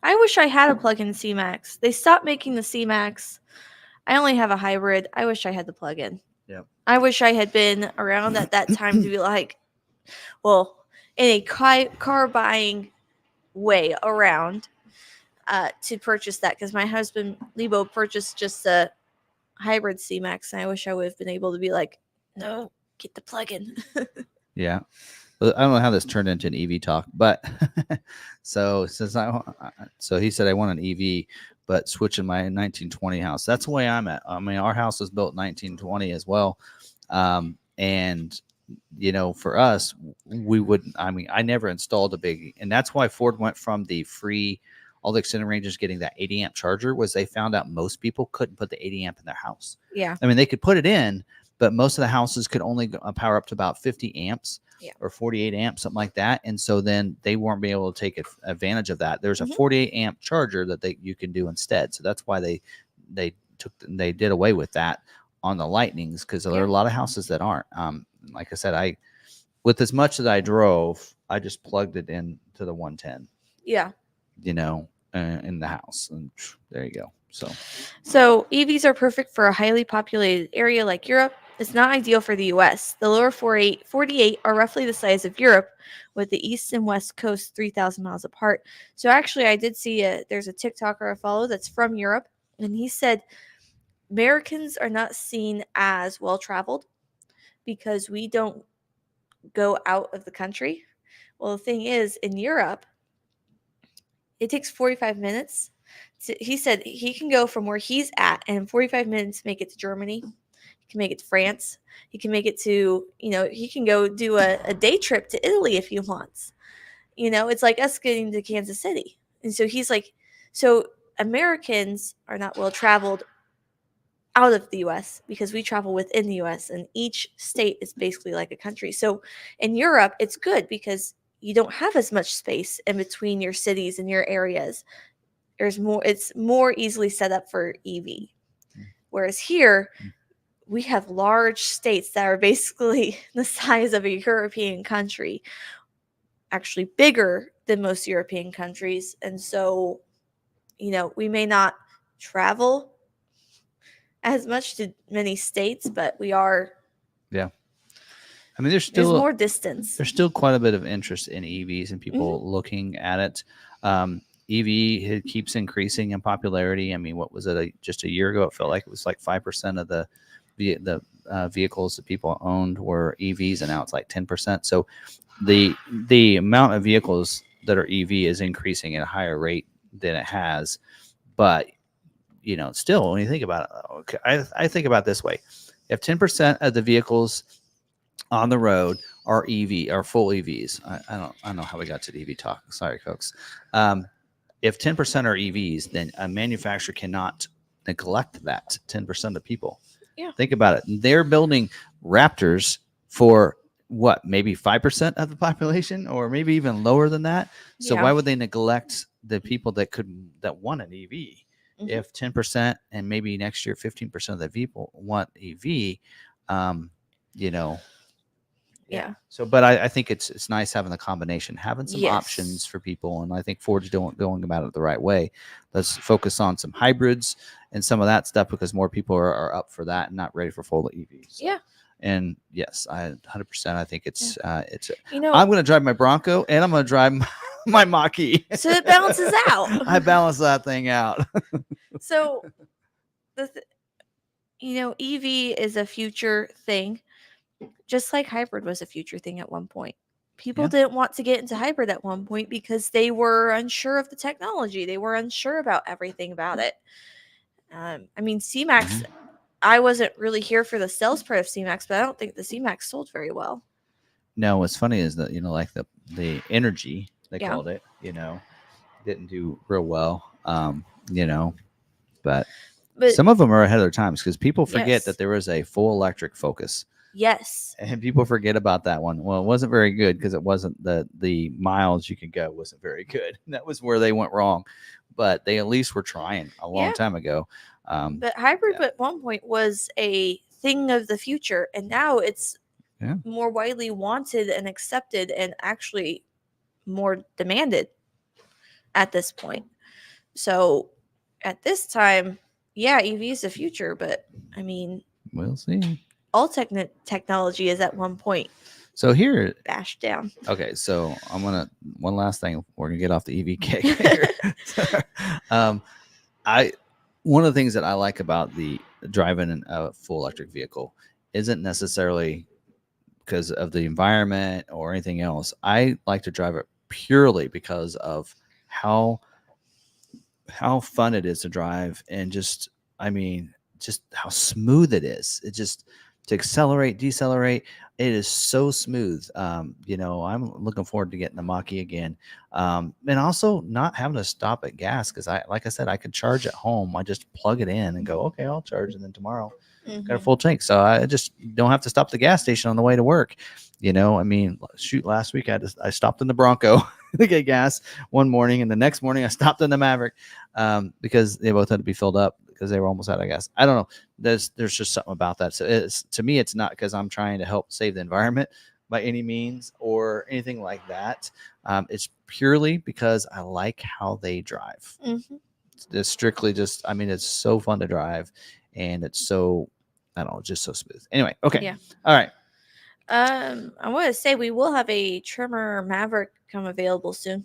[SPEAKER 2] I wish I had a plug-in C-Max. They stopped making the C-Max. I only have a hybrid. I wish I had the plug-in.
[SPEAKER 1] Yeah.
[SPEAKER 2] I wish I had been around at that time to be like, well, in a car buying way around to purchase that, because my husband Lebo purchased just a hybrid C-Max, and I wish I would have been able to be like, no, get the plug-in.
[SPEAKER 1] Yeah. I don't know how this turned into an EV talk, but so he said I want an EV, but switching my 1920 house. That's the way I'm at. I mean, our house was built 1920 as well, and for us, we wouldn't. I mean, I never installed a big, and that's why Ford went from the free, all the extended ranges getting that 80 amp charger, was they found out most people couldn't put the 80 amp in their house.
[SPEAKER 2] Yeah.
[SPEAKER 1] I mean, they could put it in, but most of the houses could only power up to about 50 amps. Or 48 amps, something like that. And so then they weren't being able to take advantage of that. There's a 48 amp charger that you can do instead. So that's why they did away with that on the Lightnings, because there are a lot of houses that aren't. Like I said, with as much as I drove, I just plugged it into the 110.
[SPEAKER 2] Yeah.
[SPEAKER 1] In the house, and there you go.
[SPEAKER 2] So EVs are perfect for a highly populated area like Europe. It's not ideal for the US. The lower 48 are roughly the size of Europe, with the east and west coast 3,000 miles apart. So actually, I did see there's a TikToker I follow that's from Europe, and he said Americans are not seen as well-traveled because we don't go out of the country. Well, the thing is, in Europe, it takes 45 minutes. He said he can go from where he's at and in 45 minutes make it to Germany. He can make it to France. He can make it to, he can go do a day trip to Italy if he wants. It's like us getting to Kansas City. And so he's like, so Americans are not well traveled out of the US because we travel within the US, and each state is basically like a country. So in Europe, it's good because you don't have as much space in between your cities and your areas. It's more easily set up for EV. Whereas here, we have large states that are basically the size of a European country, actually bigger than most European countries. And so, we may not travel as much to many states, but we are.
[SPEAKER 1] Yeah. I mean,
[SPEAKER 2] There's more distance.
[SPEAKER 1] there's still quite a bit of interest in EVs and
[SPEAKER 2] Mm-hmm.
[SPEAKER 1] people looking at it. EV keeps increasing in popularity. I mean, what was it? Just a year ago, it felt like it was like 5% of the vehicles that people owned were EVs, and now it's like 10%. So the amount of vehicles that are EV is increasing at a higher rate than it has. But still, when you think about it, okay, I think about it this way: if 10% of the vehicles on the road are full EVs. I don't know how we got to the EV talk. Sorry, folks. If 10% are EVs, then a manufacturer cannot neglect that 10% of people.
[SPEAKER 2] Yeah.
[SPEAKER 1] Think about it. They're building Raptors for what, maybe 5% of the population, or maybe even lower than that. So
[SPEAKER 2] Yeah.
[SPEAKER 1] why would they neglect the people that want an EV?
[SPEAKER 2] Mm-hmm.
[SPEAKER 1] If 10% and maybe next year 15% of the people want EV,
[SPEAKER 2] Yeah.
[SPEAKER 1] So, but I think it's nice having the combination, having some
[SPEAKER 2] Yes.
[SPEAKER 1] options for people, and I think Ford's going about it the right way. Let's focus on some hybrids and some of that stuff, because more people are up for that and not ready for full EVs. So,
[SPEAKER 2] Yeah.
[SPEAKER 1] And yes, I 100%. I think it's I'm
[SPEAKER 2] I'm
[SPEAKER 1] going to drive my Bronco and I'm going to drive my Mach-E.
[SPEAKER 2] So it balances out.
[SPEAKER 1] I balance that thing out.
[SPEAKER 2] So EV is a future thing, just like hybrid was a future thing at one point. People didn't want to get into hybrid at one point because they were unsure of the technology. They were unsure about everything about it. I mean, C-Max, I wasn't really here for the sales part of C-Max, but I don't think the C-Max sold very well.
[SPEAKER 1] No, what's funny is that, like the energy, they
[SPEAKER 2] Yeah.
[SPEAKER 1] called it, didn't do real well. But some of them are ahead of their times, because people forget that there was a full electric Focus.
[SPEAKER 2] Yes.
[SPEAKER 1] And people forget about that one. Well, it wasn't very good because it wasn't the miles you could go wasn't very good. That was where they went wrong. But they at least were trying a long time ago.
[SPEAKER 2] But hybrid at one point was a thing of the future, and now it's more widely wanted and accepted, and actually more demanded at this point. So at this time, EV is the future, but I mean,
[SPEAKER 1] we'll see.
[SPEAKER 2] All technology is at one point.
[SPEAKER 1] So here,
[SPEAKER 2] bashed down.
[SPEAKER 1] Okay, so one last thing. We're gonna get off the EV kick here. One of the things that I like about the driving a full electric vehicle isn't necessarily because of the environment or anything else. I like to drive it purely because of how fun it is to drive, and just how smooth it is. It just to accelerate, decelerate. It is so smooth. I'm looking forward to getting the Mach-E again, and also not having to stop at gas, because like I said, I could charge at home. I just plug it in and go, okay, I'll charge, and then tomorrow got a full tank. So I just don't have to stop at the gas station on the way to work. Last week I stopped in the Bronco to get gas one morning, and the next morning I stopped in the Maverick because they both had to be filled up because they were almost out of gas. I don't know. There's just something about that. So to me, it's not because I'm trying to help save the environment by any means or anything like that. It's purely because I like how they drive.
[SPEAKER 2] Mm-hmm.
[SPEAKER 1] It's strictly just, it's so fun to drive, and it's so, I don't know, just so smooth. Anyway, okay.
[SPEAKER 2] Yeah.
[SPEAKER 1] All right.
[SPEAKER 2] I want to say we will have a trimmer Maverick come available soon.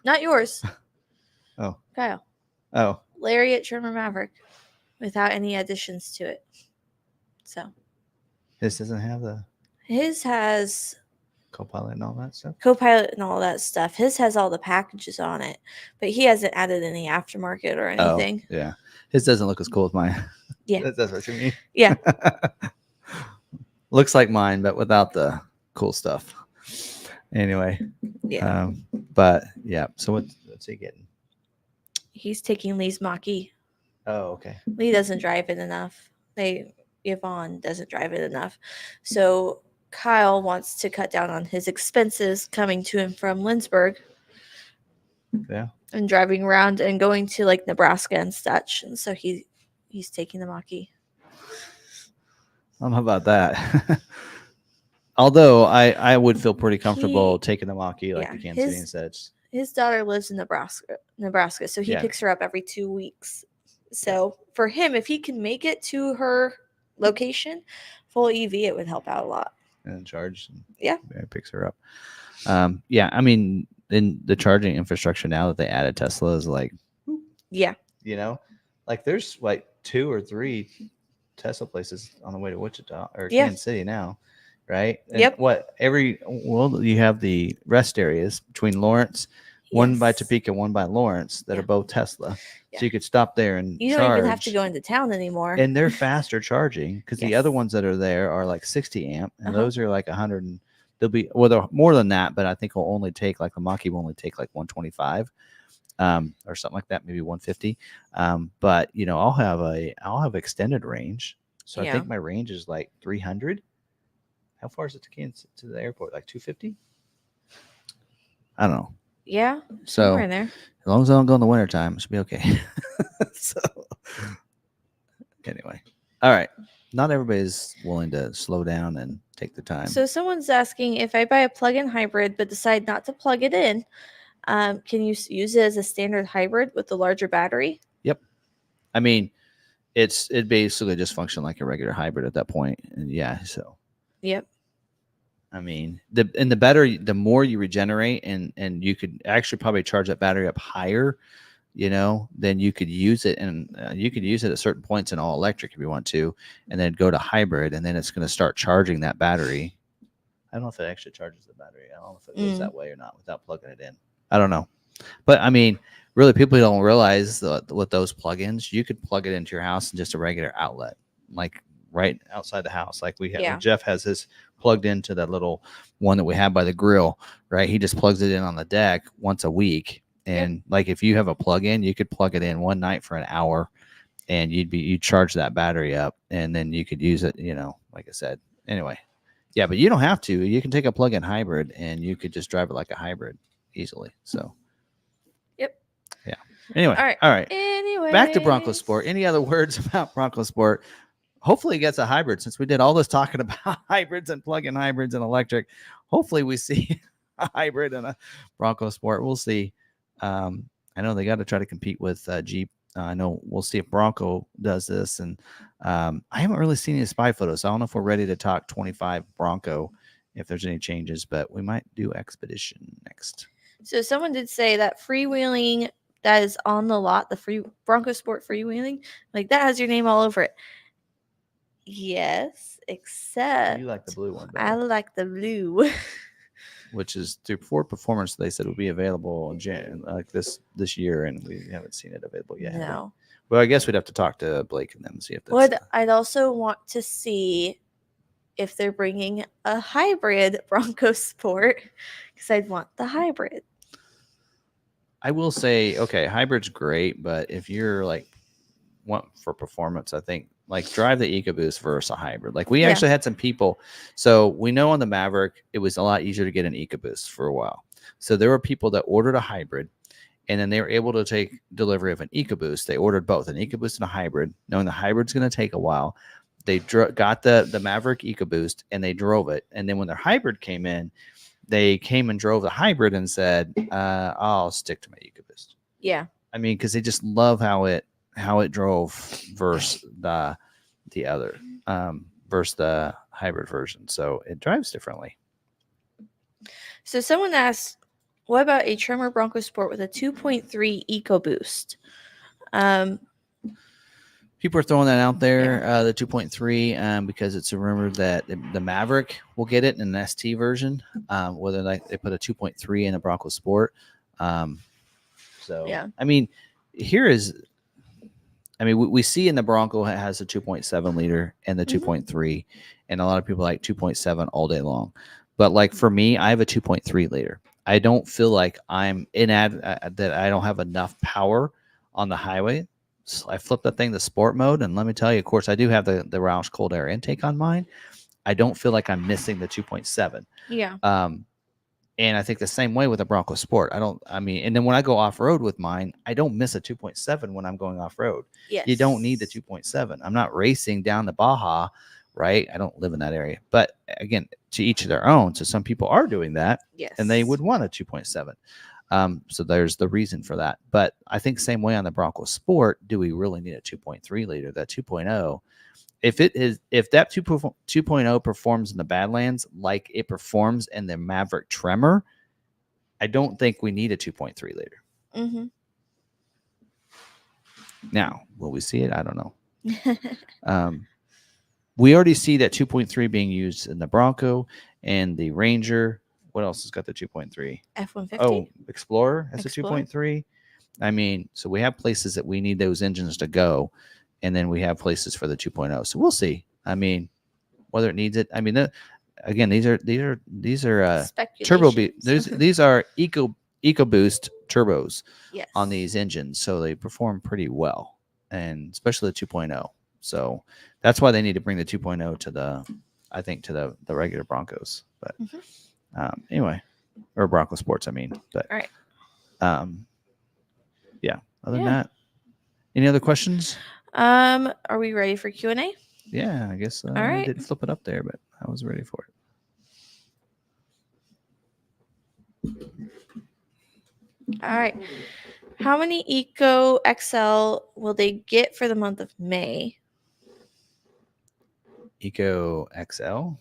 [SPEAKER 2] Not yours.
[SPEAKER 1] Oh.
[SPEAKER 2] Kyle.
[SPEAKER 1] Oh.
[SPEAKER 2] Lariat trimmer Maverick without any additions to it. So.
[SPEAKER 1] His doesn't have the.
[SPEAKER 2] His has.
[SPEAKER 1] Copilot and all that stuff?
[SPEAKER 2] Copilot and all that stuff. His has all the packages on it, but he hasn't added any aftermarket or anything.
[SPEAKER 1] Oh, yeah. His doesn't look as cool as mine.
[SPEAKER 2] Yeah.
[SPEAKER 1] That's what you mean?
[SPEAKER 2] Yeah.
[SPEAKER 1] Looks like mine, but without the cool stuff. Anyway.
[SPEAKER 2] Yeah.
[SPEAKER 1] But, yeah. So what's he getting?
[SPEAKER 2] He's taking Lee's Mach-E.
[SPEAKER 1] Oh, okay.
[SPEAKER 2] Lee doesn't drive it enough. Yvonne doesn't drive it enough. So Kyle wants to cut down on his expenses coming to and from Lindsborg.
[SPEAKER 1] Yeah.
[SPEAKER 2] And driving around and going to like Nebraska and such. And so he's taking the Mach-E. I
[SPEAKER 1] don't know about that. Although I would feel pretty comfortable taking the Mach-E like the Kansas City and such.
[SPEAKER 2] His daughter lives in Nebraska, so he picks her up every 2 weeks. So for him, if he can make it to her location, full EV, it would help out a lot.
[SPEAKER 1] And charge. And
[SPEAKER 2] Yeah.
[SPEAKER 1] It picks her up. Yeah, I mean, in the charging infrastructure now that they added Tesla is like,
[SPEAKER 2] Yeah.
[SPEAKER 1] you know, like there's like 2 or 3 Tesla places on the way to Wichita or
[SPEAKER 2] Yeah.
[SPEAKER 1] Kansas City now, right? And
[SPEAKER 2] Yep.
[SPEAKER 1] you have the rest areas between Lawrence, one by
[SPEAKER 2] Yes.
[SPEAKER 1] Topeka, one by Lawrence that
[SPEAKER 2] Yeah.
[SPEAKER 1] are both Tesla.
[SPEAKER 2] Yeah.
[SPEAKER 1] So you could stop there and
[SPEAKER 2] You
[SPEAKER 1] charge.
[SPEAKER 2] don't even have to go into town anymore.
[SPEAKER 1] And they're faster charging because the
[SPEAKER 2] Yes.
[SPEAKER 1] other ones that are there are like 60 amp, and
[SPEAKER 2] Uh-huh.
[SPEAKER 1] those are like 100. And they'll be they're more than that, but I think will only take like the Mach-E will only take like 125. Or something like that, maybe 150. But you know, I'll have extended range. So I
[SPEAKER 2] Yeah.
[SPEAKER 1] think my range is like 300. How far is it to Kansas to the airport? Like 250? I don't know.
[SPEAKER 2] Yeah.
[SPEAKER 1] So
[SPEAKER 2] Somewhere in there.
[SPEAKER 1] as long as I don't go in the wintertime, it should be okay. So anyway. All right. Not everybody's willing to slow down and take the time.
[SPEAKER 2] So someone's asking, if I buy a plug-in hybrid but decide not to plug it in, can you use it as a standard hybrid with the larger battery?
[SPEAKER 1] Yep. I mean, it basically just functions like a regular hybrid at that point. And yeah, so
[SPEAKER 2] Yep.
[SPEAKER 1] I mean, the better, the more you regenerate, and you could actually probably charge that battery up higher, you know, then you could use it, and you could use it at certain points in all electric if you want to, and then go to hybrid, and then it's going to start charging that battery. I don't know if it actually charges the battery. I don't know if it goes that way or not without plugging it in. I don't know, but I mean, really, people don't realize with those plugins, you could plug it into your house in just a regular outlet, like right outside the house. Like we have,
[SPEAKER 2] Yeah.
[SPEAKER 1] Jeff has his plugged into that little one that we have by the grill, right? He just plugs it in on the deck once a week. And like, if you have a plug-in, you could plug it in one night for an hour, and you'd charge that battery up, and then you could use it, you know, like I said. Anyway, yeah, but you don't have to. You can take a plug-in hybrid, and you could just drive it like a hybrid easily. So,
[SPEAKER 2] Yep.
[SPEAKER 1] Yeah. Anyway.
[SPEAKER 2] All right.
[SPEAKER 1] Anyway. Back to Bronco Sport. Any other words about Bronco Sport? Hopefully it gets a hybrid, since we did all this talking about hybrids and plug-in hybrids and electric. Hopefully we see a hybrid and a Bronco Sport. We'll see. I know they got to try to compete with Jeep. I know we'll see if Bronco does this. And I haven't really seen any spy photos. So I don't know if we're ready to talk 25 Bronco, if there's any changes, but we might do Expedition next.
[SPEAKER 2] So someone did say that freewheeling that is on the lot, the free Bronco Sport freewheeling, like that has your name all over it. Yes, except
[SPEAKER 1] You like the blue one better.
[SPEAKER 2] I like the blue.
[SPEAKER 1] Which is through Ford Performance. They said will be available like this year, and we haven't seen it available yet.
[SPEAKER 2] No.
[SPEAKER 1] Well, I guess we'd have to talk to Blake and them and see if that's.
[SPEAKER 2] What I'd also want to see if they're bringing a hybrid Bronco Sport, because I'd want the hybrid.
[SPEAKER 1] I will say, okay, hybrid's great, but if you're like want for performance, I think like drive the EcoBoost versus a hybrid. Like we actually had some people. So we know on the Maverick, it was a lot easier to get an EcoBoost for a while. So there were people that ordered a hybrid, and then they were able to take delivery of an EcoBoost. They ordered both an EcoBoost and a hybrid, knowing the hybrid's going to take a while. They got the Maverick EcoBoost and they drove it. And then when their hybrid came in, they came and drove the hybrid and said, I'll stick to my EcoBoost.
[SPEAKER 2] Yeah.
[SPEAKER 1] I mean, because they just love how it drove versus the other versus the hybrid version. So it drives differently.
[SPEAKER 2] So someone asked, what about a Tremor Bronco Sport with a 2.3 EcoBoost?
[SPEAKER 1] People are throwing that out there, the 2.3, because it's rumored that the Maverick will get it in an ST version, whether they put a 2.3 in a Bronco Sport. So, yeah. I mean, we see in the Bronco it has a 2.7 liter and the 2.3, and a lot of people like 2.7 all day long. But like for me, I have a 2.3 liter. I don't feel like I'm that I don't have enough power on the highway. So I flipped that thing to sport mode, and let me tell you, of course, I do have the Roush cold air intake on mine. I don't feel like I'm missing the 2.7.
[SPEAKER 2] Yeah.
[SPEAKER 1] And I think the same way with a Bronco Sport. And then when I go off road with mine, I don't miss a 2.7 when I'm going off road.
[SPEAKER 2] Yes.
[SPEAKER 1] You don't need the 2.7. I'm not racing down the Baja, right? I don't live in that area. But again, to each their own. So some people are doing that.
[SPEAKER 2] Yes.
[SPEAKER 1] And they would want a 2.7. So there's the reason for that. But I think same way on the Bronco Sport, do we really need a 2.3 liter? That 2.0, if that 2.0 performs in the Badlands like it performs in the Maverick Tremor, I don't think we need a 2.3 liter.
[SPEAKER 2] Mm-hmm.
[SPEAKER 1] Now, will we see it? I don't know. We already see that 2.3 being used in the Bronco and the Ranger. What else has got the 2.3?
[SPEAKER 2] F-150.
[SPEAKER 1] Oh, Explorer has
[SPEAKER 2] Explorer.
[SPEAKER 1] a 2.3. I mean, so we have places that we need those engines to go, and then we have places for the 2.0. So we'll see. I mean, whether it needs it. I mean, again, these are turbo.
[SPEAKER 2] Speculations.
[SPEAKER 1] These are EcoBoost turbos
[SPEAKER 2] Yes.
[SPEAKER 1] on these engines, so they perform pretty well, and especially the 2.0. So that's why they need to bring the 2.0 to the regular Broncos. But anyway, or Bronco Sports, I mean. But
[SPEAKER 2] all right.
[SPEAKER 1] Yeah. Other than that, any other questions?
[SPEAKER 2] Are we ready for Q&A?
[SPEAKER 1] Yeah, I guess
[SPEAKER 2] All right.
[SPEAKER 1] I didn't flip it up there, but I was ready for it.
[SPEAKER 2] All right. How many Eco XL will they get for the month of May?
[SPEAKER 1] Eco XL,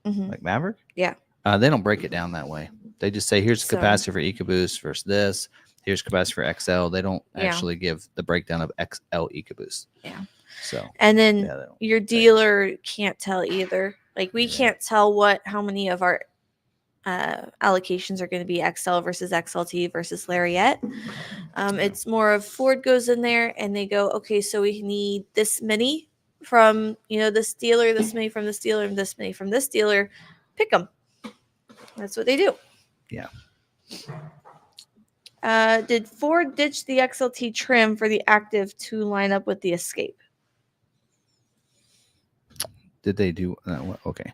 [SPEAKER 1] like Maverick?
[SPEAKER 2] Yeah.
[SPEAKER 1] They don't break it down that way. They just say here's the capacity for EcoBoost versus this. Here's capacity for XL. They don't actually give the breakdown of XL EcoBoost.
[SPEAKER 2] Yeah.
[SPEAKER 1] So
[SPEAKER 2] and then your dealer can't tell either. Like we can't tell how many of our allocations are going to be XL versus XLT versus Lariat. It's more of Ford goes in there and they go, okay, so we need this many from this dealer, this many from this dealer, and this many from this dealer. Pick them. That's what they do.
[SPEAKER 1] Yeah.
[SPEAKER 2] Did Ford ditch the XLT trim for the Active to line up with the Escape?
[SPEAKER 1] Did they do? Okay.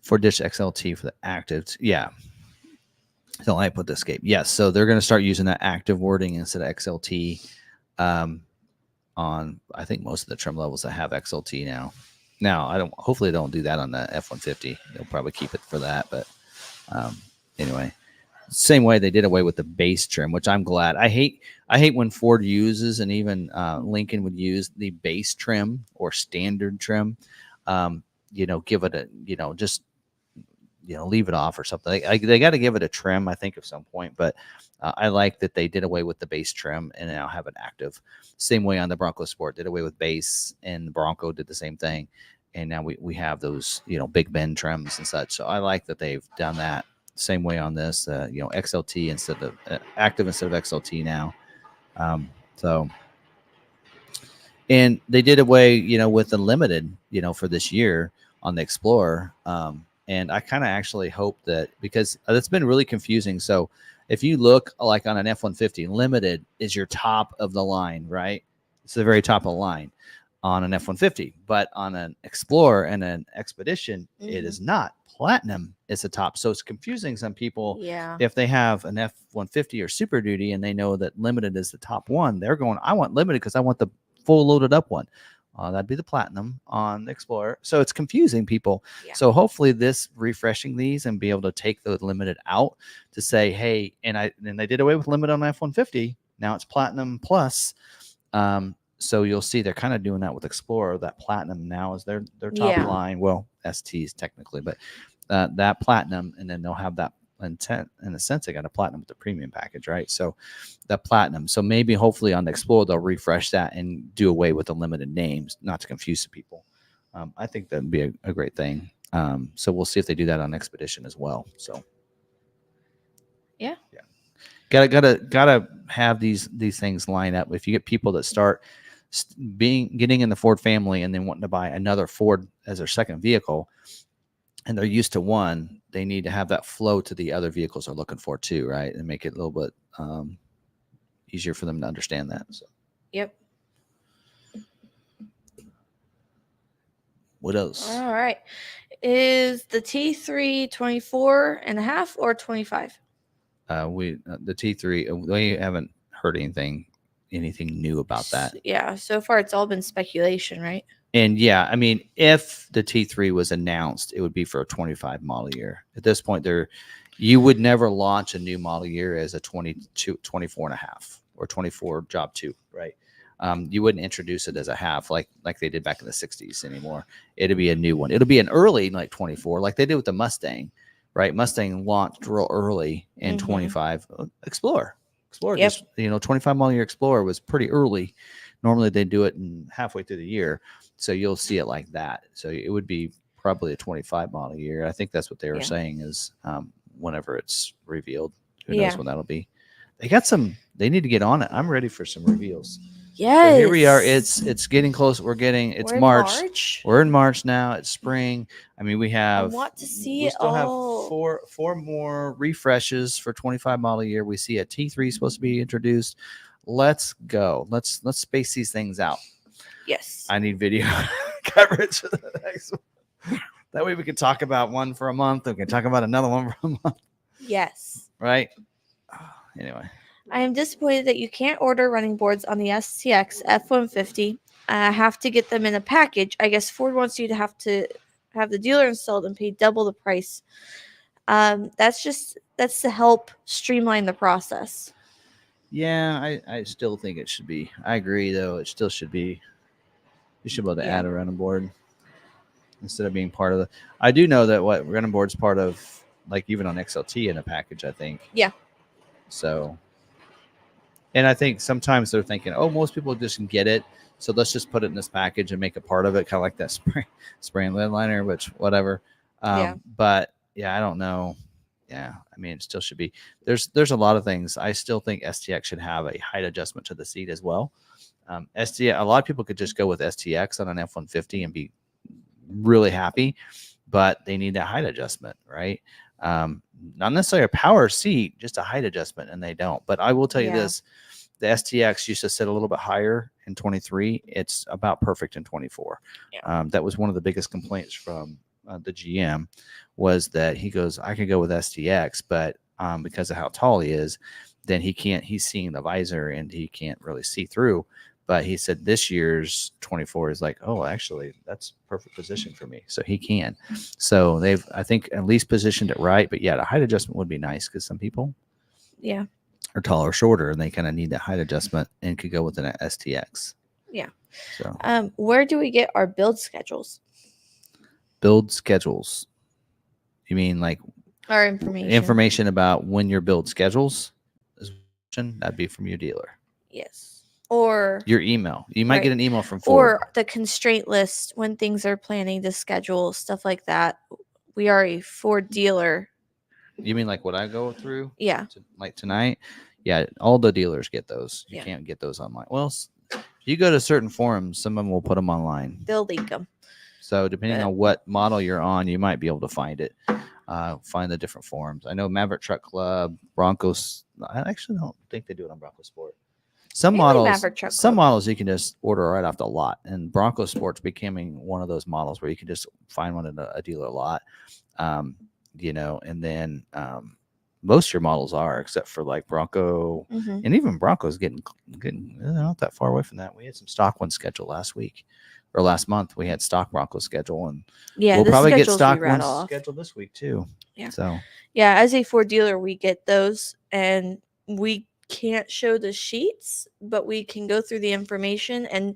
[SPEAKER 1] Ford ditched XLT for the Active. Yeah. So I put the Escape. Yes. So they're going to start using that Active wording instead of XLT on, I think, most of the trim levels that have XLT now. Now, hopefully they don't do that on the F-150. They'll probably keep it for that. But anyway, same way they did away with the base trim, which I'm glad. I hate when Ford uses, and even Lincoln would use, the base trim or standard trim. Give it a, just leave it off or something. They got to give it a trim, I think, at some point. But I like that they did away with the base trim and now have an Active. Same way on the Bronco Sport, did away with base, and the Bronco did the same thing. And now we have those, Big Bend trims and such. So I like that they've done that. Same way on this, XLT instead of Active instead of XLT now. And they did away, with the limited, for this year on the Explorer. And I kind of actually hope that, because that's been really confusing. So if you look like on an F-150, limited is your top of the line, right? It's the very top of the line on an F-150, but on an Explorer and an Expedition, it is not. Platinum is the top. So it's confusing some people.
[SPEAKER 2] Yeah.
[SPEAKER 1] If they have an F-150 or Super Duty and they know that limited is the top one, they're going, I want limited because I want the full loaded up one. That'd be the Platinum on the Explorer. So it's confusing people. Yeah. So hopefully this refreshing these and be able to take the limited out to say, hey, and they did away with limit on F-150. Now it's Platinum Plus. So you'll see they're kind of doing that with Explorer. That Platinum now is their top line. Well, STs technically, but that Platinum, and then they'll have that intent. In a sense, they got a Platinum with the premium package, right? So that Platinum. So maybe hopefully on the Explorer they'll refresh that and do away with the limited names, not to confuse people. I think that'd be a great thing. So we'll see if they do that on Expedition as well. So yeah. Gotta have these things line up. If you get people that start getting in the Ford family and then wanting to buy another Ford as their second vehicle, and they're used to one, they need to have that flow to the other vehicles they're looking for too, right? And make it a little bit easier for them to understand that. So.
[SPEAKER 2] Yep.
[SPEAKER 1] What else?
[SPEAKER 2] All right. Is the T3 24.5 or 25?
[SPEAKER 1] The T3, we haven't heard anything new about that.
[SPEAKER 2] Yeah, so far it's all been speculation, right?
[SPEAKER 1] And yeah, I mean, if the T3 was announced, it would be for a 25 model year. At this point, You would never launch a new model year as a 22, 24 and a half or 24 job 2, right? You wouldn't introduce it as a half like they did back in the 60s anymore. It'd be a new one. It'll be an early like 24, like they did with the Mustang, right? Mustang launched real early in 25. Explorer,
[SPEAKER 2] Yep.
[SPEAKER 1] just 25 model year Explorer was pretty early. Normally they do it in halfway through the year, so you'll see it like that. So it would be probably a 25 model year. I think that's what they were
[SPEAKER 2] Yeah.
[SPEAKER 1] saying is whenever it's revealed. Who
[SPEAKER 2] Yeah.
[SPEAKER 1] knows when that'll be? They got some. They need to get on it. I'm ready for some reveals.
[SPEAKER 2] Yes.
[SPEAKER 1] So here we are. It's getting close. It's
[SPEAKER 2] We're in
[SPEAKER 1] March. We're in March now. It's spring. I mean, we have.
[SPEAKER 2] want to see
[SPEAKER 1] We
[SPEAKER 2] it
[SPEAKER 1] still have
[SPEAKER 2] all.
[SPEAKER 1] four more refreshes for 25 model year. We see a T3 supposed to be introduced. Let's go. Let's space these things out.
[SPEAKER 2] Yes.
[SPEAKER 1] I need video coverage for the next one. That way we can talk about one for a month. We can talk about another one for a month.
[SPEAKER 2] Yes.
[SPEAKER 1] Right. Anyway.
[SPEAKER 2] I am disappointed that you can't order running boards on the STX F-150. I have to get them in a package. I guess Ford wants you to have the dealer installed and pay double the price. That's to help streamline the process.
[SPEAKER 1] Yeah, I still think it should be. I agree, though. It still should be. You should be able to add a running board instead of being part of the. I do know that what running board's part of, like even on XLT in a package, I think.
[SPEAKER 2] Yeah.
[SPEAKER 1] So. And I think sometimes they're thinking, oh, most people just get it, so let's just put it in this package and make it part of it, kind of like that spray and lid liner, which whatever. But yeah, I don't know. Yeah, I mean, it still should be. There's a lot of things. I still think STX should have a height adjustment to the seat as well. STX, a lot of people could just go with STX on an F-150 and be really happy, but they need that height adjustment, right? Not necessarily a power seat, just a height adjustment, and they don't. But I will tell you this: the STX used to sit a little bit higher in 23. It's about perfect in 24.
[SPEAKER 2] Yeah.
[SPEAKER 1] That was one of the biggest complaints from the GM, was that he goes, I could go with STX, but because of how tall he is, then he can't. He's seeing the visor and he can't really see through. But he said this year's 24 is like, oh, actually, that's perfect position for me. So he can. So they've, I think, at least positioned it right. But yeah, the height adjustment would be nice because some people are taller or shorter and they kind of need that height adjustment and could go with an STX.
[SPEAKER 2] Yeah.
[SPEAKER 1] So
[SPEAKER 2] where do we get our build schedules?
[SPEAKER 1] Build schedules. You mean like
[SPEAKER 2] our information?
[SPEAKER 1] Information about when your build schedules is, that'd be from your dealer.
[SPEAKER 2] Yes. Or
[SPEAKER 1] your email. You might get an email from Ford.
[SPEAKER 2] Or the constraint list when things are planning to schedule, stuff like that. We are a Ford dealer.
[SPEAKER 1] You mean like what I go through?
[SPEAKER 2] Yeah.
[SPEAKER 1] Like tonight? Yeah, all the dealers get those. You can't get those online. Well, if you go to certain forums, some of them will put them online.
[SPEAKER 2] They'll link them.
[SPEAKER 1] So depending on what model you're on, you might be able to find it. Find the different forums. I know Maverick Truck Club, Broncos. I actually don't think they do it on Bronco Sport. Some models you can just order right off the lot, and Bronco Sport's becoming one of those models where you can just find one at a dealer lot, and then most of your models are, except for like Bronco, and even Bronco's getting not that far away from that. We had some stock ones scheduled last month. We had stock Bronco schedule, and we'll probably get stock ones scheduled this week too.
[SPEAKER 2] Yeah.
[SPEAKER 1] So
[SPEAKER 2] as a Ford dealer, we get those, and we can't show the sheets, but we can go through the information, and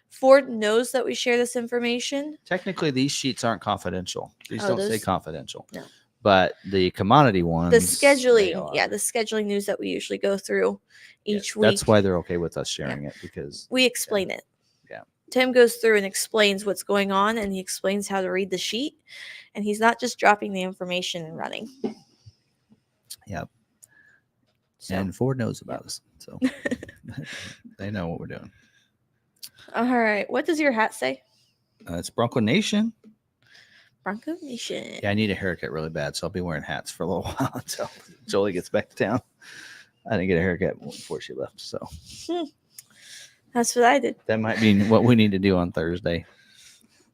[SPEAKER 2] Ford knows that we share this information.
[SPEAKER 1] Technically, these sheets aren't confidential. These don't say confidential.
[SPEAKER 2] No.
[SPEAKER 1] But the commodity ones,
[SPEAKER 2] the scheduling news that we usually go through each week.
[SPEAKER 1] That's why they're okay with us sharing it, because
[SPEAKER 2] we explain it.
[SPEAKER 1] Yeah.
[SPEAKER 2] Tim goes through and explains what's going on, and he explains how to read the sheet, and he's not just dropping the information and running.
[SPEAKER 1] Yep. And Ford knows about us, so they know what we're doing.
[SPEAKER 2] All right. What does your hat say?
[SPEAKER 1] It's Bronco Nation.
[SPEAKER 2] Bronco Nation.
[SPEAKER 1] Yeah, I need a haircut really bad, so I'll be wearing hats for a little while until Jolie gets back to town. I didn't get a haircut before she left, so
[SPEAKER 2] that's what I did.
[SPEAKER 1] That might be what we need to do on Thursday.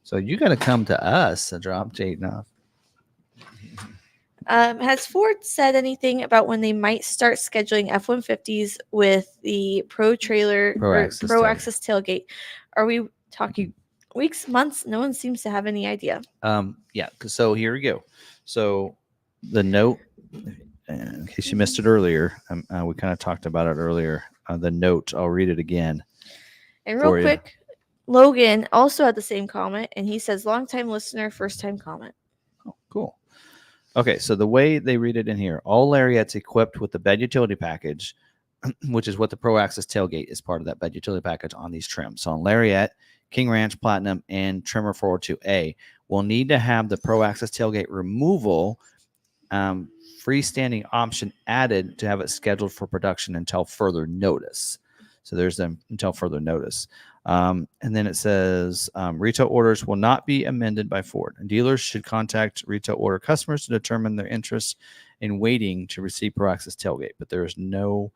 [SPEAKER 1] So you got to come to us to drop Jayden off.
[SPEAKER 2] Has Ford said anything about when they might start scheduling F-150s with the Pro Access tailgate? Are we talking weeks, months? No one seems to have any idea.
[SPEAKER 1] Yeah. So here we go. So the note in case you missed it earlier, we kind of talked about it earlier. The note, I'll read it again
[SPEAKER 2] And real
[SPEAKER 1] for you.
[SPEAKER 2] quick, Logan also had the same comment, and he says, "Long time listener, first time comment."
[SPEAKER 1] Oh, cool. Okay, so the way they read it in here, all lariats equipped with the bed utility package, which is what the Pro Access tailgate is part of that bed utility package on these trims. So on Lariat, King Ranch, Platinum, and Trimmer 402A, will need to have the Pro Access tailgate removal freestanding option added to have it scheduled for production until further notice. So there's them until further notice. And then it says retail orders will not be amended by Ford. And dealers should contact retail order customers to determine their interest in waiting to receive Pro Access tailgate. But there is no.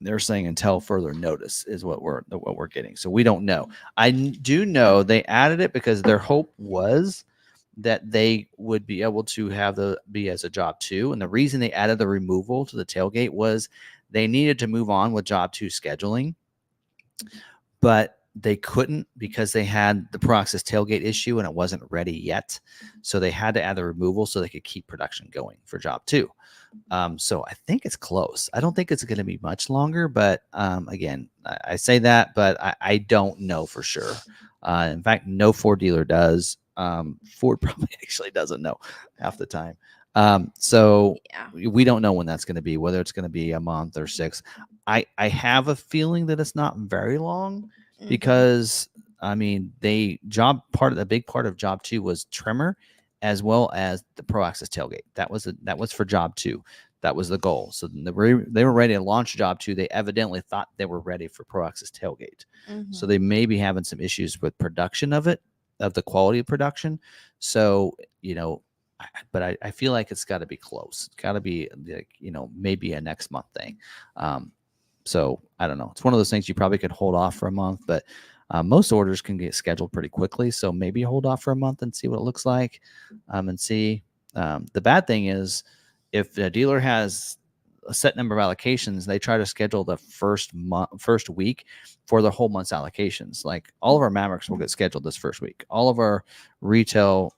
[SPEAKER 1] They're saying until further notice is what we're getting. So we don't know. I do know they added it because their hope was that they would be able to have the be as a job 2. And the reason they added the removal to the tailgate was they needed to move on with job 2 scheduling, but they couldn't because they had the Pro Access tailgate issue and it wasn't ready yet. So they had to add the removal so they could keep production going for job 2. So I think it's close. I don't think it's going to be much longer, but again, I say that, but I don't know for sure. In fact, no Ford dealer does. Ford probably actually doesn't know half the time. So
[SPEAKER 2] Yeah.
[SPEAKER 1] we don't know when that's going to be, whether it's going to be a month or 6. I have a feeling that it's not very long because I mean, the big part of job 2 was trimmer as well as the Pro Access tailgate. That was for job 2. That was the goal. So they were ready to launch job 2. They evidently thought they were ready for Pro Access tailgate. So they may be having some issues with production of the quality of production. So, but I feel like it's got to be close. It's got to be like, maybe a next month thing. So I don't know. It's one of those things you probably could hold off for a month, but most orders can get scheduled pretty quickly. So maybe hold off for a month and see what it looks like, and see. The bad thing is if a dealer has a set number of allocations, they try to schedule the first week for the whole month's allocations. Like all of our Mavericks will get scheduled this first week. All of our retail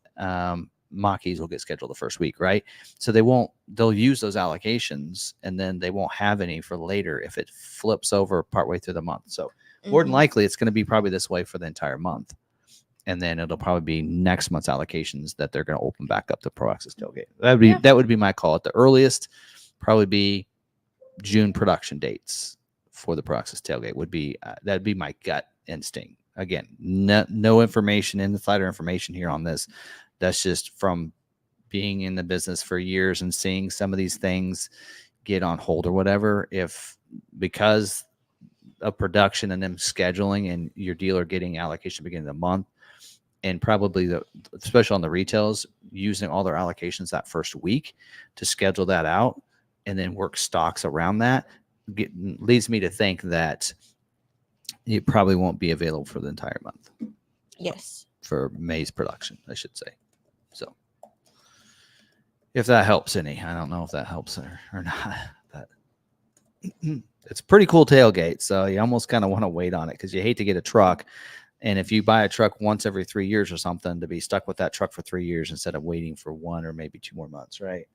[SPEAKER 1] Mach-E's will get scheduled the first week, right? So they'll use those allocations and then they won't have any for later if it flips over partway through the month. So more than likely it's going to be probably this way for the entire month. And then it'll probably be next month's allocations that they're going to open back up the Pro Access tailgate. That would be my call. At the earliest, probably be June production dates for the Pro Access tailgate would be that'd be my gut instinct. Again, no information, insider information here on this. That's just from being in the business for years and seeing some of these things get on hold or whatever. If because of production and them scheduling and your dealer getting allocation beginning of the month, and probably especially on the retails, using all their allocations that first week to schedule that out and then work stocks around that, leads me to think that it probably won't be available for the entire month.
[SPEAKER 2] Yes.
[SPEAKER 1] For May's production, I should say. So if that helps any, I don't know if that helps or not, but it's a pretty cool tailgate. So you almost kind of want to wait on it because you hate to get a truck. And if you buy a truck once every 3 years or something, to be stuck with that truck for 3 years instead of waiting for 1 or maybe 2 more months, right?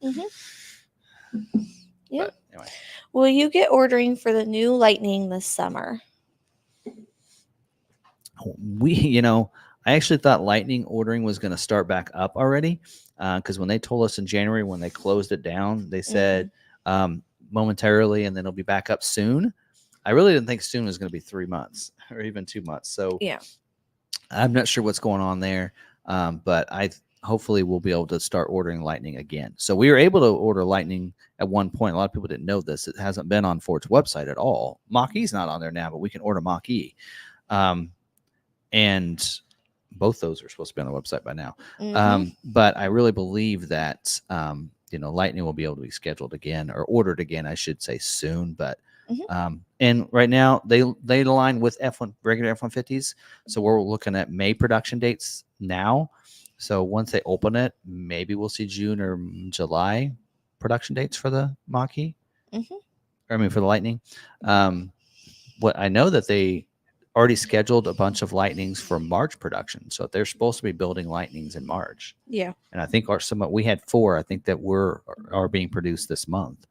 [SPEAKER 2] Yeah.
[SPEAKER 1] Anyway.
[SPEAKER 2] Will you get ordering for the new Lightning this summer?
[SPEAKER 1] I actually thought Lightning ordering was going to start back up already because when they told us in January when they closed it down, they said momentarily and then it'll be back up soon. I really didn't think soon was going to be 3 months or even 2 months. So
[SPEAKER 2] yeah,
[SPEAKER 1] I'm not sure what's going on there, but hopefully we'll be able to start ordering Lightning again. So we were able to order Lightning at one point. A lot of people didn't know this. It hasn't been on Ford's website at all. Mach-E's not on there now, but we can order Mach-E. And both those are supposed to be on the website by now. But I really believe that, Lightning will be able to be scheduled again or ordered again, I should say soon. But and right now they align with regular F-150s. So we're looking at May production dates now. So once they open it, maybe we'll see June or July production dates for the Mach-E. For the Lightning. What I know that they already scheduled a bunch of Lightnings for March production. So they're supposed to be building Lightnings in March.
[SPEAKER 2] Yeah.
[SPEAKER 1] And I think we had 4, I think that are being produced this month.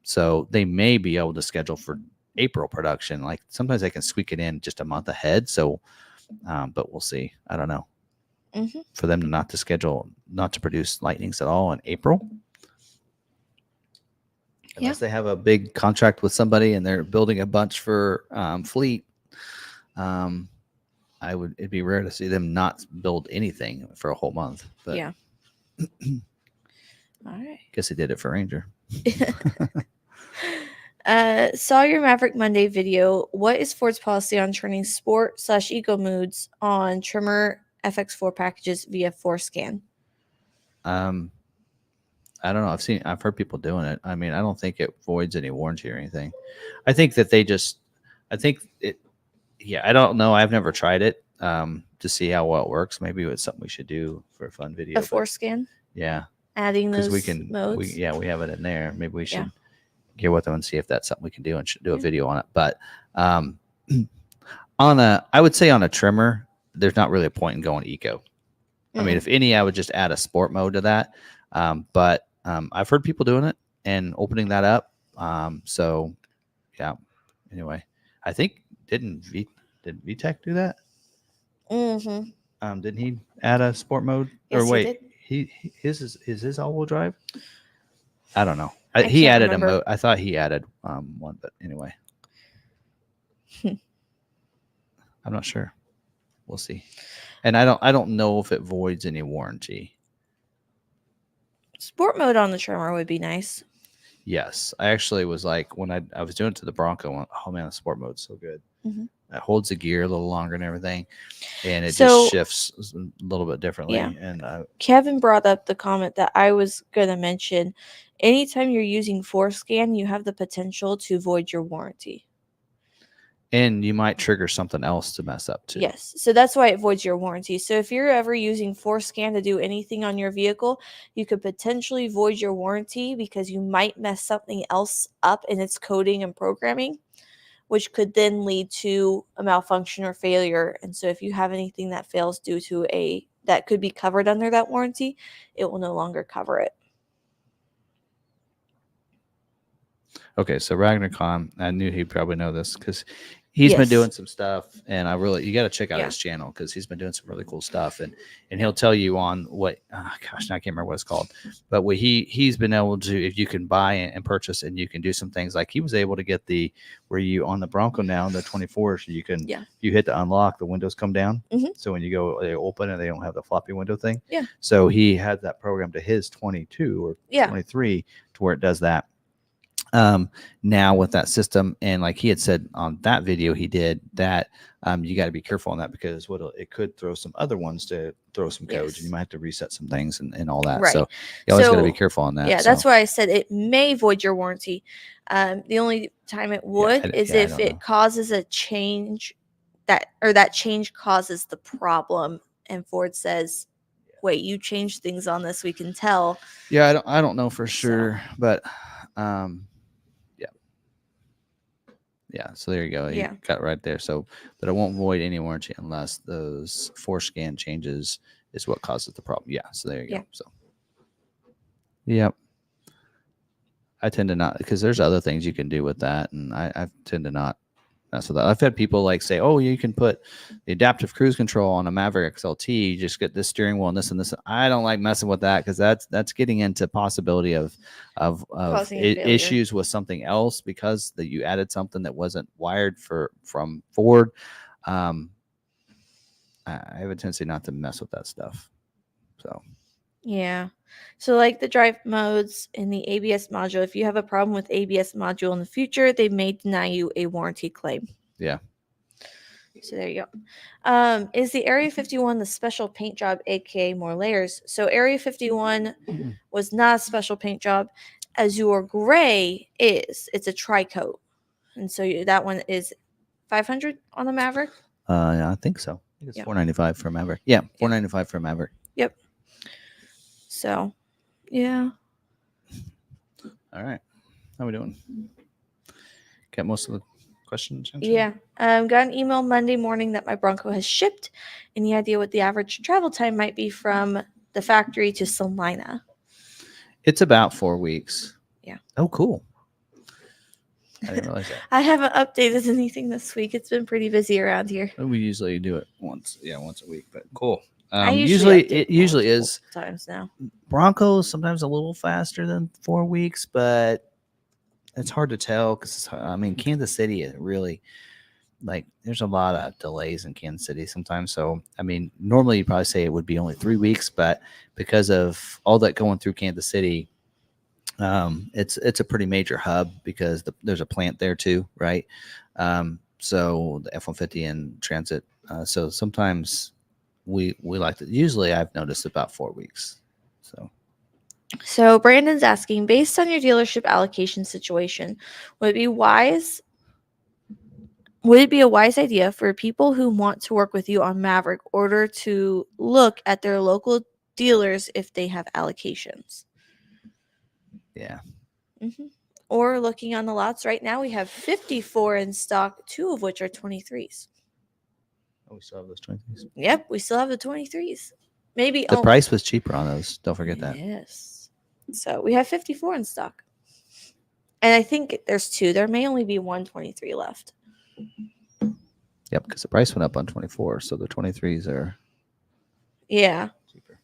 [SPEAKER 1] So they may be able to schedule for April production. Like sometimes they can squeak it in just a month ahead. So, but we'll see. I don't know.
[SPEAKER 2] Mm-hmm.
[SPEAKER 1] For them not to produce Lightnings at all in April. Unless they have a big contract with somebody and they're building a bunch for fleet. It'd be rare to see them not build anything for a whole month. But
[SPEAKER 2] yeah. All right.
[SPEAKER 1] Guess they did it for Ranger.
[SPEAKER 2] Saw your Maverick Monday video. What is Ford's policy on turning sport/eco moods on trimmer FX4 packages via ForScan?
[SPEAKER 1] I don't know. I've heard people doing it. I mean, I don't think it voids any warranty or anything. I think that I don't know. I've never tried it to see how well it works. Maybe it's something we should do for a fun video.
[SPEAKER 2] A ForScan?
[SPEAKER 1] Yeah.
[SPEAKER 2] Adding those modes?
[SPEAKER 1] We have it in there. Maybe we should get with them and see if that's something we can do and should do a video on it. But I would say on a trimmer, there's not really a point in going eco. I mean, if any, I would just add a sport mode to that. But I've heard people doing it and opening that up. So yeah. Anyway, I think did VTech do that?
[SPEAKER 2] Mm-hmm.
[SPEAKER 1] Didn't he add a sport mode?
[SPEAKER 2] Yes,
[SPEAKER 1] or wait, his is his all-wheel drive? I don't know. He added a mode. I thought he added one, but anyway, I'm not sure. We'll see. And I don't know if it voids any warranty.
[SPEAKER 2] Sport mode on the trimmer would be nice.
[SPEAKER 1] Yes, I actually was like when I was doing it to the Bronco. I went, oh man, the sport mode's so good.
[SPEAKER 2] Mm-hmm.
[SPEAKER 1] It holds the gear a little longer and everything, and it just shifts a little bit differently.
[SPEAKER 2] Yeah.
[SPEAKER 1] And
[SPEAKER 2] Kevin brought up the comment that I was going to mention. Anytime you're using ForScan, you have the potential to void your warranty.
[SPEAKER 1] And you might trigger something else to mess up too.
[SPEAKER 2] Yes. So that's why it voids your warranty. So if you're ever using ForScan to do anything on your vehicle, you could potentially void your warranty because you might mess something else up in its coding and programming, which could then lead to a malfunction or failure. And so if you have anything that fails due to that could be covered under that warranty, it will no longer cover it.
[SPEAKER 1] Okay, so Ragnar Khan, I knew he'd probably know this because he's been doing some stuff, and you got to check out his channel because he's been doing some really cool stuff, and he'll tell you on what, I can't remember what it's called, but what he's been able to, if you can buy and purchase, and you can do some things like he was able to get where you on the Bronco now, the 24, so you can, you hit the unlock, the windows come down.
[SPEAKER 2] Mm-hmm.
[SPEAKER 1] So when you go, they open and they don't have the floppy window thing.
[SPEAKER 2] Yeah.
[SPEAKER 1] So he had that program to his 22 or 23 to where it does that. Now with that system, and like he had said on that video he did that, you got to be careful on that because it could throw some other ones to throw some codes, and you might have to reset some things and all that. Right. So you always got to be careful on that.
[SPEAKER 2] Yeah, that's why I said it may void your warranty. The only time it would is if it causes a change that change causes the problem, and Ford says, wait, you changed things on this, we can tell.
[SPEAKER 1] Yeah, I don't know for sure, but yeah, so there you go. You got right there. So, but it won't void any warranty unless those ForScan changes is what causes the problem. Yeah, so there you go. So, yep. I tend to not, because there's other things you can do with that, and I tend to not mess with that. I've had people like say, oh, you can put the adaptive cruise control on a Maverick XLT. You just get this steering wheel and this and this. I don't like messing with that because that's getting into possibility of issues with something else because you added something that wasn't wired from Ford. I have a tendency not to mess with that stuff. So.
[SPEAKER 2] Yeah. So like the drive modes in the ABS module, if you have a problem with ABS module in the future, they may deny you a warranty claim.
[SPEAKER 1] Yeah.
[SPEAKER 2] So there you go. Is the Area 51 the special paint job, aka more layers? So Area 51 was not a special paint job. Azure Gray it's a tri-coat. And so that one is $500 on the Maverick?
[SPEAKER 1] I think so. I think it's $495 for Maverick. Yeah, $495 for Maverick.
[SPEAKER 2] Yep. So, yeah.
[SPEAKER 1] All right. How are we doing? Got most of the question?
[SPEAKER 2] Yeah. Got an email Monday morning that my Bronco has shipped. Any idea what the average travel time might be from the factory to Salina?
[SPEAKER 1] It's about 4 weeks.
[SPEAKER 2] Yeah.
[SPEAKER 1] Oh, cool. I didn't realize that.
[SPEAKER 2] I haven't updated anything this week. It's been pretty busy around here.
[SPEAKER 1] We usually do it once a week, but cool.
[SPEAKER 2] I
[SPEAKER 1] Usually
[SPEAKER 2] update
[SPEAKER 1] it usually
[SPEAKER 2] multiple
[SPEAKER 1] is
[SPEAKER 2] times now.
[SPEAKER 1] Broncos sometimes a little faster than 4 weeks, but it's hard to tell because I mean Kansas City is really like there's a lot of delays in Kansas City sometimes. So I mean normally you probably say it would be only 3 weeks, but because of all that going through Kansas City, it's a pretty major hub because there's a plant there too, right? So the F-150 and transit. So sometimes we like to. Usually, I've noticed about 4 weeks.
[SPEAKER 2] So Brandon's asking, based on your dealership allocation situation, would it be wise? Would it be a wise idea for people who want to work with you on Maverick order to look at their local dealers if they have allocations?
[SPEAKER 1] Yeah.
[SPEAKER 2] Mm-hmm. Or looking on the lots right now, we have 54 in stock, 2 of which are 23s.
[SPEAKER 1] Oh, we still have those 23s.
[SPEAKER 2] Yep, we still have the 23s. Maybe
[SPEAKER 1] the price was cheaper on those. Don't forget that.
[SPEAKER 2] Yes. So we have 54 in stock. And I think there's 2. There may only be 123 left.
[SPEAKER 1] Yep, because the price went up on 24, so the 23s are cheaper.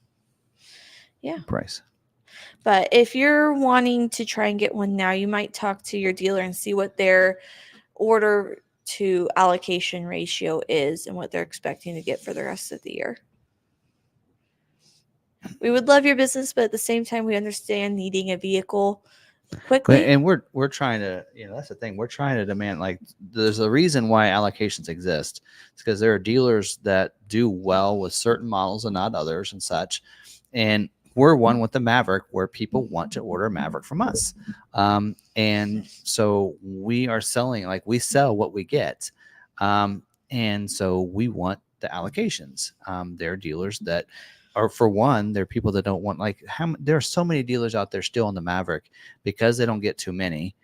[SPEAKER 2] Yeah.
[SPEAKER 1] Price.
[SPEAKER 2] But if you're wanting to try and get one now, you might talk to your dealer and see what their order to allocation ratio is and what they're expecting to get for the rest of the year. We would love your business, but at the same time, we understand needing a vehicle quickly.
[SPEAKER 1] And we're trying to, that's the thing. We're trying to demand, like, there's a reason why allocations exist. It's because there are dealers that do well with certain models and not others and such. And we're one with the Maverick where people want to order a Maverick from us. And so we are selling, like we sell what we get. And so we want the allocations. There are dealers that are, for one, there are people that don't want, like, there are so many dealers out there still on the Maverick because they don't get too many.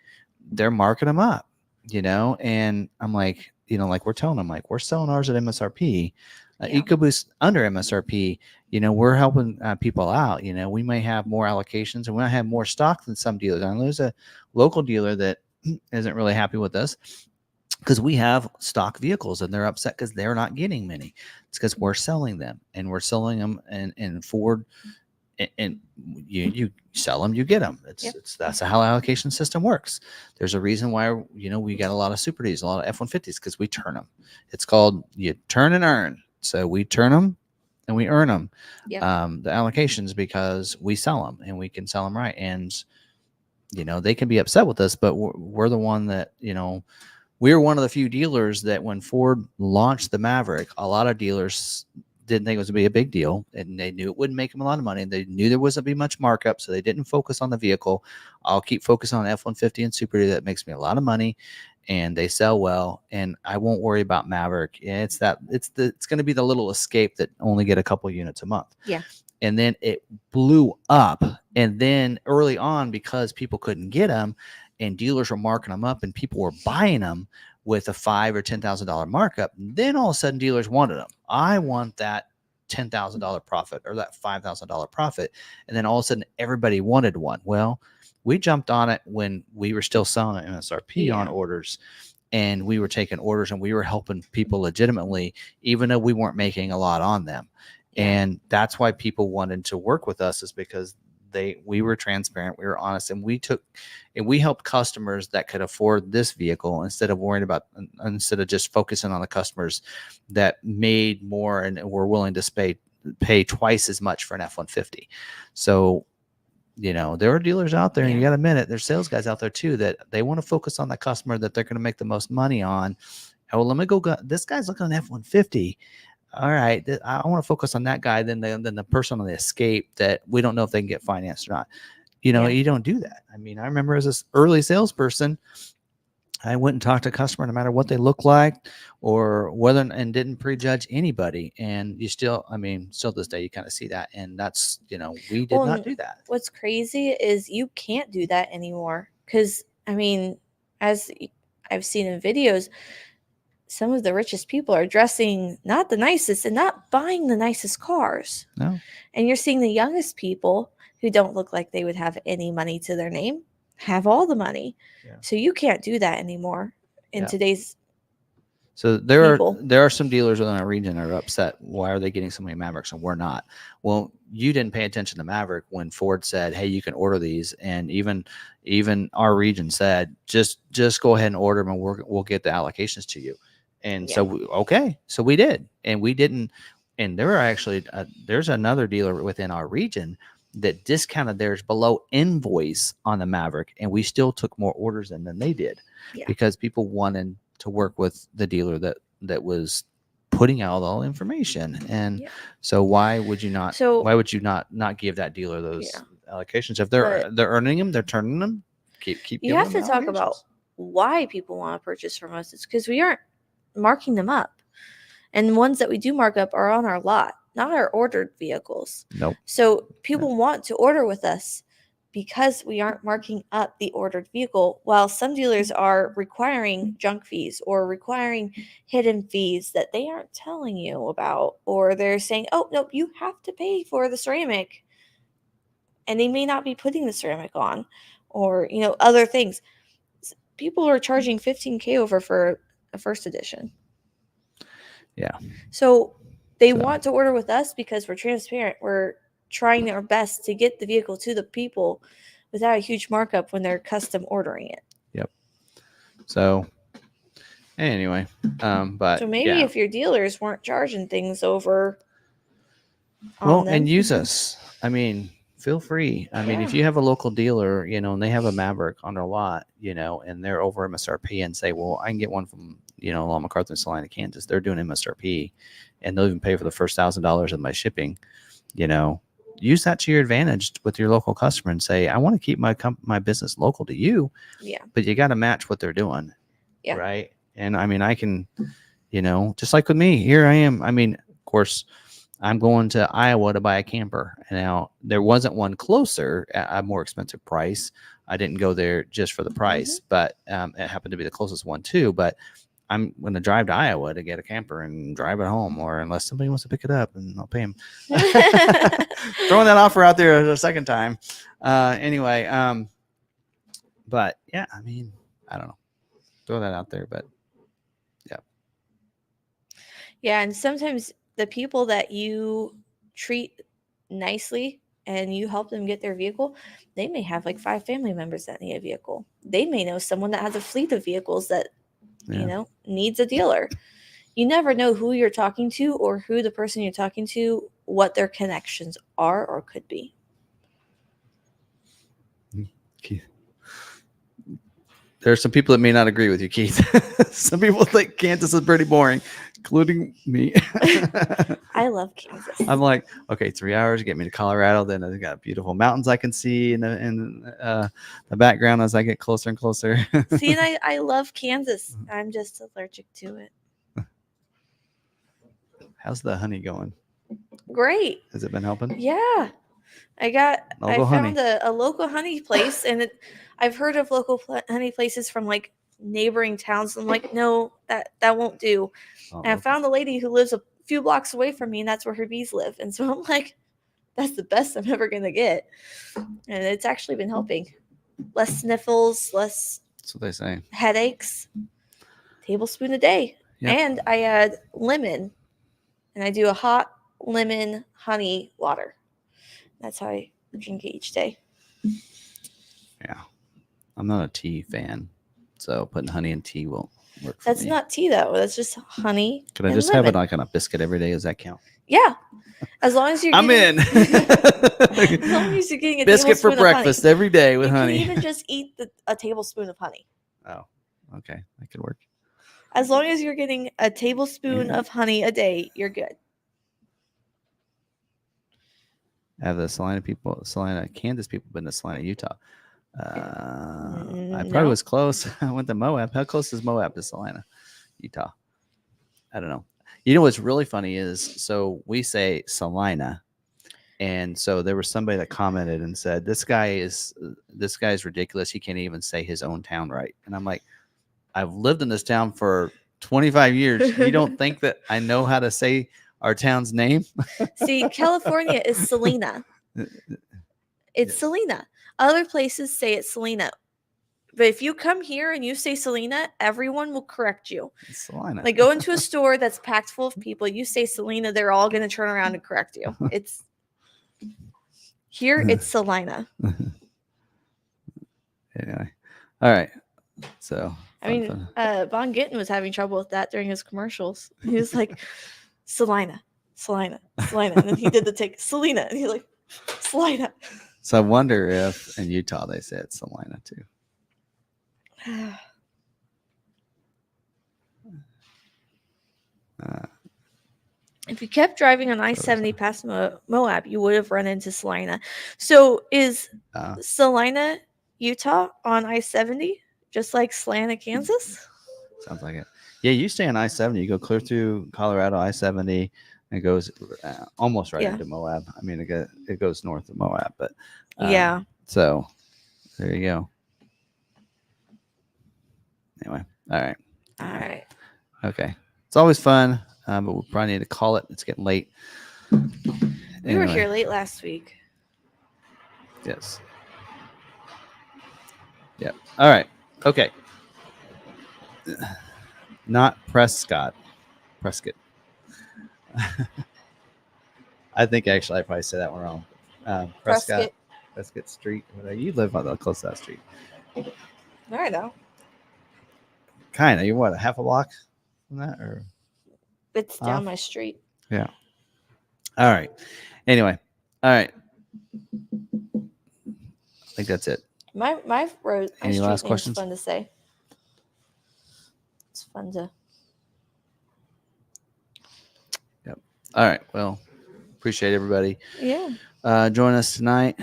[SPEAKER 1] They're marking them up, and I'm like, like we're telling them, like, we're selling ours at MSRP. EcoBoost under MSRP, we're helping people out. We may have more allocations and we might have more stock than some dealers. I know there's a local dealer that isn't really happy with us because we have stock vehicles and they're upset because they're not getting many. It's because we're selling them and we're selling them and Ford and you sell them, you get them. That's how the allocation system works. There's a reason why, we got a lot of Super Ds, a lot of F-150s because we turn them. It's called you turn and earn. So we turn them and we earn them, the allocations, because we sell them and we can sell them right. And, they can be upset with us, but we're the one that, we're one of the few dealers that when Ford launched the Maverick, a lot of dealers didn't think it was going to be a big deal, and they knew it wouldn't make them a lot of money. They knew there wasn't be much markup, so they didn't focus on the vehicle. I'll keep focusing on F-150 and Super D. That makes me a lot of money, and they sell well, and I won't worry about Maverick. It's going to be the little escape that only get a couple units a month.
[SPEAKER 2] Yeah.
[SPEAKER 1] And then it blew up, and then early on, because people couldn't get them, and dealers were marking them up, and people were buying them with a $5,000 or $10,000 markup. Then all of a sudden, dealers wanted them. I want that $10,000 profit or that $5,000 profit, and then all of a sudden, everybody wanted one. Well, we jumped on it when we were still selling at MSRP on orders, and we were taking orders, and we were helping people legitimately, even though we weren't making a lot on them. And that's why people wanted to work with us, is because we were transparent, we were honest, and we helped customers that could afford this vehicle instead of just focusing on the customers that made more and were willing to pay twice as much for an F-150. So, there are dealers out there, and you got to admit it, there's sales guys out there too that they want to focus on the customer that they're going to make the most money on. Oh, let me go. This guy's looking at an F-150. All right, I want to focus on that guy than the person on the Escape that we don't know if they can get financed or not. You don't do that. I mean, I remember as this early salesperson, I went and talked to a customer no matter what they look like or whether, and didn't prejudge anybody. And you still to this day, you kind of see that. And that's, we did not do that.
[SPEAKER 2] What's crazy is you can't do that anymore. Because, as I've seen in videos, some of the richest people are dressing not the nicest and not buying the nicest cars.
[SPEAKER 1] No.
[SPEAKER 2] And you're seeing the youngest people who don't look like they would have any money to their name have all the money.
[SPEAKER 1] Yeah.
[SPEAKER 2] So you can't do that anymore in
[SPEAKER 1] Yeah.
[SPEAKER 2] today's
[SPEAKER 1] So there
[SPEAKER 2] people.
[SPEAKER 1] are some dealers within our region that are upset. Why are they getting so many Mavericks and we're not? Well, you didn't pay attention to Maverick when Ford said, "Hey, you can order these," and even our region said, "Just go ahead and order them, and we'll get the allocations to you." And
[SPEAKER 2] Yeah.
[SPEAKER 1] so okay, so we did, and we didn't. And there are actually there's another dealer within our region that discounted theirs below invoice on the Maverick, and we still took more orders than they did,
[SPEAKER 2] Yeah.
[SPEAKER 1] because people wanted to work with the dealer that was putting out all the information. And
[SPEAKER 2] Yeah.
[SPEAKER 1] so why would you not
[SPEAKER 2] So
[SPEAKER 1] not give that dealer those
[SPEAKER 2] Yeah.
[SPEAKER 1] allocations? If
[SPEAKER 2] But
[SPEAKER 1] they're earning them, they're turning them, keep
[SPEAKER 2] you
[SPEAKER 1] giving
[SPEAKER 2] have
[SPEAKER 1] them
[SPEAKER 2] to talk about
[SPEAKER 1] allocations.
[SPEAKER 2] why people want to purchase from us. It's because we aren't marking them up. And the ones that we do mark up are on our lot, not our ordered vehicles.
[SPEAKER 1] Nope.
[SPEAKER 2] So people want to order with us because we aren't marking up the ordered vehicle, while some dealers are requiring junk fees or requiring hidden fees that they aren't telling you about, or they're saying, "Oh, no, you have to pay for the ceramic." And they may not be putting the ceramic on, or other things. People are charging $15K over for a first edition.
[SPEAKER 1] Yeah.
[SPEAKER 2] So they want to order with us because we're transparent. We're trying our best to get the vehicle to the people without a huge markup when they're custom ordering it.
[SPEAKER 1] Yep. So anyway, but
[SPEAKER 2] so maybe if your dealers weren't charging things over
[SPEAKER 1] well,
[SPEAKER 2] them,
[SPEAKER 1] and use us. I mean, feel free. I mean, if you have a local dealer, and they have a Maverick on their lot, and they're over MSRP, and say, well, I can get one from, along McArthur in Salina, Kansas. They're doing MSRP, and they'll even pay for the first $1,000 of my shipping. Use that to your advantage with your local customer and say, I want to keep my business local to you.
[SPEAKER 2] Yeah.
[SPEAKER 1] But you got to match what they're doing.
[SPEAKER 2] Yeah.
[SPEAKER 1] Right. And I mean, I can, just like with me, here I am. I mean, of course, I'm going to Iowa to buy a camper. Now, there wasn't one closer at a more expensive price. I didn't go there just for the price, but it happened to be the closest one too. But I'm going to drive to Iowa to get a camper and drive it home, or unless somebody wants to pick it up, and I'll pay them. Throwing that offer out there a second time. Anyway, but yeah, I mean, I don't know. Throw that out there, but yeah.
[SPEAKER 2] Yeah, and sometimes the people that you treat nicely and you help them get their vehicle, they may have like 5 family members that need a vehicle. They may know someone that has a fleet of vehicles that, needs a dealer. You never know who you're talking to or who the person you're talking to, what their connections are or could be.
[SPEAKER 1] Keith. There are some people that may not agree with you, Keith. Some people think Kansas is pretty boring, including me.
[SPEAKER 2] I love Kansas.
[SPEAKER 1] I'm like, okay, 3 hours to get me to Colorado. Then I got beautiful mountains I can see in the background as I get closer and closer.
[SPEAKER 2] See, and I love Kansas. I'm just allergic to it.
[SPEAKER 1] How's the honey going?
[SPEAKER 2] Great.
[SPEAKER 1] Has it been helping?
[SPEAKER 2] Yeah. I found a local honey place, and I've heard of local honey places from like neighboring towns. I'm like, no, that won't do. And I found a lady who lives a few blocks away from me, and that's where her bees live. And so I'm like, that's the best I'm ever going to get. And it's actually been helping. Less sniffles, less
[SPEAKER 1] that's what they say.
[SPEAKER 2] Headaches. Tablespoon a day. Yep. And I add lemon, and I do a hot lemon honey water. That's how I drink it each day.
[SPEAKER 1] Yeah. I'm not a tea fan, so putting honey in tea won't work for
[SPEAKER 2] That's
[SPEAKER 1] me.
[SPEAKER 2] not tea, though. That's just honey.
[SPEAKER 1] Could I just have it like on a biscuit every day? Does that count?
[SPEAKER 2] Yeah. As long as you're
[SPEAKER 1] I'm in.
[SPEAKER 2] As long as you're getting a
[SPEAKER 1] biscuit for breakfast every day with honey.
[SPEAKER 2] You can even just eat a tablespoon of honey.
[SPEAKER 1] Oh, okay. That could work.
[SPEAKER 2] As long as you're getting a tablespoon of honey a day, you're good.
[SPEAKER 1] Have the Kansas people been to Salina, Utah? I probably was close. I went to Moab. How close is Moab to Salina, Utah? I don't know. You know what's really funny is, so we say Salina, and so there was somebody that commented and said, this guy is ridiculous. He can't even say his own town right. And I'm like, I've lived in this town for 25 years. You don't think that I know how to say our town's name?
[SPEAKER 2] See, California is Salina. It's
[SPEAKER 1] Yes.
[SPEAKER 2] Salina. Other places say it's Salina. But if you come here and you say Salina, everyone will correct you.
[SPEAKER 1] It's Salina.
[SPEAKER 2] Like, go into a store that's packed full of people, you say Salina, they're all going to turn around and correct you. It's here, it's Salina.
[SPEAKER 1] Anyway, all right. So
[SPEAKER 2] I mean, Von Gittin was having trouble with that during his commercials. He was like, Salina, Salina, Salina. And then he did the take, Salina. And he's like, Salina.
[SPEAKER 1] So I wonder if in Utah they say it's Salina too.
[SPEAKER 2] If you kept driving on I-70 past Moab, you would have run into Salina. So is Salina, Utah on I-70, just like Salina, Kansas?
[SPEAKER 1] Sounds like it. Yeah, you stay on I-70. You go clear through Colorado, I-70, and it goes almost right into Moab. I mean, it goes north of Moab, but
[SPEAKER 2] yeah.
[SPEAKER 1] So there you go. Anyway, all right. Okay. It's always fun, but we probably need to call it. It's getting late.
[SPEAKER 2] We were here late last week.
[SPEAKER 1] Yes. Yep. All right. Okay. Not Prescott. Prescott. I think actually I probably said that one wrong. Prescott Street. You live on the close to that street.
[SPEAKER 2] I know.
[SPEAKER 1] Kind of. You're what, a half a block from that, or?
[SPEAKER 2] It's down my street.
[SPEAKER 1] Yeah. All right. Anyway. All right. I think that's it.
[SPEAKER 2] My road. My
[SPEAKER 1] Any
[SPEAKER 2] street
[SPEAKER 1] last
[SPEAKER 2] name's
[SPEAKER 1] questions?
[SPEAKER 2] fun to say. It's fun to.
[SPEAKER 1] Yep. All right. Well, appreciate everybody.
[SPEAKER 2] Yeah.
[SPEAKER 1] Join us tonight.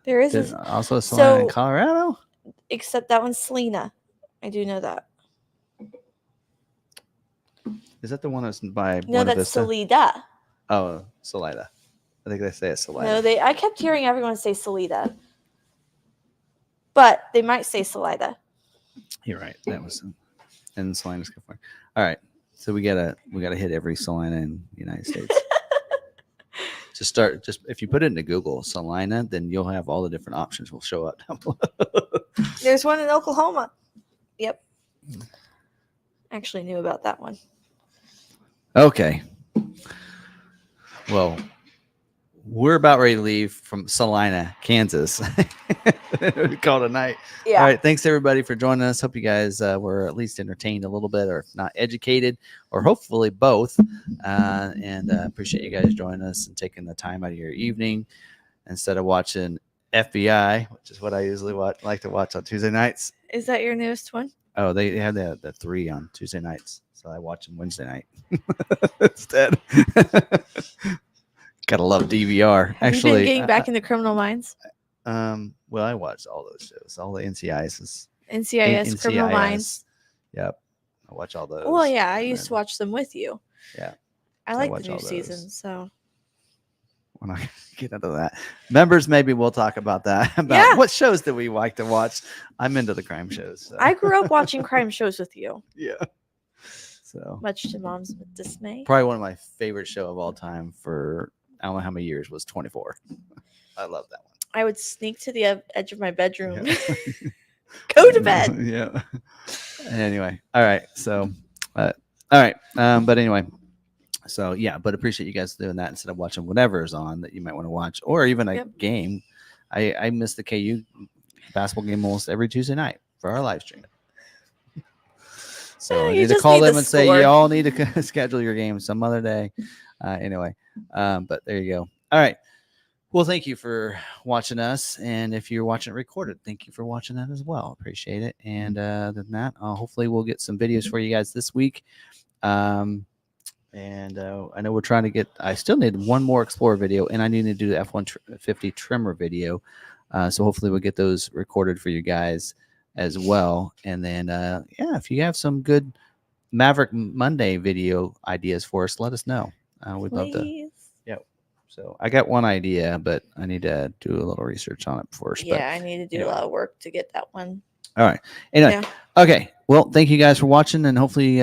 [SPEAKER 2] There is
[SPEAKER 1] also a Salina in Colorado.
[SPEAKER 2] Except that one's Salina. I do know that.
[SPEAKER 1] Is that the one that's by?
[SPEAKER 2] No, that's Salida.
[SPEAKER 1] Oh, Salida. I think they say it's Salida.
[SPEAKER 2] No, I kept hearing everyone say Salida, but they might say Salida.
[SPEAKER 1] You're right. That was in Salina, California. All right, so we gotta hit every Salina in the United States. Just if you put it into Google Salina, then you'll have all the different options will show up down below.
[SPEAKER 2] There's one in Oklahoma. Yep. Actually knew about that one.
[SPEAKER 1] Okay. Well, we're about ready to leave from Salina, Kansas. Call it a night.
[SPEAKER 2] Yeah.
[SPEAKER 1] All right. Thanks everybody for joining us. Hope you guys were at least entertained a little bit, or if not educated, or hopefully both. And appreciate you guys joining us and taking the time out of your evening instead of watching FBI, which is what I usually like to watch on Tuesday nights.
[SPEAKER 2] Is that your newest one?
[SPEAKER 1] Oh, they have the 3 on Tuesday nights, so I watch them Wednesday night instead. Gotta love DVR.
[SPEAKER 2] Have you been getting back into Criminal Minds?
[SPEAKER 1] Well, I watched all those shows, all the NCIS,
[SPEAKER 2] Criminal Minds.
[SPEAKER 1] Yep, I watch all those.
[SPEAKER 2] Well, yeah, I used to watch them with you.
[SPEAKER 1] Yeah,
[SPEAKER 2] I like the new season, so.
[SPEAKER 1] When I get into that, members, maybe we'll talk about that. What shows do we like to watch? I'm into the crime shows. So.
[SPEAKER 2] I grew up watching crime shows with you.
[SPEAKER 1] Yeah. So
[SPEAKER 2] much to mom's dismay.
[SPEAKER 1] Probably one of my favorite show of all time for I don't know how many years was 24. I love that one.
[SPEAKER 2] I would sneak to the edge of my bedroom, go to bed.
[SPEAKER 1] Yeah. Anyway, all right. So, all right. But anyway. So yeah, but appreciate you guys doing that instead of watching whatever is on that you might want to watch, or even a game. I miss the KU basketball game almost every Tuesday night for our live stream. So I need to call them and say you all need to schedule your game some other day. Anyway, but there you go. All right. Well, thank you for watching us, and if you're watching it recorded, thank you for watching that as well. Appreciate it. And other than that, hopefully we'll get some videos for you guys this week. And I know we're trying to get, I still need one more Explorer video, and I need to do the F-150 trimmer video. So hopefully we'll get those recorded for you guys as well. And then, yeah, if you have some good Maverick Monday video ideas for us, let us know. We'd love to. Yep. So I got one idea, but I need to do a little research on it first.
[SPEAKER 2] Yeah, I need to do a lot of work to get that one.
[SPEAKER 1] All right. Anyway,
[SPEAKER 2] Yeah.
[SPEAKER 1] okay. Well, thank you guys for watching, and hopefully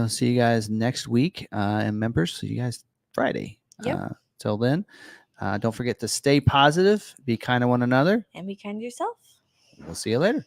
[SPEAKER 1] see you guys next week. And members, see you guys Friday.
[SPEAKER 2] Yep.
[SPEAKER 1] Till then, don't forget to stay positive, be kind to one another.
[SPEAKER 2] And be kind to yourself.
[SPEAKER 1] We'll see you later.